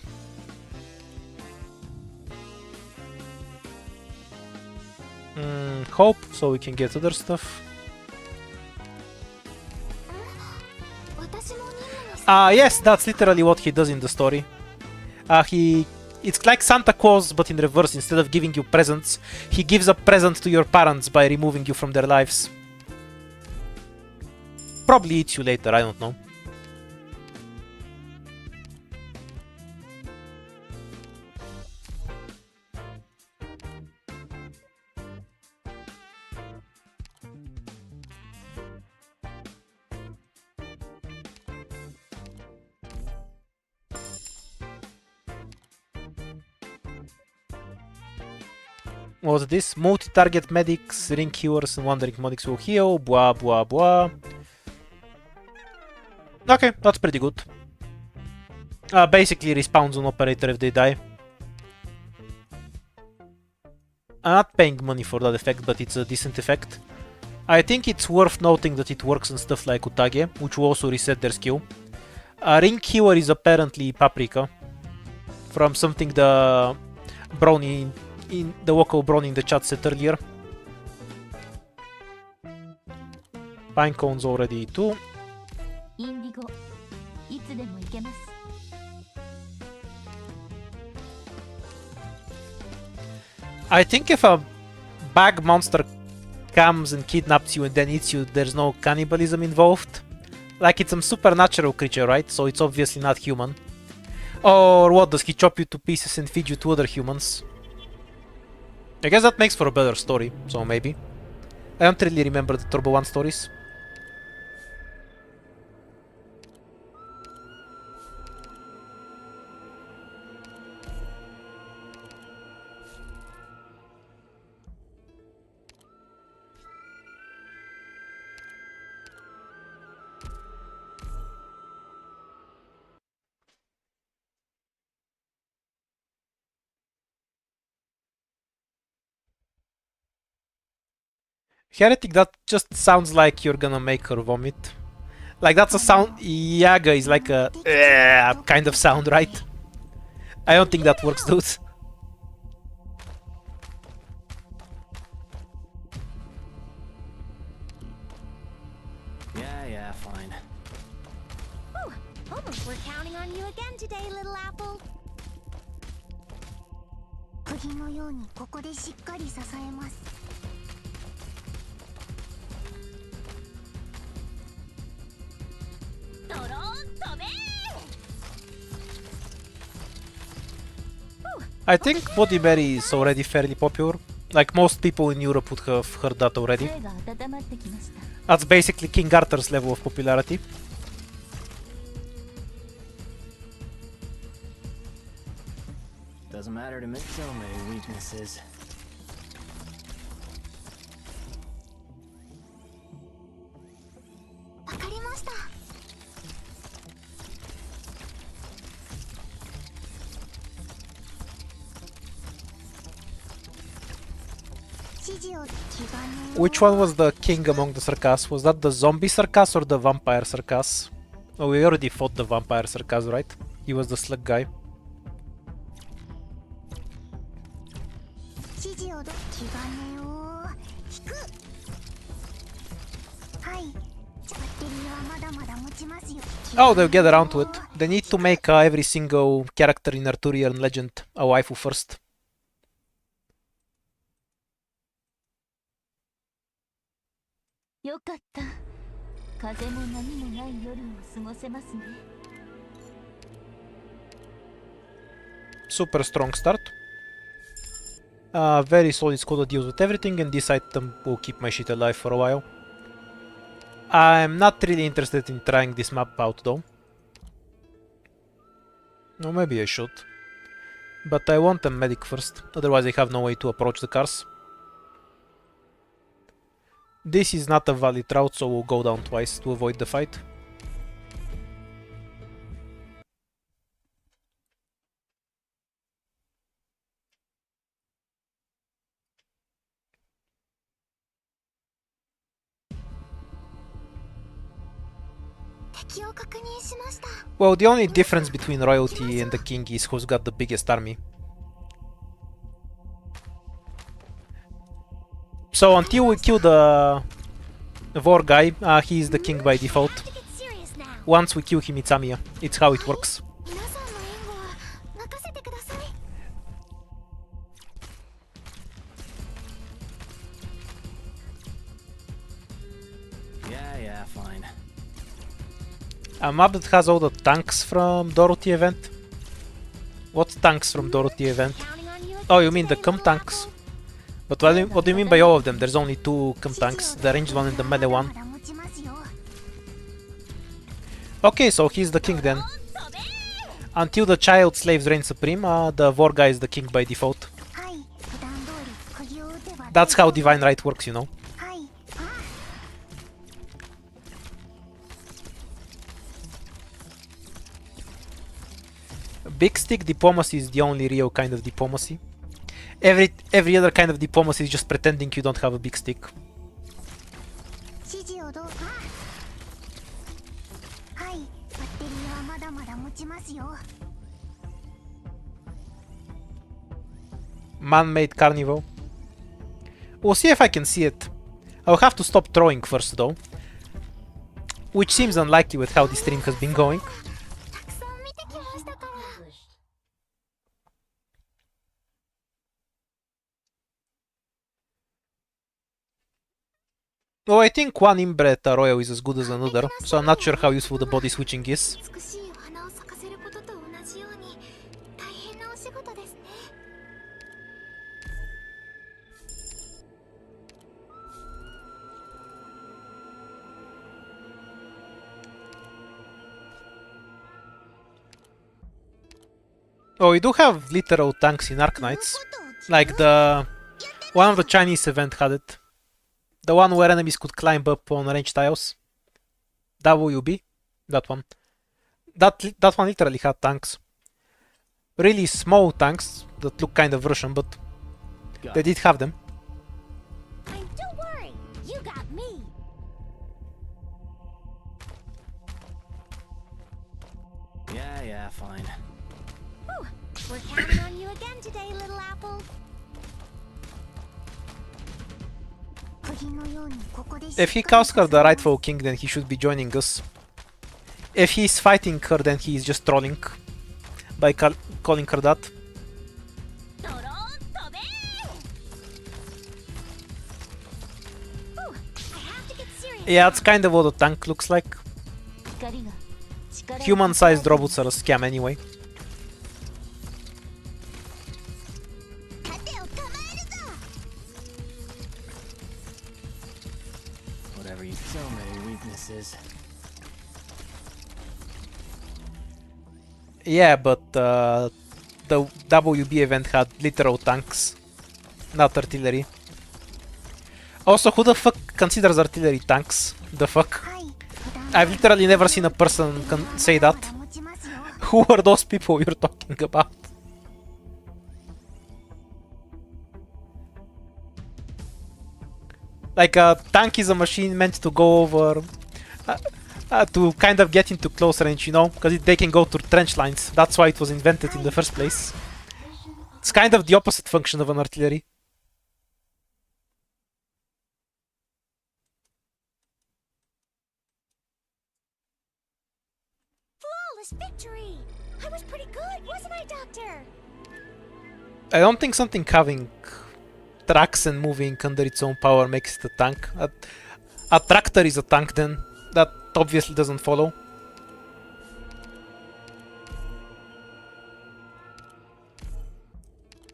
Hope, so we can get other stuff. Yes, that's literally what he does in the story. It's like Santa Claus, but in reverse. Instead of giving you presents, he gives a present to your parents by removing you from their lives. Probably eats you later, I don't know. What was this? Multi-target medics, ring healers, and wandering medics will heal, blah blah blah. Okay, that's pretty good. Basically respawns on operator if they die. I'm not paying money for that effect, but it's a decent effect. I think it's worth noting that it works on stuff like Utage, which will also reset their skill. Ring healer is apparently Paprika, from something the Brownie in the local Brownie in the chat said earlier. Pinecone's already too. インディゴいつでも行けます。 I think if a bag monster comes and kidnaps you and then eats you, there's no cannibalism involved. Like, it's some supernatural creature, right? So it's obviously not human. Or what, does he chop you to pieces and feed you to other humans? I guess that makes for a better story, so maybe. I don't really remember the Turbo 1 stories. Heretic, that just sounds like you're gonna make her vomit. Like, that's a sound. Yaga is like a kind of sound, right? I don't think that works, dude. Yeah, fine. We're counting on you again today, little apple. 釘のようにここでしっかり支えます。 I think Bloody Mary is already fairly popular. Like, most people in Europe would have heard that already. 声が温まってきました。 That's basically King Arthur's level of popularity. Doesn't matter to admit so many weaknesses. わかりました。指示を気兼ねを Which one was the king among the circus? Was that the zombie circus or the vampire circus? Oh, we already fought the vampire circus, right? He was the slug guy. 指示を気兼ねを引く。はい。バッテリーはまだまだ持ちますよ。 Oh, they'll get around to it. They need to make every single character in Arthurian legend a waifu first. よかった。風も波もない夜を過ごせますね。 Super strong start. Very solid squad that deals with everything, and this item will keep my shit alive for a while. I'm not really interested in trying this map out though. No, maybe I should. But I want a medic first, otherwise I have no way to approach the cars. This is not a valid route, so we'll go down twice to avoid the fight. 敵を確認しました。 Well, the only difference between royalty and the king is who's got the biggest army. So until we kill the war guy, he is the king by default. To get serious now. Once we kill him, it's Amiya. It's how it works. 皆さんの援護は任せてください。 Yeah, fine. A map that has all the tanks from Dorothy event. What tanks from Dorothy event? Counting on you again Oh, you mean the today, cum little tanks? apple. But what do you mean by all of them? There's only two cum tanks, the ranged one and the melee one. まだ持ちますよ。 Okay, so he's the king then. Until the child slaves reign supreme, the war guy is the king by default. はい、普段通り釘を打てば。 That's how divine right works, you know. はい、Big stick diplomacy is the only real kind of diplomacy. Every other kind of diplomacy is just pretending you don't have a big stick. 指示をどうか。はい、バッテリーはまだまだ持ちますよ。 Man-made carnival. We'll see if I can see it. I'll have to stop throwing first though. Which seems unlikely with how this stream has been going. たくさん見てきましたから。 Well, I think one inbred royal is as good as another, so I'm not sure how useful the body switching is. 美しいお花を咲かせることと同じように大変なお仕事ですね。 Oh, we do have literal tanks in Arknights. Like the... one of the Chinese event had it. The one where enemies could climb up on range tiles. WB? That one. That one literally had tanks. Really small tanks that look kind of Russian, but they did have them. And don't worry, you got me. Yeah, fine. Whew. We're counting on you again today, little apple. 釘のようにここで If he calls her the rightful king, then he should be joining us. If he's fighting her, then he is just trolling by calling her that. ドローン飛べ Whew. I have to get serious. Yeah, that's kind of what a tank looks like. 光が力を Human-sized robots are a scam anyway. 盾を構えるぞ。 Whatever you so many weaknesses. Yeah, but the WB event had literal tanks, not artillery. Also, who the fuck considers artillery tanks? The fuck? はい、普段 I've literally never seen a person say that. まだ持ちますよ。 Who are those people you're talking about? Like a tank is a machine meant to go over, to kind of get into close range, you know, because they can go through trench lines. That's why it was invented in the first place. It's kind of the opposite function of an artillery. Flawless victory. I was pretty good, wasn't I, Doctor? I don't think something having tracks and moving under its own power makes it a tank. A tractor is a tank then. That obviously doesn't follow.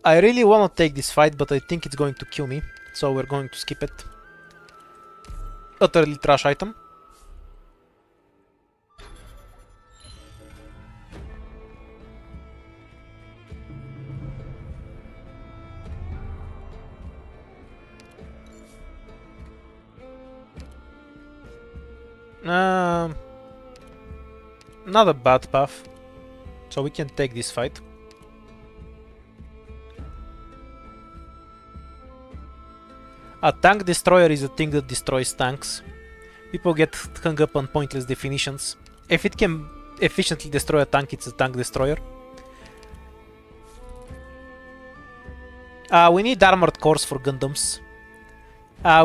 I really wanna take this fight, but I think it's going to kill me, so we're going to skip it. Utterly trash item. Not a bad path, so we can take this fight. A tank destroyer is a thing that destroys tanks. People get hung up on pointless definitions. If it can efficiently destroy a tank, it's a tank destroyer. We need armored cores for Gundams,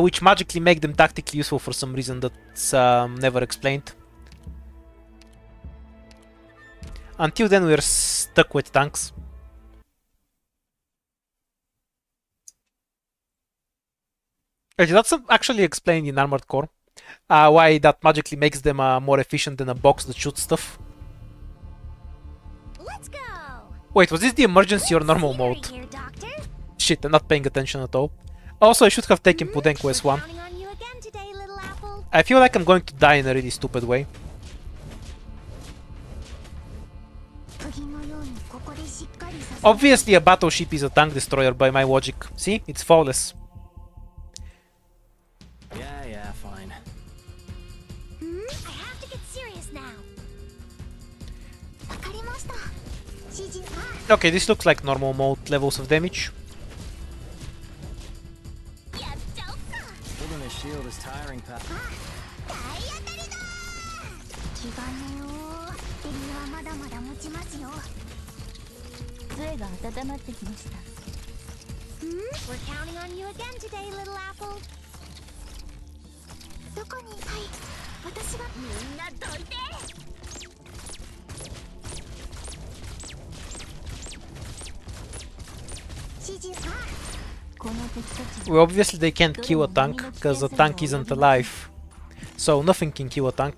which magically make them tactically useful for some reason that's never explained. Until then, we're stuck with tanks. That's actually explained in Armored Core. Why that magically makes them more efficient than a box that shoots stuff. Let's go. Wait, was this the emergency or normal Scenery mode? here, Doctor. Shit, I'm not paying attention at all. Also, I should have taken Pudenko We're S1. counting on you again today, little apple. I feel like I'm going to die in a really stupid way. 釘のようにここでしっかりさせ Obviously, a battleship is a tank destroyer by my logic. See? It's flawless. Yeah, fine. I have to get serious now. わかりました指示は Okay, this looks like normal mode levels of damage. Holding a shield is tiring, pal. 気兼ねを敵はまだまだ持ちますよ 杖が温まってきました。 We're counting on you again today, little apple. どこにはい私がみんなどいて。指示はこの敵たち Well, obviously they can't kill a tank, because a tank isn't alive. So nothing can kill a tank.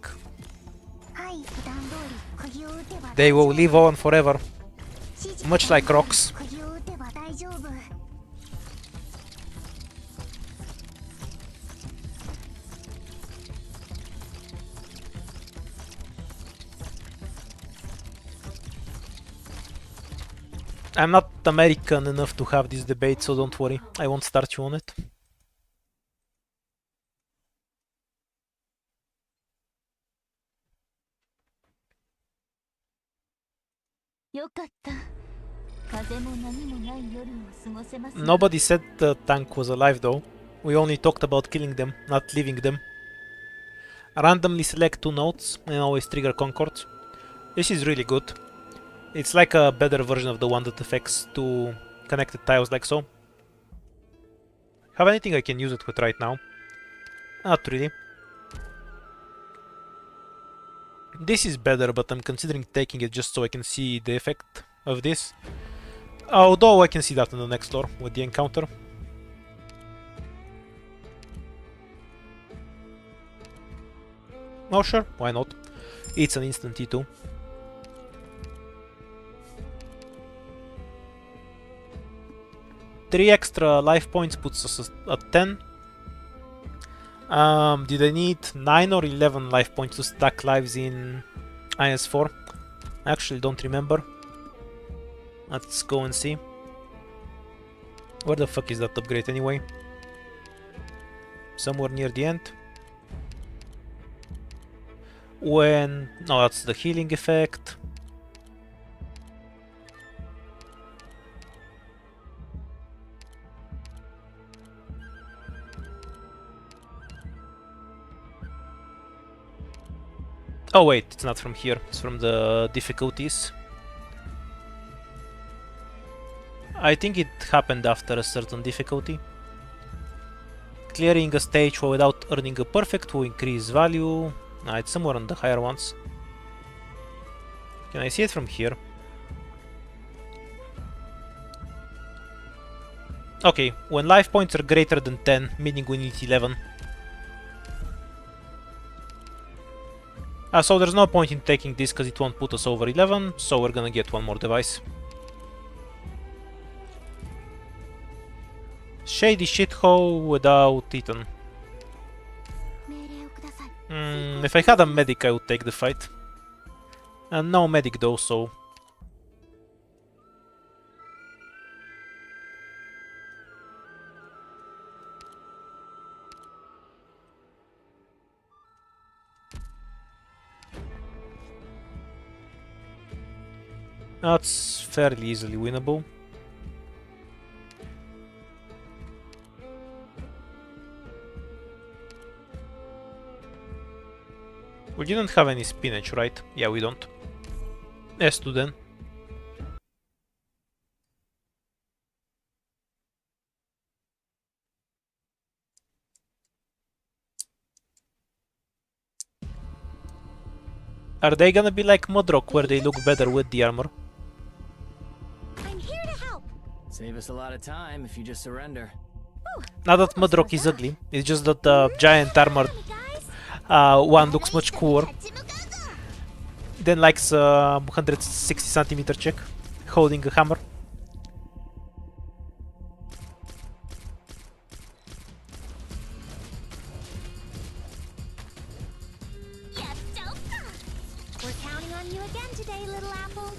はい普段通り釘を打てば They will live on forever. 指示 much like rocks. 釘を打てば大丈夫 I'm not American enough to have this debate, so don't worry. I won't start you on it. よかった。風も波もない夜を過ごせますね。 Nobody said the tank was alive though. We only talked about killing them, not leaving them. Randomly select 2 nodes and always trigger Concord. This is really good. It's like a better version of the one that affects 2 connected tiles like so. Have anything I can use it with right now? Not really. This is better, but I'm considering taking it just so I can see the effect of this. Although I can see that in the next floor with the encounter. Oh sure, why not? It's an instant T2. Three extra life points puts us at 10. Did I need 9 or 11 life points to stack lives in IS4? I actually don't remember. Let's go and see. Where the fuck is that upgrade anyway? Somewhere near the end. When... no, that's the healing effect. Oh wait, it's not from here, it's from the difficulties. I think it happened after a certain difficulty. Clearing a stage without earning a perfect will increase value. It's somewhere on the higher ones. Can I see it from here? Okay, when life points are greater than 10, meaning we need 11. So there's no point in taking this because it won't put us over 11, so we're gonna get one more device. Shady shithole without Titan. 命令をください If I had a medic, I would take the fight. And no medic though, so... That's fairly easily winnable. We didn't have any spinach, right? Yeah, we don't. S2 then. Are they gonna be like Modrock, where they look better with the armor? I'm here to help. Save us a lot of time if you just surrender. Not that Modrock is ugly, it's just that the giant armor one looks much cooler. Then likes 160 centimeter check, holding a hammer. We're counting on you again today, little apple.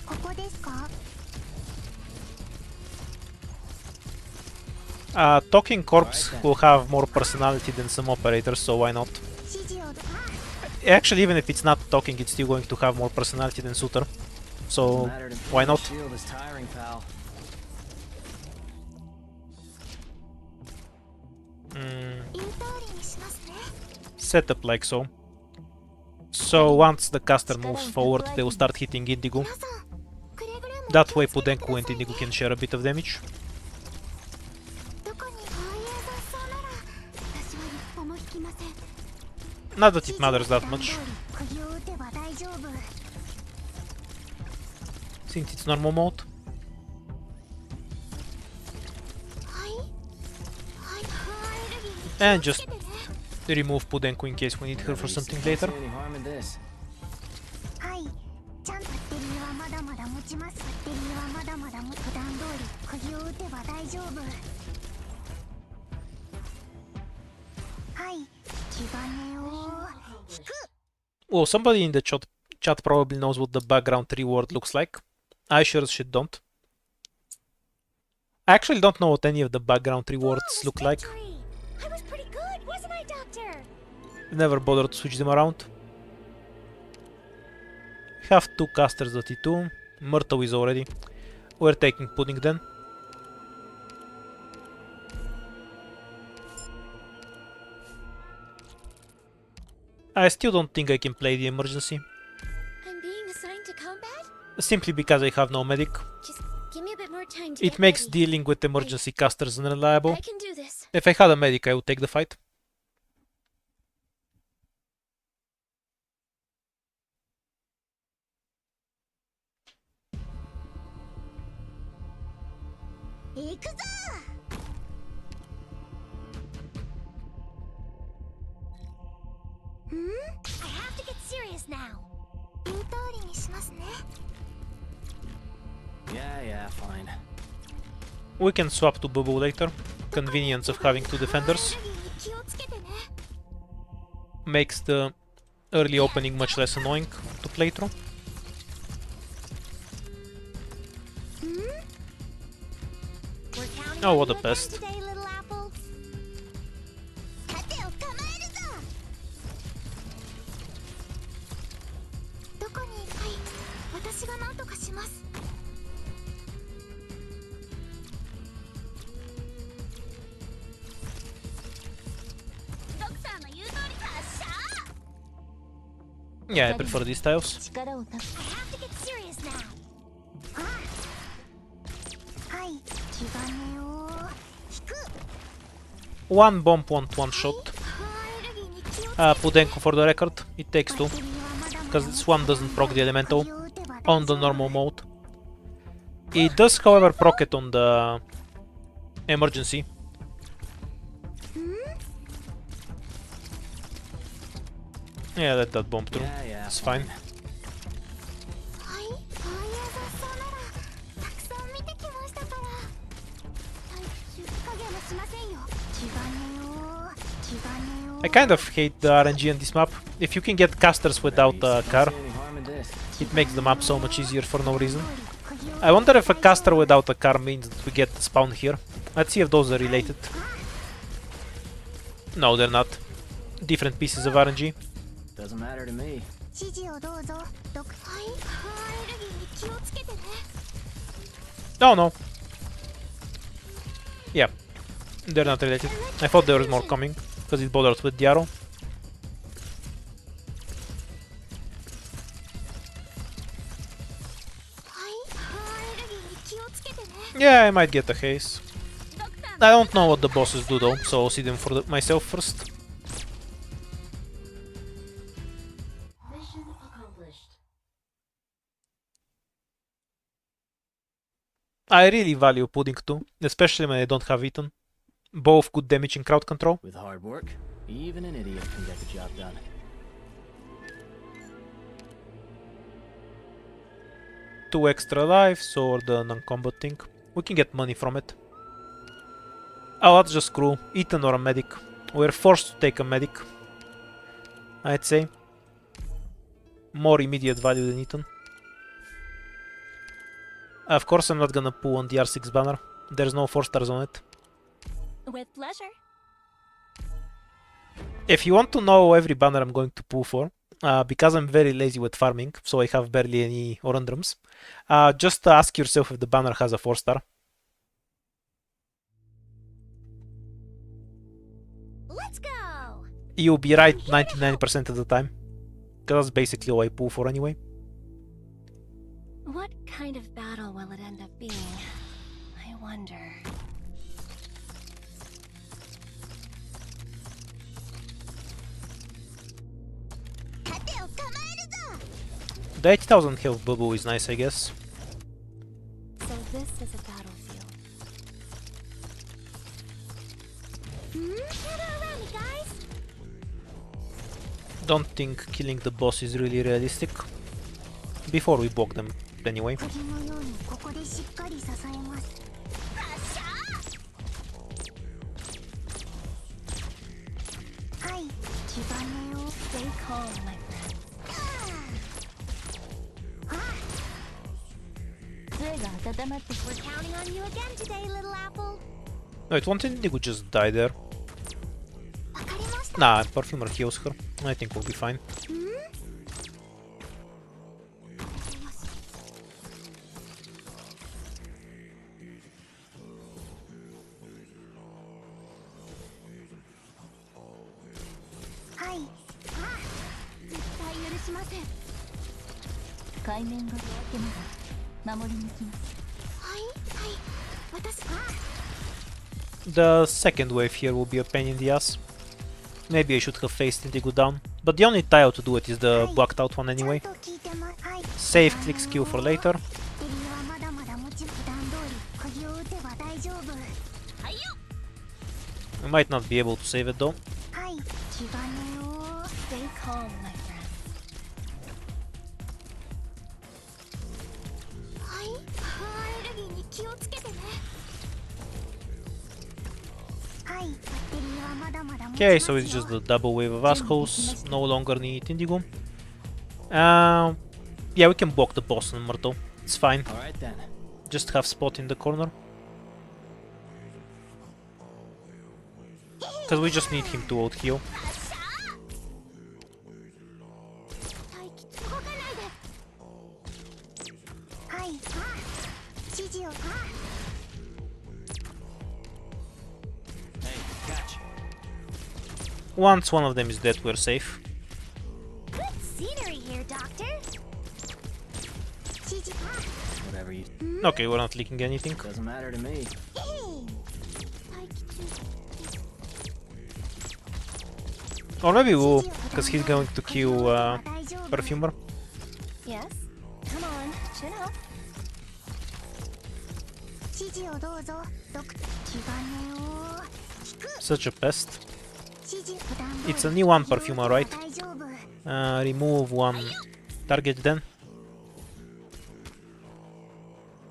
ここですか？ Talking corpse will have more personality than some operators, so why not? 指示をど Actually, even if it's not talking, it's still going to have more personality than Suter. So, Matter to why not? Shield is tiring, pal. Mm, 言う通りにしますね。 setup like so. So, once the caster moves forward, they will start hitting Indigo. 皆さん、くれぐれも That way, Pudenko and Indigo can share a bit of damage. どこにこういう雑草なら私は一歩も引きません。 Not that it matters that much, 釘を打てば大丈夫。 since it's normal mode. はいはいはいルギー And just remove Pudenko in case we need her for something later. Can't see any harm in this. はいちゃんバッテリーはまだまだ持ちます。バッテリーはまだまだ持つ。普段通り釘を打てば大丈夫。はい気兼ねを引く。 Oh, somebody in the chat probably knows what the background reward looks like. I sure as shit don't. I actually don't know what any of the background rewards look like. Victory! I was pretty good, wasn't I, Doctor? Never bothered to switch them around. Have two casters at T2. Myrtle is already. We're taking pudding then. I still don't think I can play the emergency. I'm being assigned to combat? Simply because I have no medic. Just give me a bit more time to It get makes ready. dealing with emergency casters unreliable. I can do this. If I had a medic, I would take the fight. I have to get serious now. 言う通りにしますね。 Yeah, fine. We can swap to Bubble later. Convenience of having two defenders ルギーに気をつけてね。 makes the early opening much less annoying to play through. We're counting Oh, on what you a again pest. today, little apple. 盾を構えるぞ。どこにはい私が何とかします。 ドクターの言う通り発射 Yeah, I prefer these styles. 力をた I have to get serious now. はい気兼ねを引く。 One bomb, one shot. はいルギーに気をつけて。 Pudenko for the record. It takes two. バッテリーはまだまだ Because this one doesn't proc the elemental 釘を打てば on the normal mode. It does, however, proc it on the emergency. Yeah, let that bomb through. Yeah, It's fine. はいああいう雑草ならたくさん見てきましたから。はい影もしませんよ。気兼ねを気兼ねを I kind of hate the RNG on this map. If you can get casters without a car, See any harm in this. it makes the map so much easier for no reason. I wonder if a caster without a car means that we get spawn here. Let's see if those are related. No, they're not. Different pieces of RNG. Doesn't matter to me. 指示をどうぞ。はいはいルギーに気をつけてね。 Oh no. Yeah. They're not related. I thought there was more coming. because it bothered with the arrow. Yeah, I might get a haze. I don't know what the bosses do though, so I'll see them for myself first. Mission accomplished. I really value pudding too, especially when I don't have eaten. Both good damage and crowd control. With hard work, even an idiot can get the job done. 2 extra lives or the non-combat thing. We can get money from it. Oh, let's just screw Ethan or a medic. We're forced to take a medic, I'd say. More immediate value than Ethan. Of course I'm not gonna pull on the R6 banner. There's no 4 stars on it. With pleasure. If you want to know every banner I'm going to pull for, because I'm very lazy with farming, so I have barely any Orundrums, just ask yourself if the banner has a 4 star. Let's go. You'll be right 99% of the time. Because that's basically all I pull for anyway. What kind of battle will it end up being? I wonder. The 8000 health bubble is nice, I guess. So this is a battlefield. Gather around me, guys. Don't think killing the boss is really realistic. Before we block them, anyway. 釘のようにここでしっかり支えます。 はい、地金を Stay calm, my friend. 杖が温まって We're counting on you again today, little apple. Wait, one thing they would just die there. わかりました。 Nah, Perfumer heals her. I think we'll be fine. The second wave here will be a pain in the ass. Maybe I should have faced Indigo down, but the only tile to do it is the blacked out one anyway. Save click skill for later. I might not be able to save it though. Stay calm, my friend. Okay, so it's just the double wave of assholes. No longer need Indigo. Yeah, we can block the boss on Myrtle. It's fine. Alright then. Just have Spot in the corner. Because we just need him to out heal. Once one of them is dead, we're safe. Good scenery here, Doctor. Whatever you... Okay, we're not leaking anything. Doesn't matter to me. Or maybe we'll, because he's going to kill Perfumer. Yes? Come on, chin up. Such a pest. It's a new one Perfumer, right? Remove one target then.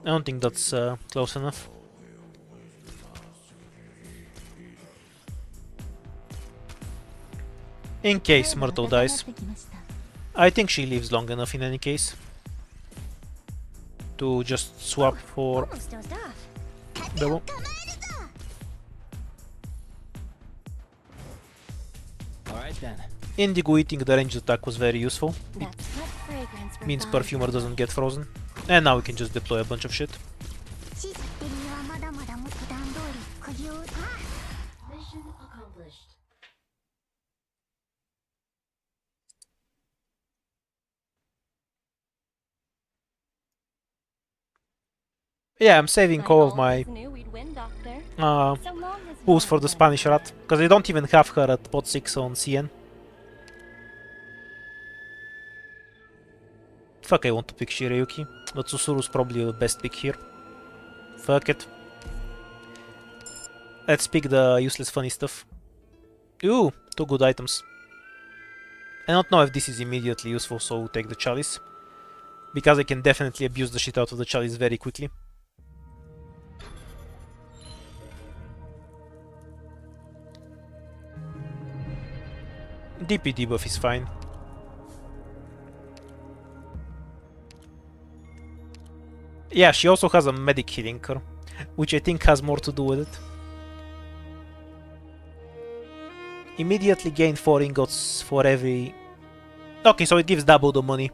I don't think that's close enough. In case Myrtle dies. I think she lives long enough in any case. To just swap for Almost dozed off. double. Alright then. Indigo eating the ranged attack was very useful. That's what fragrance we're Means buying. Perfumer doesn't get frozen. And now we can just deploy a bunch of shit. Mission accomplished. Yeah, I'm saving all of my always knew we'd win, Doctor. uh, So long as pulls you're for the there. Spanish rat, because I don't even have her at pot 6 on CN. Fuck, I want to pick Shirayuki, but Susuru's probably the best pick here. Fuck it. Let's pick the useless funny stuff. Ooh, 2 good items. I don't know if this is immediately useful, so we'll take the chalice. Because I can definitely abuse the shit out of the chalice very quickly. DP debuff is fine. Yeah, she also has a medic healing her, which I think has more to do with it. Immediately gain 4 ingots for every... Okay, so it gives double the money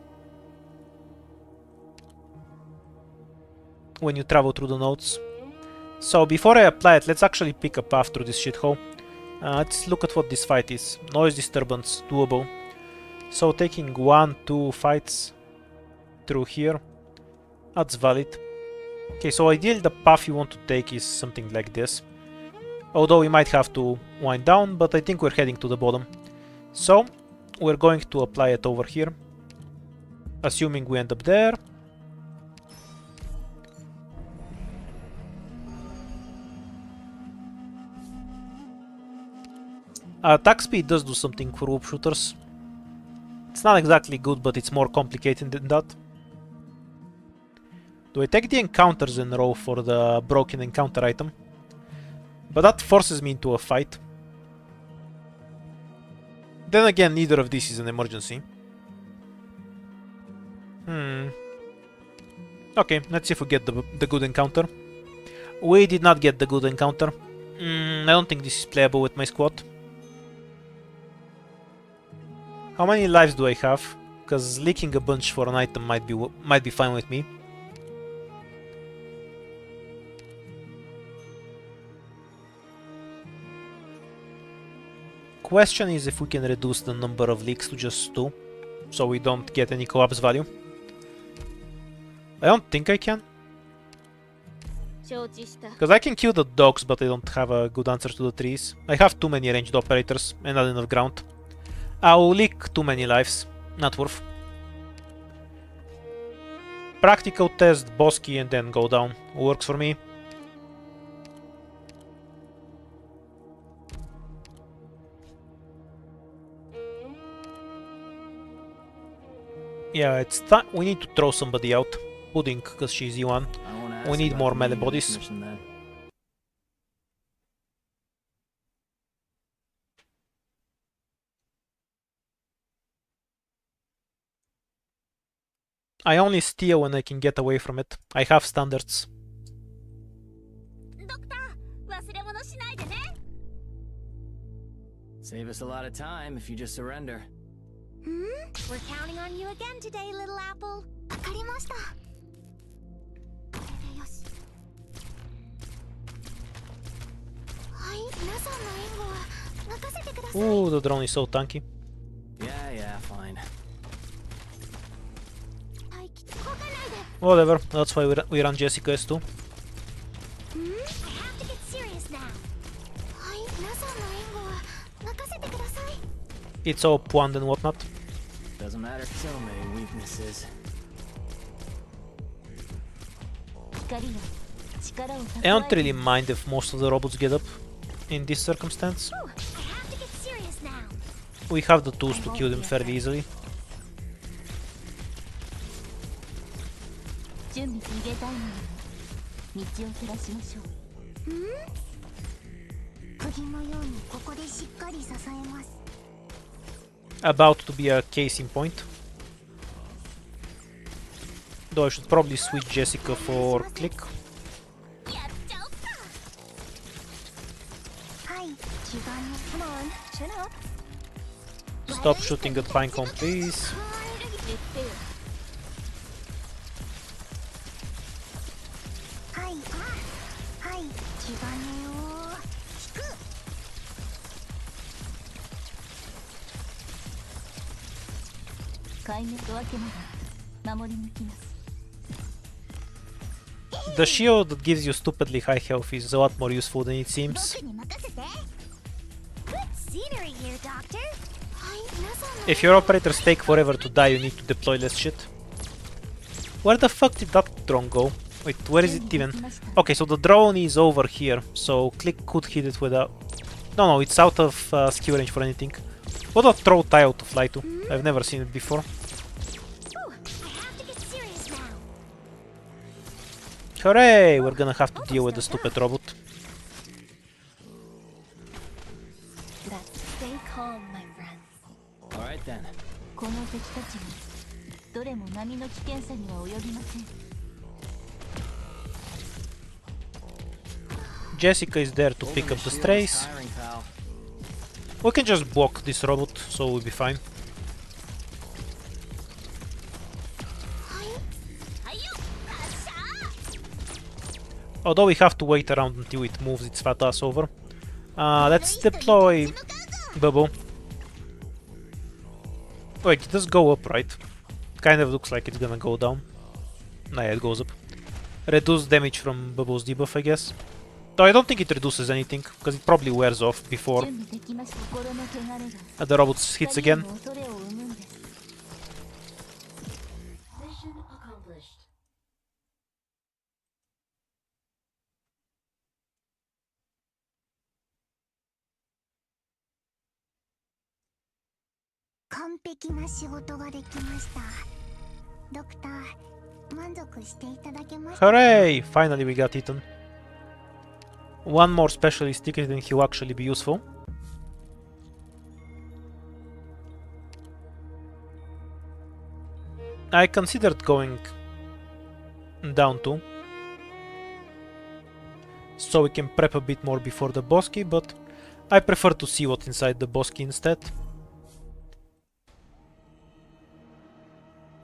when you travel through the nodes. So before I apply it, let's actually pick a path through this shithole. Let's look at what this fight is. Noise disturbance, doable. So taking 1-2 fights through here, that's valid. Okay, so ideally the path you want to take is something like this. Although we might have to wind down, but I think we're heading to the bottom. So, we're going to apply it over here. Assuming we end up there. Attack speed does do something for whoop shooters. It's not exactly good, but it's more complicated than that. Do I take the encounters in a row for the broken encounter item? But that forces me into a fight. Then again, neither of these is an emergency. Okay, let's see if we get the good encounter. We did not get the good encounter. I don't think this is playable with my squad. How many lives do I have? Because leaking a bunch for an item might be fine with me. Question is if we can reduce the number of leaks to just 2, so we don't get any collapse value. I don't think I can. Because I can kill the dogs, but I don't have a good answer to the trees. I have too many ranged operators and not enough ground. I'll leak too many lives. Not worth. Practical test, boss key, and then go down. Works for me. Yeah, it's time. We need to throw somebody out. Pudding, because she's E1. We need more melee bodies. I only steal when I can get away from it. I have standards. Save us a lot of time if you just surrender. We're counting on you again today, little apple. わかりました。これでよし。はい、皆さんの援護は任せてください。 Ooh, the drone is so tanky. Yeah, fine. 待機動かないで。 Whatever, that's why we run Jessica S2. I have to get serious now. はい、皆さんの援護は任せてください。 It's all planned and whatnot. Doesn't matter. So many weaknesses. I don't really mind if most of the robots get up in this circumstance. I have to get serious now. We have the tools to kill them fairly easily. 準備逃げたいのに道を照らしましょう。釘のようにここでしっかり支えます。 About to be a case in point. Though I should probably switch Jessica for Click. やっちゃおっか。はい、基盤に Come on, chin up. Stop shooting at Pinecone, please. It's fair. はい、はい、基盤を引く。壊滅と分けながら守り抜きます。The shield that gives you stupidly high health is a lot more useful than it seems. 僕に任せて Good scenery here, Doctor. はい皆さんの If your operators take forever to die, you need to deploy less shit. Where the fuck did that drone go? Wait, where is it even? Okay, so the drone is over here, so Click could hit it with a... No, it's out of skill range for anything. What a throw tile to fly to. I've never seen it before. Ooh, I have to get serious now. Hooray! We're gonna have to deal with the stupid robot. That's stay calm, my friends. All right then. この敵たちはどれも波の危険さには及びません。 Jessica is there to pick up the strays. Tiring, pal. We can just block this robot, so we'll be fine. Although we have to wait around until it moves its fat ass over. Let's deploy Bubble. Wait, it does go up, right? Kind of looks like it's gonna go down. Nah, yeah, it goes up. Reduce damage from Bubble's debuff, I guess. Though I don't think it reduces anything, because it probably wears off before 準備できました。心の汚れが the robot hits again. 恐れを生むんです。 Mission accomplished. 完璧な仕事ができました。ドクター、満足していただけました。 Hooray! Finally we got Ethan. One more specialist ticket and he'll actually be useful. I considered going down too, so we can prep a bit more before the bosky, but I prefer to see what's inside the bosky instead.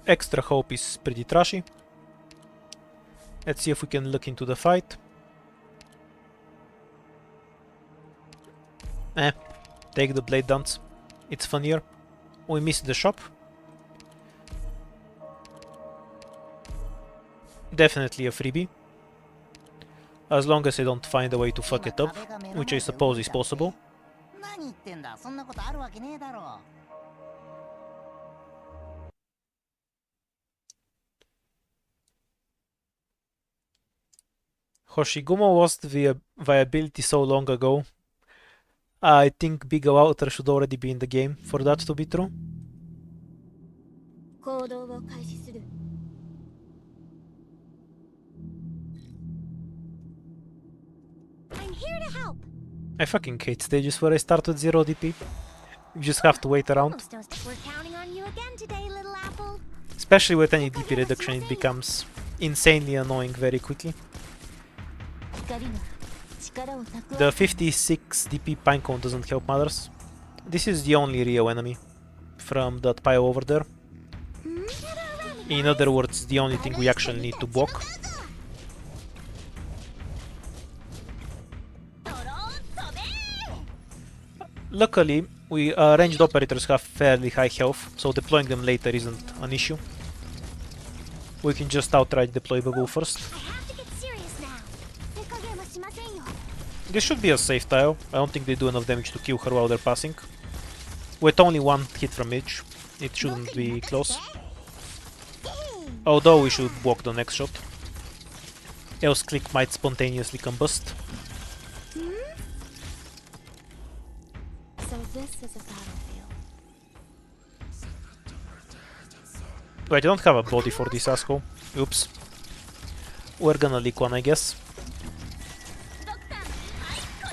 Extra hope is pretty trashy. Let's see if we can look into the fight. Take the blade dance. It's funnier. We missed the shop. Definitely a freebie. As long as I don't find a way to fuck it up, which I suppose is possible. 何言ってんだ、そんなことあるわけねえだろ。 Hoshigumo lost viability so long ago. I think Big Outer should already be in the game for that to be true. 行動を開始する。I'm here to help. I fucking hate stages where I start with 0 DP. You just have to wait around. We're counting on you again today, little apple. Especially with any DP reduction, it becomes insanely annoying very quickly. 光が力を蓄 The え 56 DP pinecone doesn't help matters. This is the only real enemy from that pile over there. In other words, the only thing we actually need to block. Luckily, we ranged operators have fairly high health, so deploying them later isn't an issue. We can just outright deploy Bubble first. I have to get serious now. 手加減はしませんよ。 This should be a safe tile. I don't think they do enough damage to kill her while they're passing. With only one hit from each, it shouldn't be close. Although we should block the next shot. Else Click might spontaneously combust. So this is a battlefield. Wait, I don't have a body for this asshole. Oops. We're gonna leak one, I guess.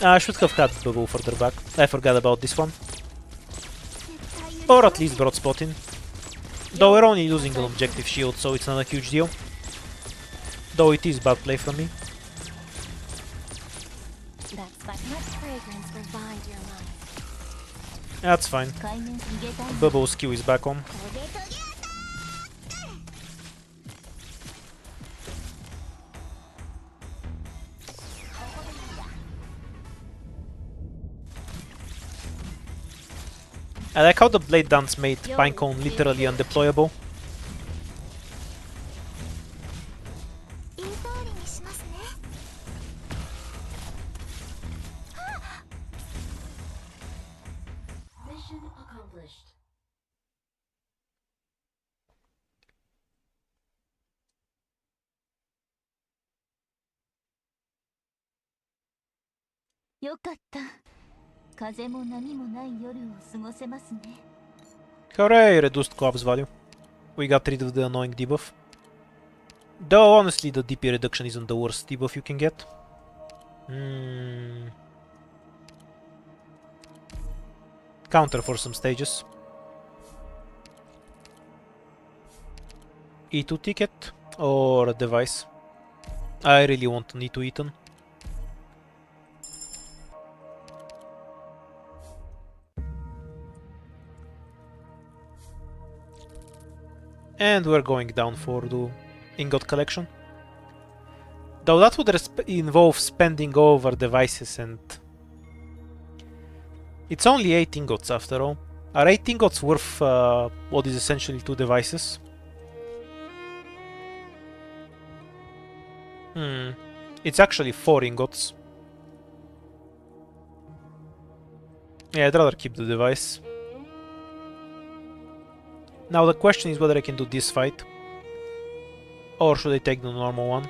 I should have had Bubble further back. I forgot about this one. Or at least broad spotting. Though we're only losing an objective shield, so it's not a huge deal. Though it is bad play from me. That's fine. Let fragrance revive your mind. That's fine. 海面逃げたい Bubble's Q is back on. これとぎゃ I like how the blade dance made Pinecone literally undeployable. 言う通りにしまよかった。風も波もない夜を過ごせますね。Hooray! Reduced corpse value. We got rid of the annoying debuff. Though honestly the DP reduction isn't the worst debuff you can get. Counter for some stages. E2 ticket or a device. I really want an E2 Eton. And we're going down for the ingot collection. Though that would involve spending over devices, and it's only 8 ingots after all. Are 8 ingots worth what is essentially 2 devices? It's actually 4 ingots. Yeah, I'd rather keep the device. Now the question is whether I can do this fight, or should I take the normal one?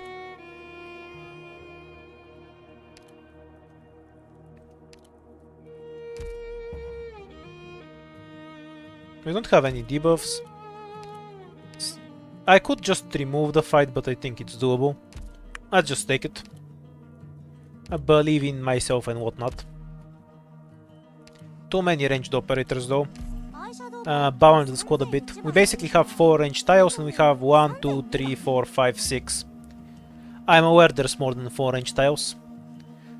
We don't have any debuffs. I could just remove the fight, but I think it's doable. I'll just take it. I believe in myself and whatnot. Too many ranged operators though. Balance the squad a bit. We basically have 4 ranged tiles and we have 1, 2, 3, 4, 5, 6. I'm aware there's more than 4 ranged tiles.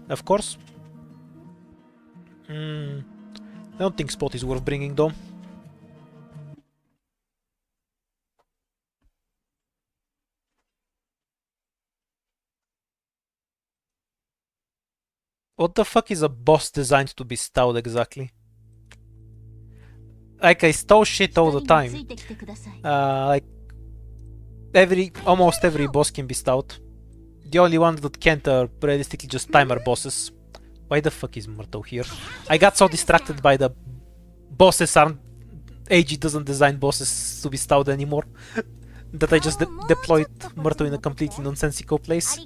Of course. I don't think spot is worth bringing though. What the fuck is a boss designed to be stalled exactly? Like, I stall shit all the time. Like, almost every boss can be stalled. The only ones that can't are realistically just timer bosses. Why the fuck is Myrtle here? I got so distracted by the bosses aren't... AG doesn't design bosses to be stalled anymore. That I just deployed Myrtle in a completely nonsensical place.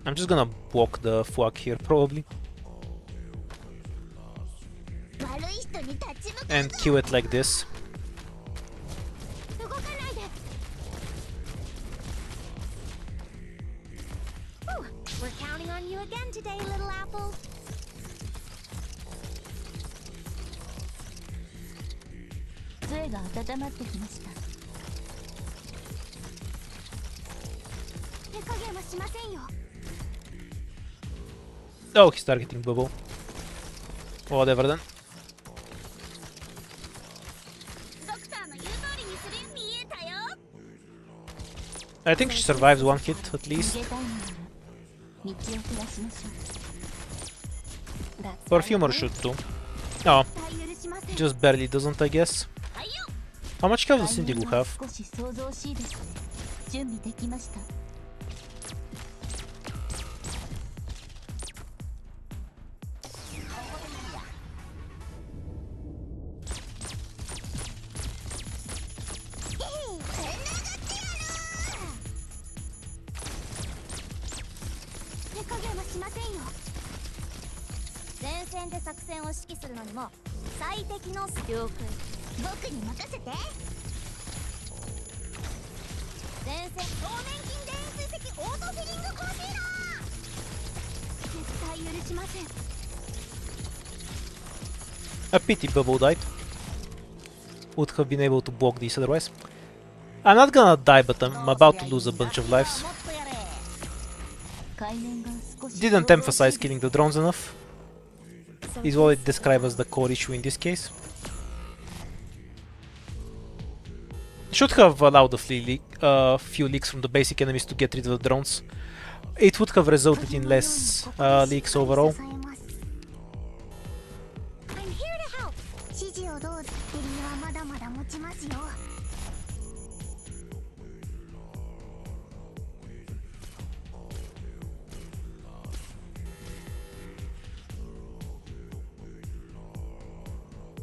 I'm just gonna block the flag here, probably. And kill it like this. We're counting on you again today, little apple. Oh, he's targeting Bubble. Whatever then. I think she survives 1 hit at least. Perfumer should too. Oh, just barely doesn't, I guess. How much health does Indigo have? A pity Bubble died. Would have been able to block these otherwise. I'm not gonna die, but I'm about to lose a bunch of lives. Didn't emphasize killing the drones enough. Is what it describes as the core issue in this case. Should have allowed a few leaks from the basic enemies to get rid of the drones. It would have resulted in less leaks overall. I'm here to help. 指示をどうぞ。エリはまだまだ持ちますよ。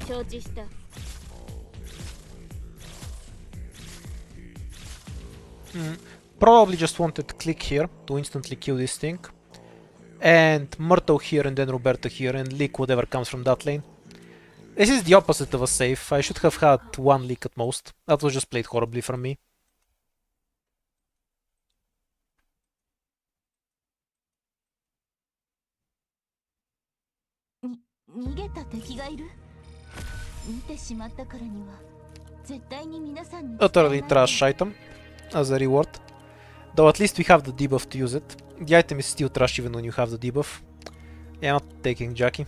承知した。Probably just wanted click here to instantly kill this thing. And Myrtle here and then Roberto here and leak whatever comes from that lane. This is the opposite of a safe. I should have had one leak at most. That was just played horribly from me. Utterly trash item as a reward. Though at least we have the debuff to use it. The item is still trash even when you have the debuff. Yeah, not taking Jackie.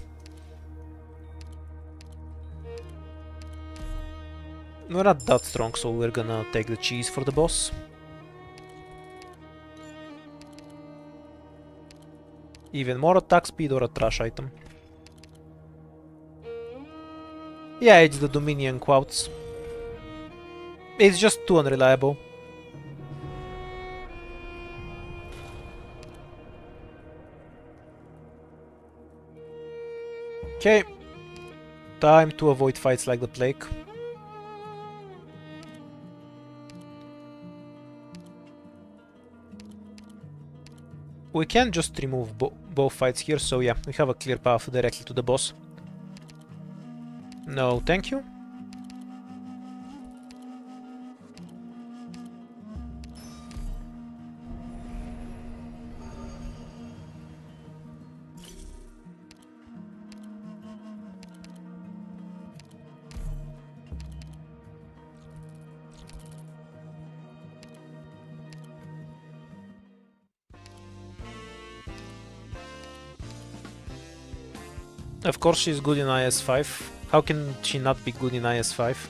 We're not that strong, so we're gonna take the cheese for the boss. Even more attack speed or a trash item. Yeah, it's the Dominion Quouts. It's just too unreliable. Okay. Time to avoid fights like the plague. We can just remove both fights here, so yeah, we have a clear path directly to the boss. No, thank you. Of course she's good in IS-5. How can she not be good in IS-5?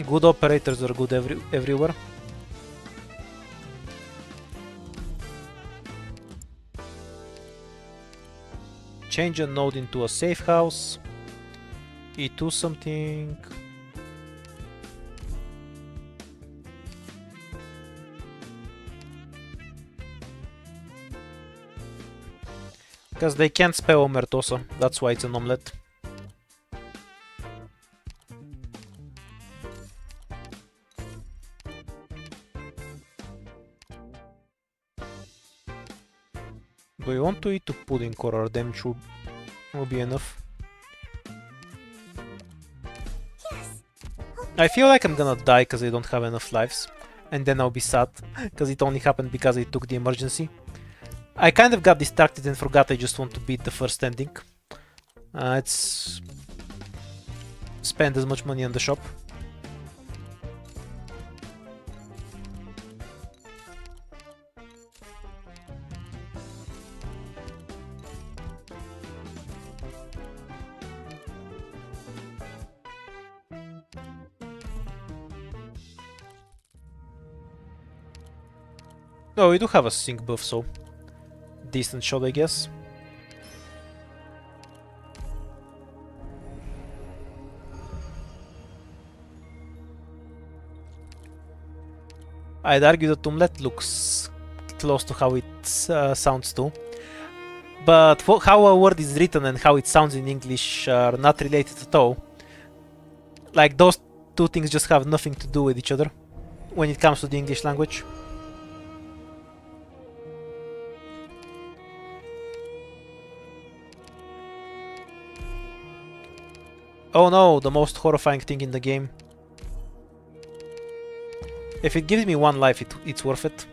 Good operators are good everywhere. Change a node into a safe house. E2 something. Because they can't spell Omertosa, that's why it's an omelette. Do you want to eat a pudding or our damage will be enough? I feel like I'm gonna die because I don't have enough lives. And then I'll be sad, because it only happened because I took the emergency. I kind of got distracted and forgot I just want to beat the first ending. It's spend as much money on the shop. Oh, we do have a sync buff, so decent shot, I guess. I'd argue that Omelette looks close to how it sounds too. But how a word is written and how it sounds in English are not related at all. Like, those two things just have nothing to do with each other when it comes to the English language. Oh no, the most horrifying thing in the game. If it gives me one life, it's worth it.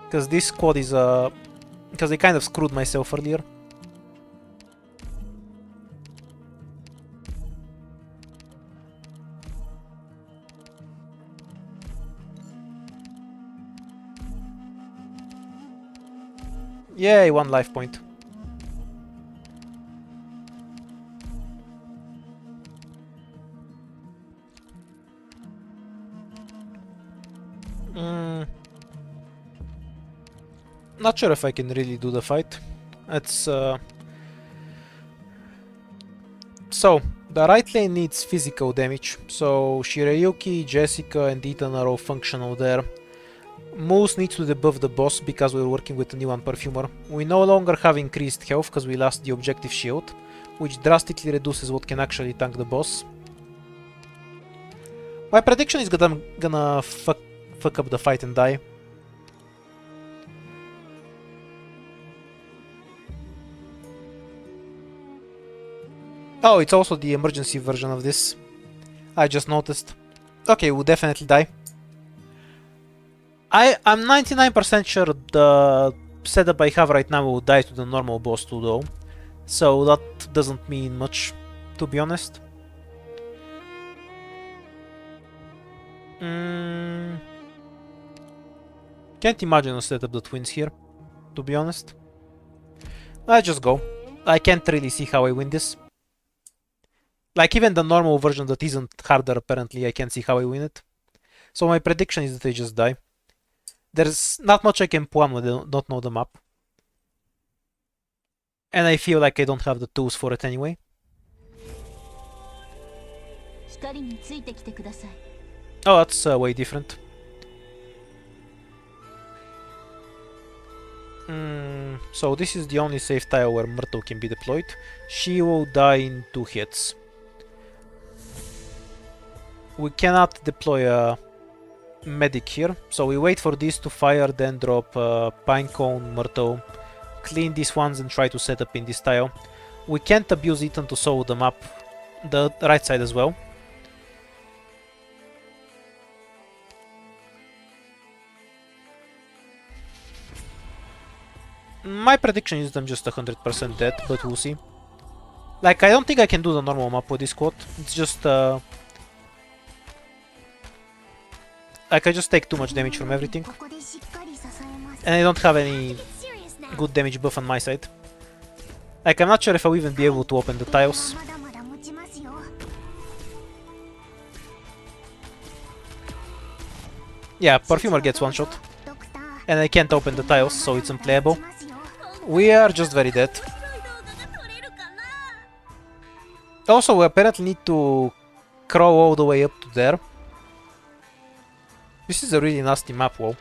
Because this squad is because I kind of screwed myself earlier. Yay, one life point. Not sure if I can really do the fight. It's so the right lane needs physical damage, so Shirayuki, Jessica and Ethan are all functional there. Moose needs to debuff the boss because we're working with a new one perfumer. We no longer have increased health because we lost the objective shield, which drastically reduces what can actually tank the boss. My prediction is that I'm gonna fuck up the fight and die. Oh, it's also the emergency version of this. I just noticed. Okay, we'll definitely die. I'm 99% sure the setup I have right now will die to the normal boss too though. So that doesn't mean much, to be honest. Can't imagine a setup that wins here, to be honest. I just go. I can't really see how I win this. Like, even the normal version that isn't harder, apparently, I can't see how I win it. So my prediction is that I just die. There's not much I can plan when I don't know the map. And I feel like I don't have the tools for it anyway. Oh, that's way different. So this is the only safe tile where Myrtle can be deployed. She will die in 2 hits. We cannot deploy a medic here, so we wait for this to fire, then drop Pinecone, Myrtle, clean these ones and try to set up in this tile. We can't abuse Ethan to solve the map, the right side as well. My prediction is I'm just 100% dead, but we'll see. Like, I don't think I can do the normal map with this squad. It's just like, I just take too much damage from everything. And I don't have any good damage buff on my side. Like, I'm not sure if I'll even be able to open the tiles. Yeah, Perfumer gets one shot. And I can't open the tiles, so it's unplayable. We are just very dead. Also, we apparently need to crawl all the way up to there. This is a really nasty map, whoa.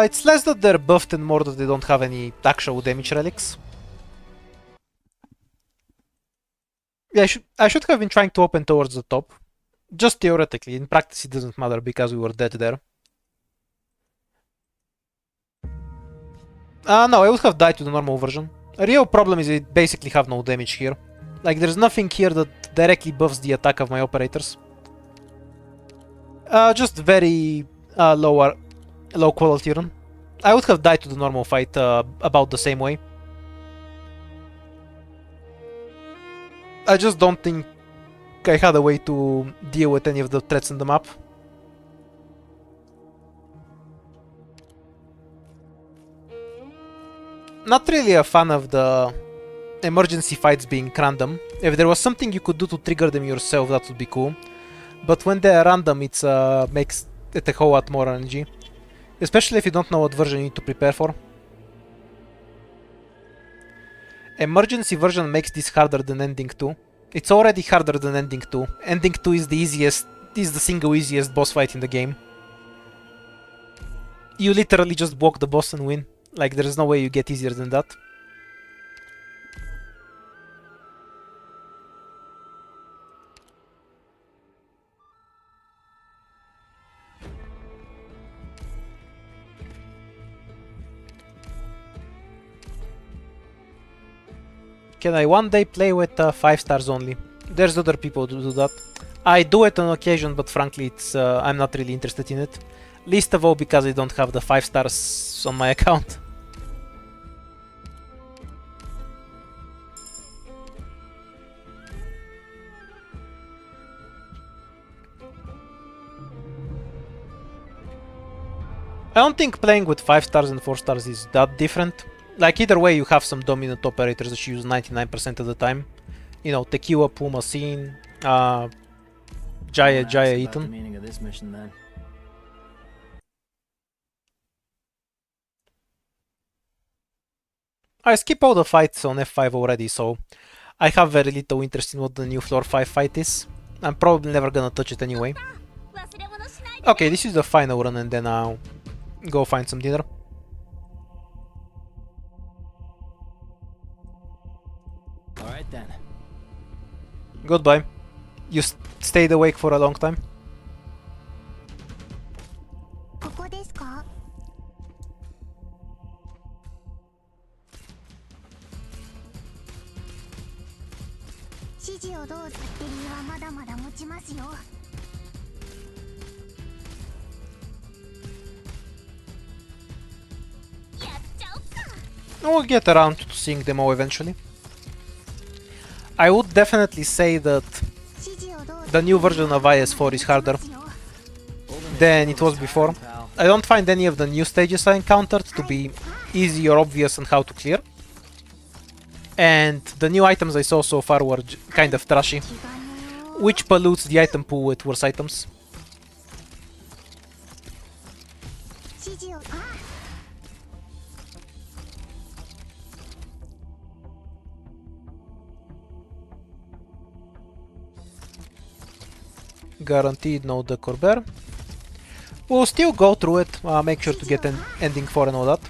It's less that they're buffed and more that they don't have any actual damage relics. Yeah, I should have been trying to open towards the top. Just theoretically, in practice it doesn't matter because we were dead there. No, I would have died to the normal version. A real problem is I basically have no damage here. Like, there's nothing here that directly buffs the attack of my operators. Just very low quality run. I would have died to the normal fight about the same way. I just don't think I had a way to deal with any of the threats in the map. Not really a fan of the emergency fights being random. If there was something you could do to trigger them yourself, that would be cool. But when they're random, it makes it a whole lot more RNG. Especially if you don't know what version you need to prepare for. Emergency version makes this harder than Ending 2. It's already harder than Ending 2. Ending 2 is the easiest, is the single easiest boss fight in the game. You literally just block the boss and win. Like, there's no way you get easier than that. Can I one day play with 5 stars only? There's other people who do that. I do it on occasion, but frankly, it's I'm not really interested in it. Least of all because I don't have the 5 stars on my account. I don't think playing with 5 stars and 4 stars is that different. Like, either way, you have some dominant operators that you use 99% of the time. You know, Tequila, Puma, Scene, Jaya, Ethan. The meaning of this mission, then. I skip all the fights on F5 already, so I have very little interest in what the new floor 5 fight is. I'm probably never gonna touch it anyway. Okay, this is the final run and then I'll go find some dinner. All right then. Goodbye. You stayed awake for a long time. ここですか？指示をどうバッテリーはまだまだ持ちますよ。やっちゃおっか。 We'll get around to seeing them all eventually. I would definitely say that 指示をどう the new version of IS4 is harder than it was before. I don't find any of the new stages I encountered to be easy or obvious on how to clear. And the new items I saw so far were kind of trashy, which pollutes the item pool with worse items. 指示をあ Guaranteed no decor bear. We'll still go through it, make sure to get an ending 4 and all that.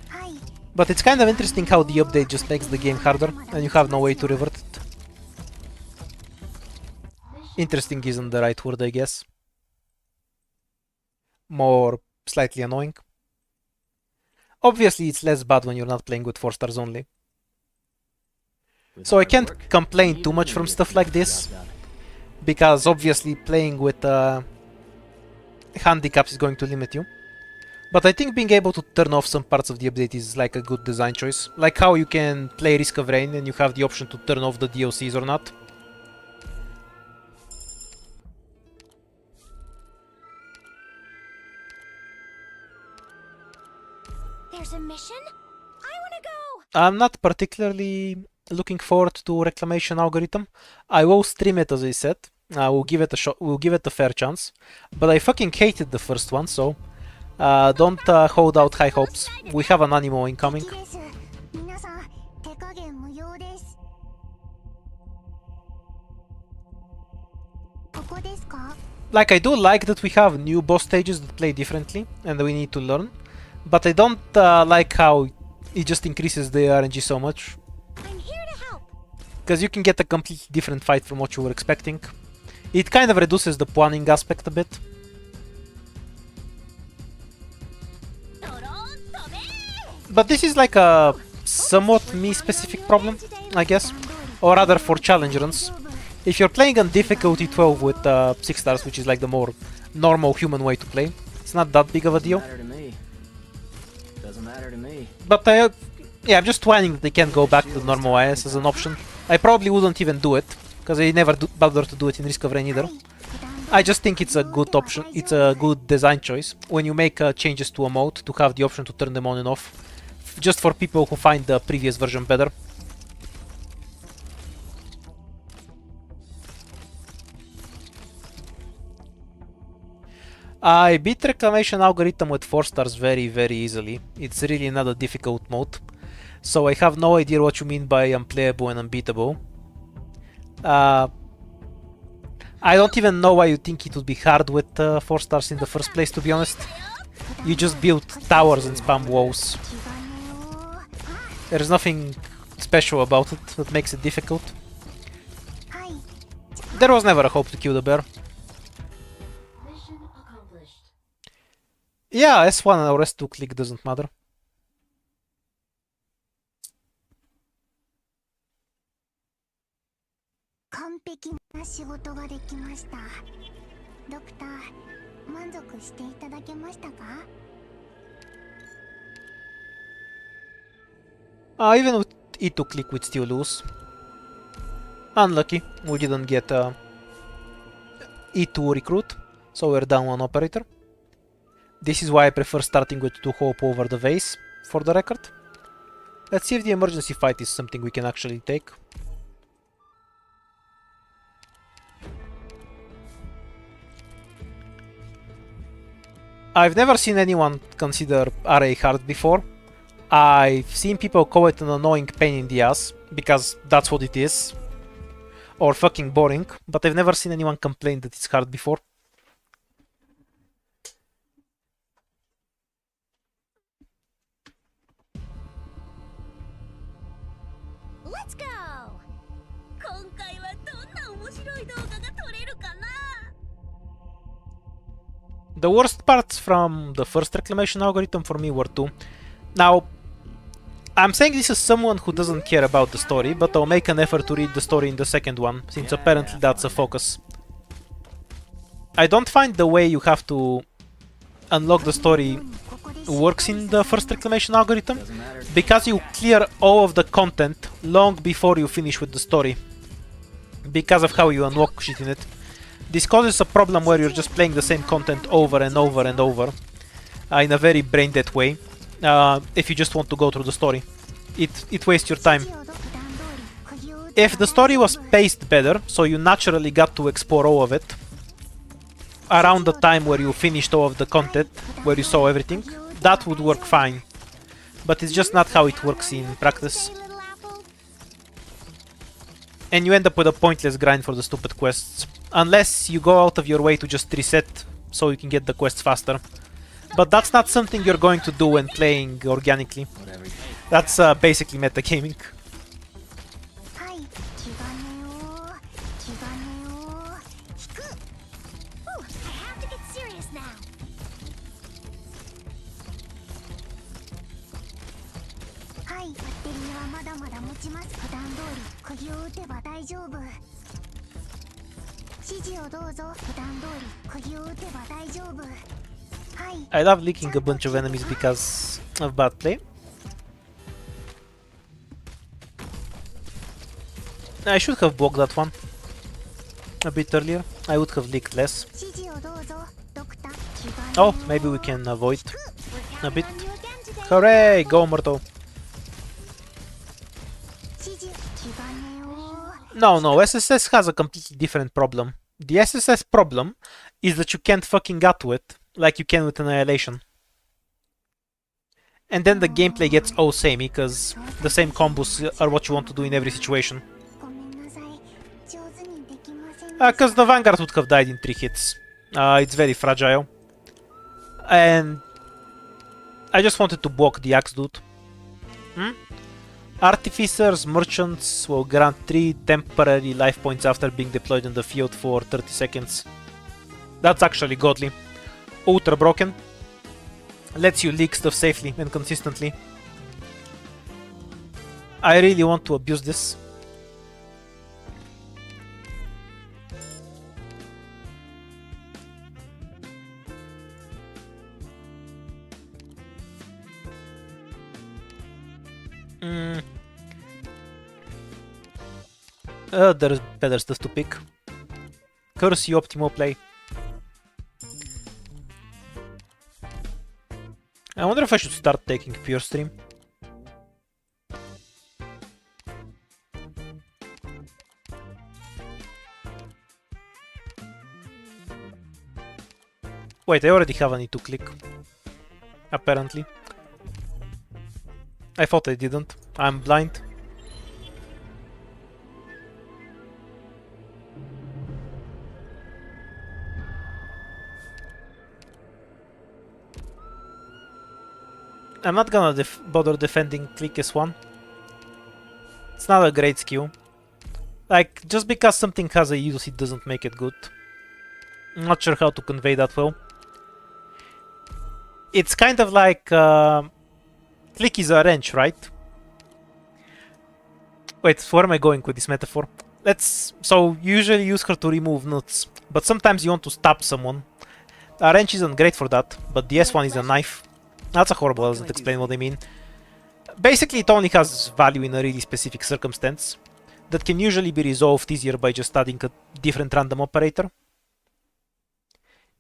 はい But it's kind of interesting how the update just makes the game harder and you have no way to revert it. Interesting isn't the right word, I guess. More slightly annoying. Obviously it's less bad when you're not playing with 4 stars only. So I can't complain too much from stuff like this, because obviously playing with handicaps is going to limit you. But I think being able to turn off some parts of the update is like a good design choice. Like how you can play Risk of Rain and you have the option to turn off the DLCs or not. There's a mission? I wanna go! I'm not particularly looking forward to Reclamation Algorithm. I will stream it as I said. I will give it a shot. We'll give it a fair chance. But I fucking hated the first one, so don't hold out high hopes. We have an animo incoming. 敵です皆さん手加減無用ですここですか？ Like, I do like that we have new boss stages that play differently and we need to learn. But I don't like how it just increases the RNG so much. I'm here to help! Because you can get a completely different fight from what you were expecting. It kind of reduces the planning aspect a bit. But this is like a somewhat me-specific problem, I guess. Or rather for challenge runs. If you're playing on difficulty 12 with 6 stars, which is like the more normal human way to play, it's not that big of a deal. Matter to me. Doesn't matter to me. But yeah, I'm just whining that they can't go back to the normal IS as an option. I probably wouldn't even do it, because I never bother to do it in Risk of Rain either. I just think it's a good option, it's a good design choice when you make changes to a mode to have the option to turn them on and off. Just for people who find the previous version better. I beat Reclamation Algorithm with 4 stars very easily. It's really not a difficult mode. So I have no idea what you mean by unplayable and unbeatable. I don't even know why you think it would be hard with 4 stars in the first place, to be honest. You just build towers and spam walls. There's nothing special about it that makes it difficult. はい There was never a hope to kill the bear. Yeah, S1 or S2 click doesn't matter. 完璧な仕事ができましたドクター満足していただけましたか？ Even with E2 click we'd still lose. Unlucky, we didn't get E2 recruit, so we're down one operator. This is why I prefer starting with 2 hope over the vase, for the record. Let's see if the emergency fight is something we can actually take. I've never seen anyone consider RA hard before. I've seen people call it an annoying pain in the ass, because that's what it is. Or fucking boring, but I've never seen anyone complain that it's hard before. Let's go! 今回は The worst parts from the first reclamation algorithm for me were two. Now, I'm saying this as someone who doesn't care about the story, but I'll make an effort to read the story in the second one, since apparently that's a focus. I don't find the way you have to unlock the story works in the first reclamation algorithm, because you clear all of the content long before you finish with the story, because of how you unlock shit in it. This causes a problem where you're just playing the same content over and over and over in a very brain-dead way. If you just want to go through the story, it wastes your time. If the story was paced better, so you naturally got to explore all of it around the time where you finished all of the content, where you saw everything, that would work fine. But it's just not how it works in practice. And you end up with a pointless grind for the stupid quests, unless you go out of your way to just reset so you can get the quests faster. But that's not something you're going to do when playing organically. That's basically metagaming. I love leaking a bunch of enemies because of bad play. I should have blocked that one a bit earlier. I would have leaked less. Oh, maybe we can avoid a bit. Hooray! Go, Morto! No, SSS has a completely different problem. The SSS problem is that you can't fucking gut to it like you can with Annihilation. And then the gameplay gets all samey, because the same combos are what you want to do in every situation. Because the Vanguard would have died in 3 hits. It's very fragile. And I just wanted to block the Axe dude. Artificers, merchants will grant 3 temporary life points after being deployed in the field for 30 seconds. That's actually godly. Ultra broken. Lets you leak stuff safely and consistently. I really want to abuse this. There's better stuff to pick. Curse you, optimal play. I wonder if I should start taking pure stream. Wait, I already have a need to click. Apparently. I thought I didn't. I'm blind. I'm not gonna bother defending click S1. It's not a great skill. Like, just because something has a use, it doesn't make it good. I'm not sure how to convey that well. It's kind of like... click is a wrench, right? Wait, where am I going with this metaphor? So, you usually use her to remove nuts, but sometimes you want to stab someone. A wrench isn't great for that, but the S1 is a knife. That's a horrible, doesn't explain what I mean. Basically, it only has value in a really specific circumstance that can usually be resolved easier by just adding a different random operator.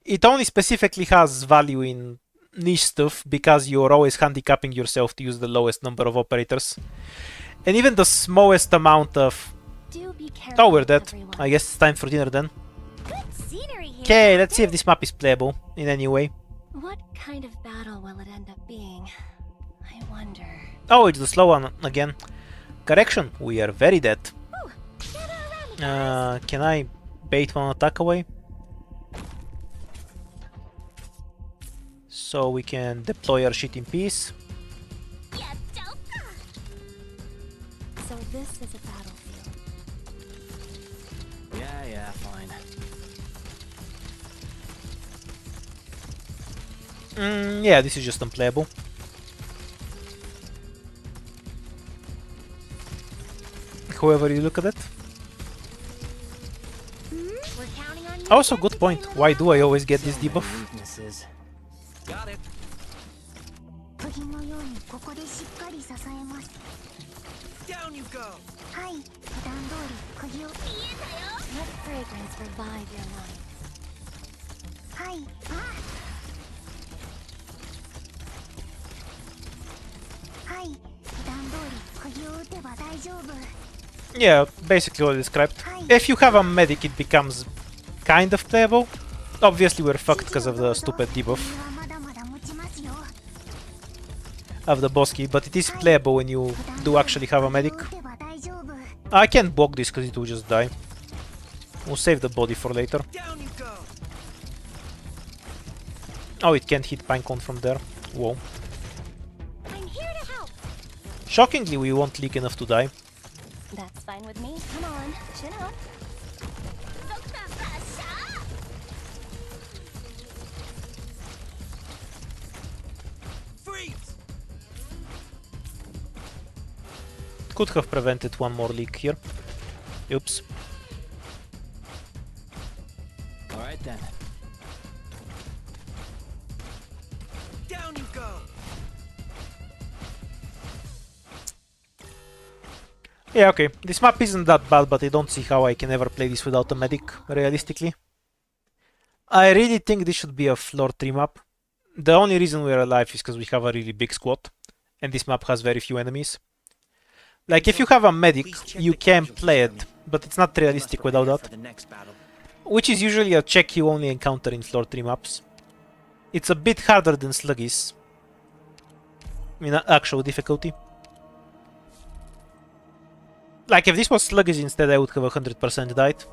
It only specifically has value in niche stuff because you're always handicapping yourself to use the lowest number of operators. And even the smallest amount of... Oh, we're dead. I guess it's time for dinner then. Okay, let's see if this map is playable in any way. What kind of battle will it end up being? I wonder. Oh, it's the slow one again. Correction, we are very dead. Can I bait one attack away? So we can deploy our shit in peace. So this is a battlefield. Yeah, fine. Yeah, this is just unplayable. However you look at it. We're counting on you Also, again good today, point. little Why do I apple. always get this debuff? Weaknesses. Got it. 釘のようにここでしっかり支えます。 Down you go. はい、普段通り釘を。 Let fragrance revive your mind. はい、はい、普段通り釘を打てば大丈夫。 Yeah, basically all described. If you have a medic, it becomes kind of playable. Obviously, we're fucked because of the stupid debuff 釘はまだまだ持ちますよ。 of the boss key, but it is playable when you do actually have a medic. 打てば大丈夫。 I can't block this because it will just die. We'll save the body for later. Down you go. Oh, it can't hit Pinecone from there. Whoa. I'm here to help. Shockingly, we won't leak enough to die. That's fine with me. Come on, chin up. Freeze. Could have prevented one more leak here. Oops. All right then. Down you go. Yeah, okay. This map isn't that bad, but I don't see how I can ever play this without a medic, realistically. I really think this should be a floor 3 map. The only reason we're alive is because we have a really big squad, and this map has very few enemies. Like, if you have a medic, you can play it, but it's not realistic without that. Which is usually a check you only encounter in floor 3 maps. It's a bit harder than Sluggies in actual difficulty. Like, if this was Sluggies instead, I would have 100% died.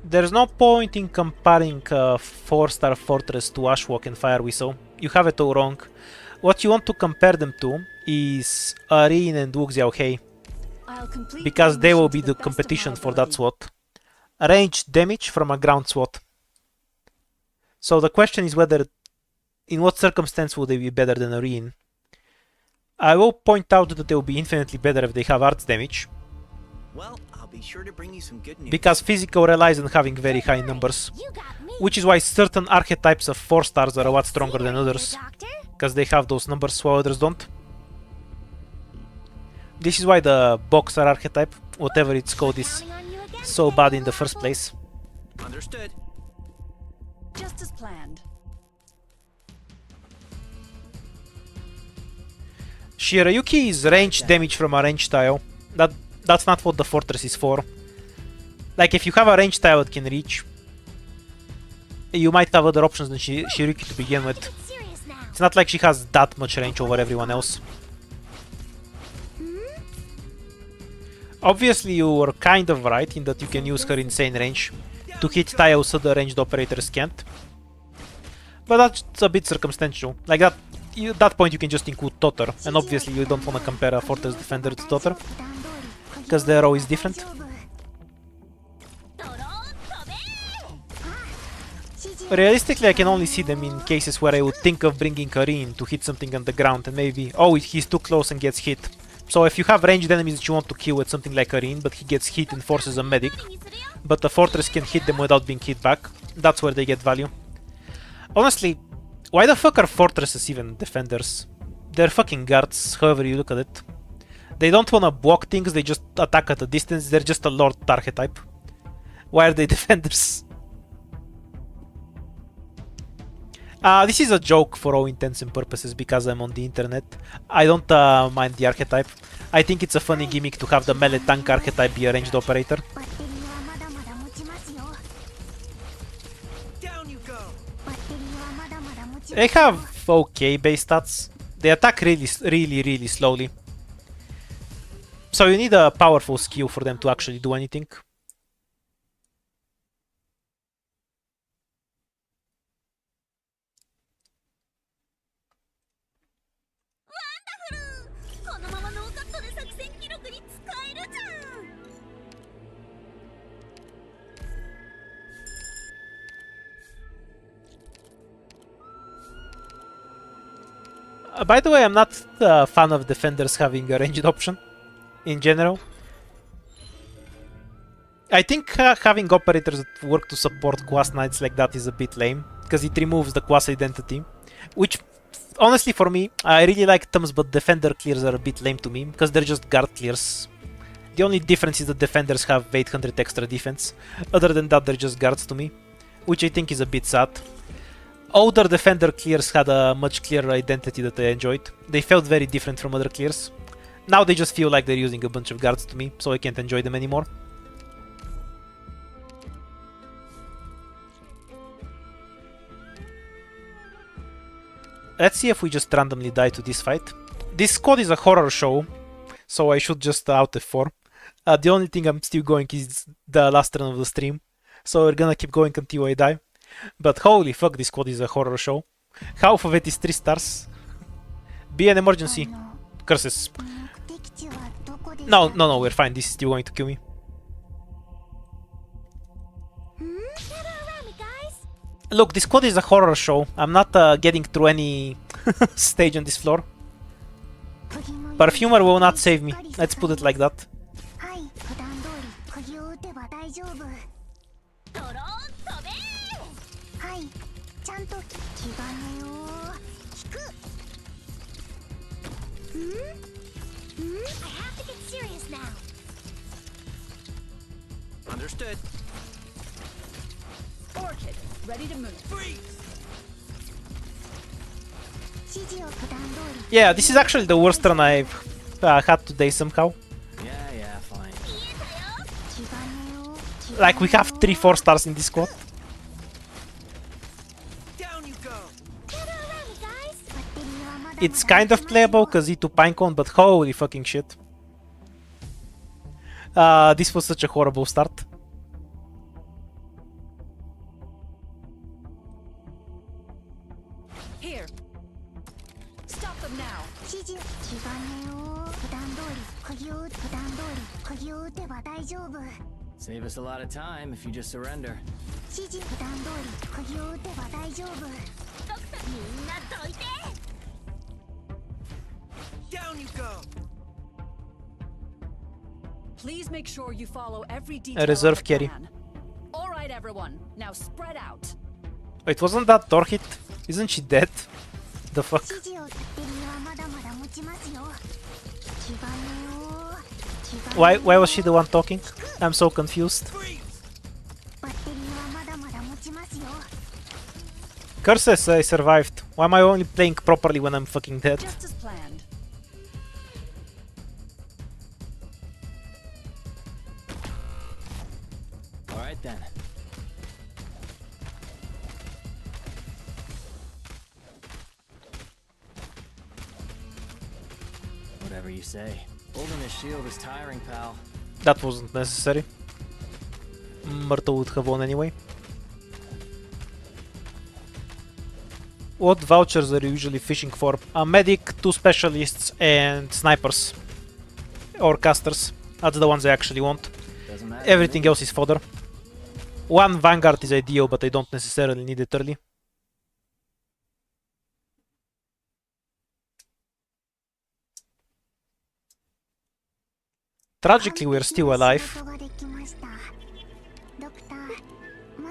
There's no point in comparing a 4-star Fortress to Ashwalk and Fire Whistle. You have it all wrong. What you want to compare them to is Areen and Wuxiao Hei, because they will be the competition for that SWAT. Range damage from a ground SWAT. So the question is whether, in what circumstance would they be better than Areen? I will point out that they will be infinitely better if they have arts damage, Well, I'll be sure to bring you some good news. because physical relies on having very high numbers, You got me. which is why certain archetypes of 4 stars are a lot stronger than others, Doctor? because they have those numbers while others don't. This is why the boxer archetype, whatever it's called, is Counting on you again so today, bad in the little first apple. place. Understood. Just as planned. Shirayuki is range damage from a range tile. That's not what the fortress is for. Like, if you have a range tile that can reach, you might have other options than Shirayuki to begin with. Get serious now. It's not like she has that much range over everyone else. Obviously, you were kind of right in that you can use her insane range to hit tiles so the ranged operators can't. But that's a bit circumstantial. Like, at that point you can just include Totter, and obviously you don't want to compare a Fortress Defender to Totter, because they're always different. Realistically, I can only see them in cases where I would think of bringing Kareen to hit something on the ground, and maybe, oh, he's too close and gets hit. So if you have ranged enemies that you want to kill with something like Kareen, but he gets hit and forces a medic, but the Fortress can hit them without being hit back, that's where they get value. Honestly, why the fuck are Fortresses even defenders? They're fucking guards, however you look at it. They don't wanna block things, they just attack at a distance, they're just a Lord archetype. Why are they defenders? This is a joke for all intents and purposes because I'm on the internet. I don't mind the archetype. I think it's a funny gimmick to have the melee tank archetype be a ranged operator. バッテリーはまだまだ持ちますよ。 Down you go. バッテリーはまだまだ持ちますよ。 They have okay base stats. They attack really slowly. So you need a powerful skill for them to actually do anything. このままノーカットで作戦記録に By the way, I'm not a fan of defenders having a ranged option in general. I think having operators that work to support quas knights like that is a bit lame, because it removes the quas identity. Which, honestly, for me, I really like Thumbs, but defender clears are a bit lame to me, because they're just guard clears. The only difference is that defenders have 800 extra defense. Other than that, they're just guards to me, which I think is a bit sad. Older defender clears had a much clearer identity that I enjoyed. They felt very different from other clears. Now they just feel like they're using a bunch of guards to me, so I can't enjoy them anymore. Let's see if we just randomly die to this fight. This squad is a horror show, so I should just out F4. The only thing I'm still going is the last turn of the stream, so we're gonna keep going until I die. But holy fuck, this squad is a horror show. Half of it is 3 stars. Be an emergency. Curses. No, we're fine. This is still going to kill me. Look, this squad is a horror show. I'm not getting through any stage on this floor. Perfumer will not save me. Let's put it like that. I have to get serious now. Understood. Orchid, ready to move. Freeze! Yeah, this is actually the worst run I've had today somehow. Yeah, fine. Like, we have 3 4 stars in this squad. Down you go. It's kind of playable because E2 Pinecone, but holy fucking shit. This was such a horrible start. Here. Stop them now. Save us a lot of time if you just surrender. Down you go. Please make sure you follow every A detail reserve of the carry. plan. All right, everyone. Now spread out. Wait, wasn't that door hit? Isn't she dead? The fuck? Why was she the one talking? I'm so confused. Curses, I survived. Why am I only playing properly when I'm fucking dead? Just as planned. All right then. Whatever you say. Holding a shield is tiring, pal. That wasn't necessary. Myrtle would have won anyway. What vouchers are you usually fishing for? A medic, 2 specialists, and snipers. Or casters. That's the ones I actually want. Doesn't matter. Everything else is fodder. 1 Vanguard is ideal, but I don't necessarily need it early. Tragically, we're still alive.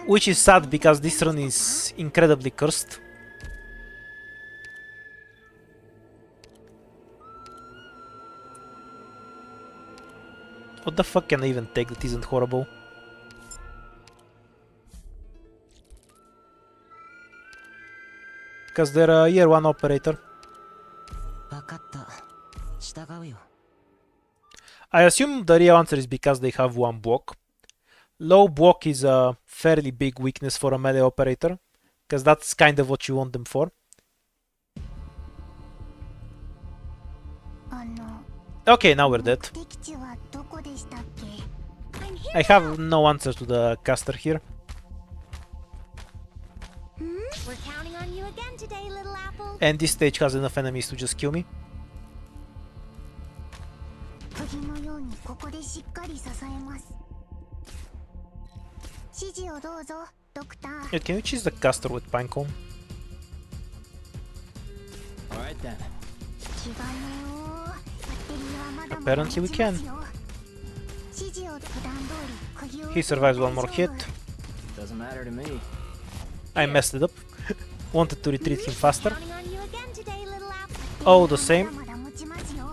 Which is sad because this run is incredibly cursed. What the fuck can I even take that isn't horrible? Because they're a year 1 operator. I assume the real answer is because they have 1 block. Low block is a fairly big weakness for a melee operator, because that's kind of what you want them for. Okay, now we're dead. I have no answer to the caster here. We're counting on you again today, little apple. And this stage has enough enemies to just kill me. ここでしっかり支えます。指示をどうぞ、ドクター。Yeah, can you choose the caster with Pinecone? Alright then. 気がねよ。バッテリーはまだまだ Apparently we can. 指示を普段通り釘を He survives one more hit. Doesn't matter to me. I messed it up. Wanted to retreat him faster. Counting on you again today, little apple. Oh, the same. まだ持ちますよ。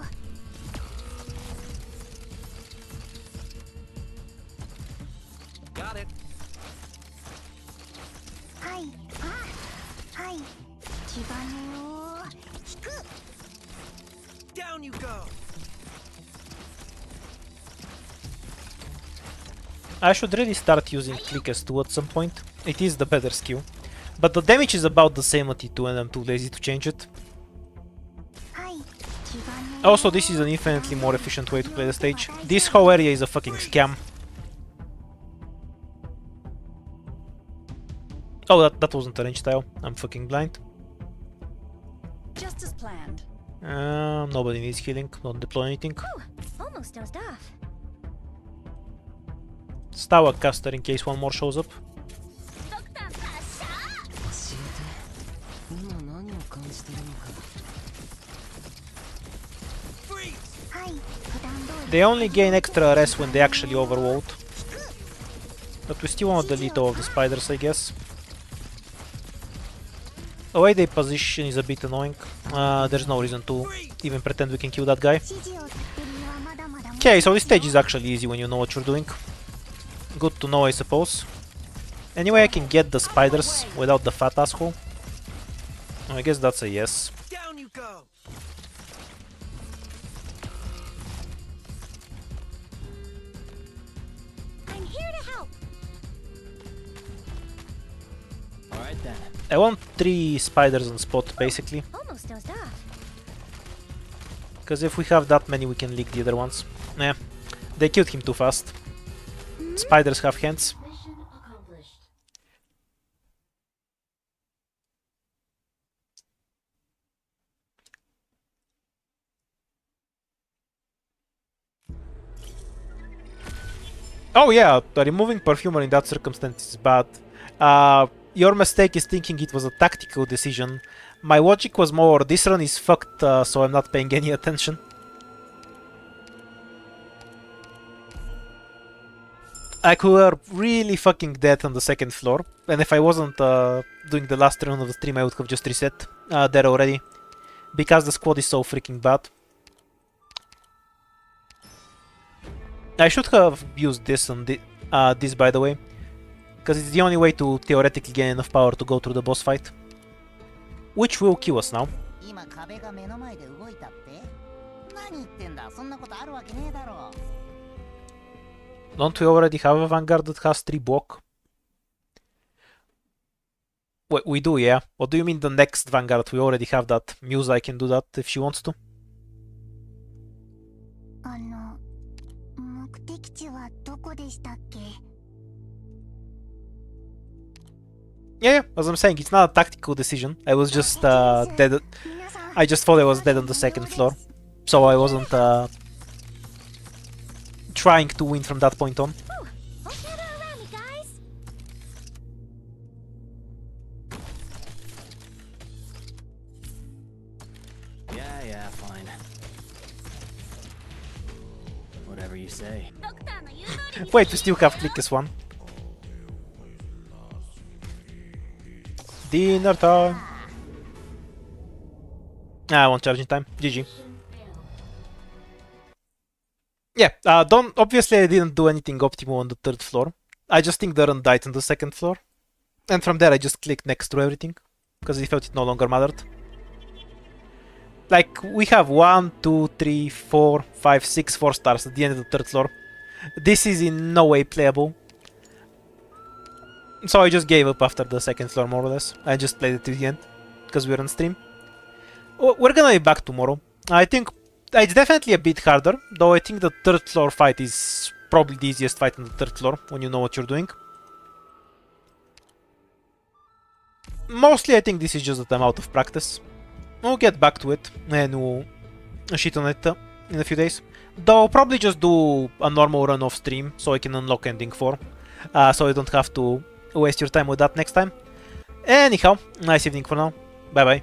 Got it. はい、あ、はい。気がねよ。引く。 Down you go. I should really start using Click S2 at some point. It is the better skill. But the damage is about the same at T2 and I'm too lazy to change it. はい。気がね。 Also, this is an infinitely more efficient way to play the stage. This whole area is a fucking scam. Oh, that wasn't a range tile. I'm fucking blind. Just as planned. Nobody needs healing. Don't deploy anything. Almost dozed off. Stow a caster in case one more shows up. 今何を感じてるのか。はい。普段通り。 They only gain extra res when they actually overload. But we still want the lead of the spiders, I guess. The way they position is a bit annoying. There's no reason to even pretend we can kill that guy. 指示をバッテリーはまだまだ持ち Okay, so this stage is actually easy when you know what you're doing. Good to know, I suppose. Anyway, I can get the spiders without the fat asshole. I guess that's a yes. Down you go. I'm here to help. Alright then. I want 3 spiders on spot, basically. Almost dozed off. Because if we have that many, we can leak the other ones. Yeah, they killed him too fast. Spiders have hands. Oh yeah, removing Perfumer in that circumstance is bad. Your mistake is thinking it was a tactical decision. My logic was more, this run is fucked, so I'm not paying any attention. Like, we were really fucking dead on the second floor, and if I wasn't doing the last run of the stream, I would have just reset there already. Because the squad is so freaking bad. I should have used this on this, by the way, because it's the only way to theoretically gain enough power to go through the boss fight. Which will kill us now. 今壁が目の前で動いたって？何言ってんだ。そんなことあるわけねえだろ。 Don't we already have a Vanguard that has 3 block? Wait, we do, yeah. What do you mean the next Vanguard? We already have that. Musa can do that if she wants to. 目的地はどこでしたっけ？ Yeah, as I'm saying, it's not a tactical decision. I was just dead. I just thought I was dead on the second floor. So I wasn't trying to win from that point on. Don't gather around me, guys. Yeah, fine. Whatever you say. Wait, we still have click as one. Dinner time. I won't charge in time. GG. Yeah, obviously I didn't do anything optimal on the 3rd floor. I just think the run died on the 2nd floor. And from there I just clicked next to everything. Because I felt it no longer mattered. Like, we have 1, 2, 3, 4, 5, 6 4 stars at the end of the 3rd floor. This is in no way playable. So I just gave up after the 2nd floor, more or less. I just played it to the end. Because we're on stream. We're gonna be back tomorrow. I think it's definitely a bit harder, though I think the 3rd floor fight is probably the easiest fight on the 3rd floor, when you know what you're doing. Mostly I think this is just that I'm out of practice. We'll get back to it, and we'll shit on it in a few days. Though probably just do a normal run off stream so I can unlock ending 4. So you don't have to waste your time with that next time. Anyhow, nice evening for now. Bye bye.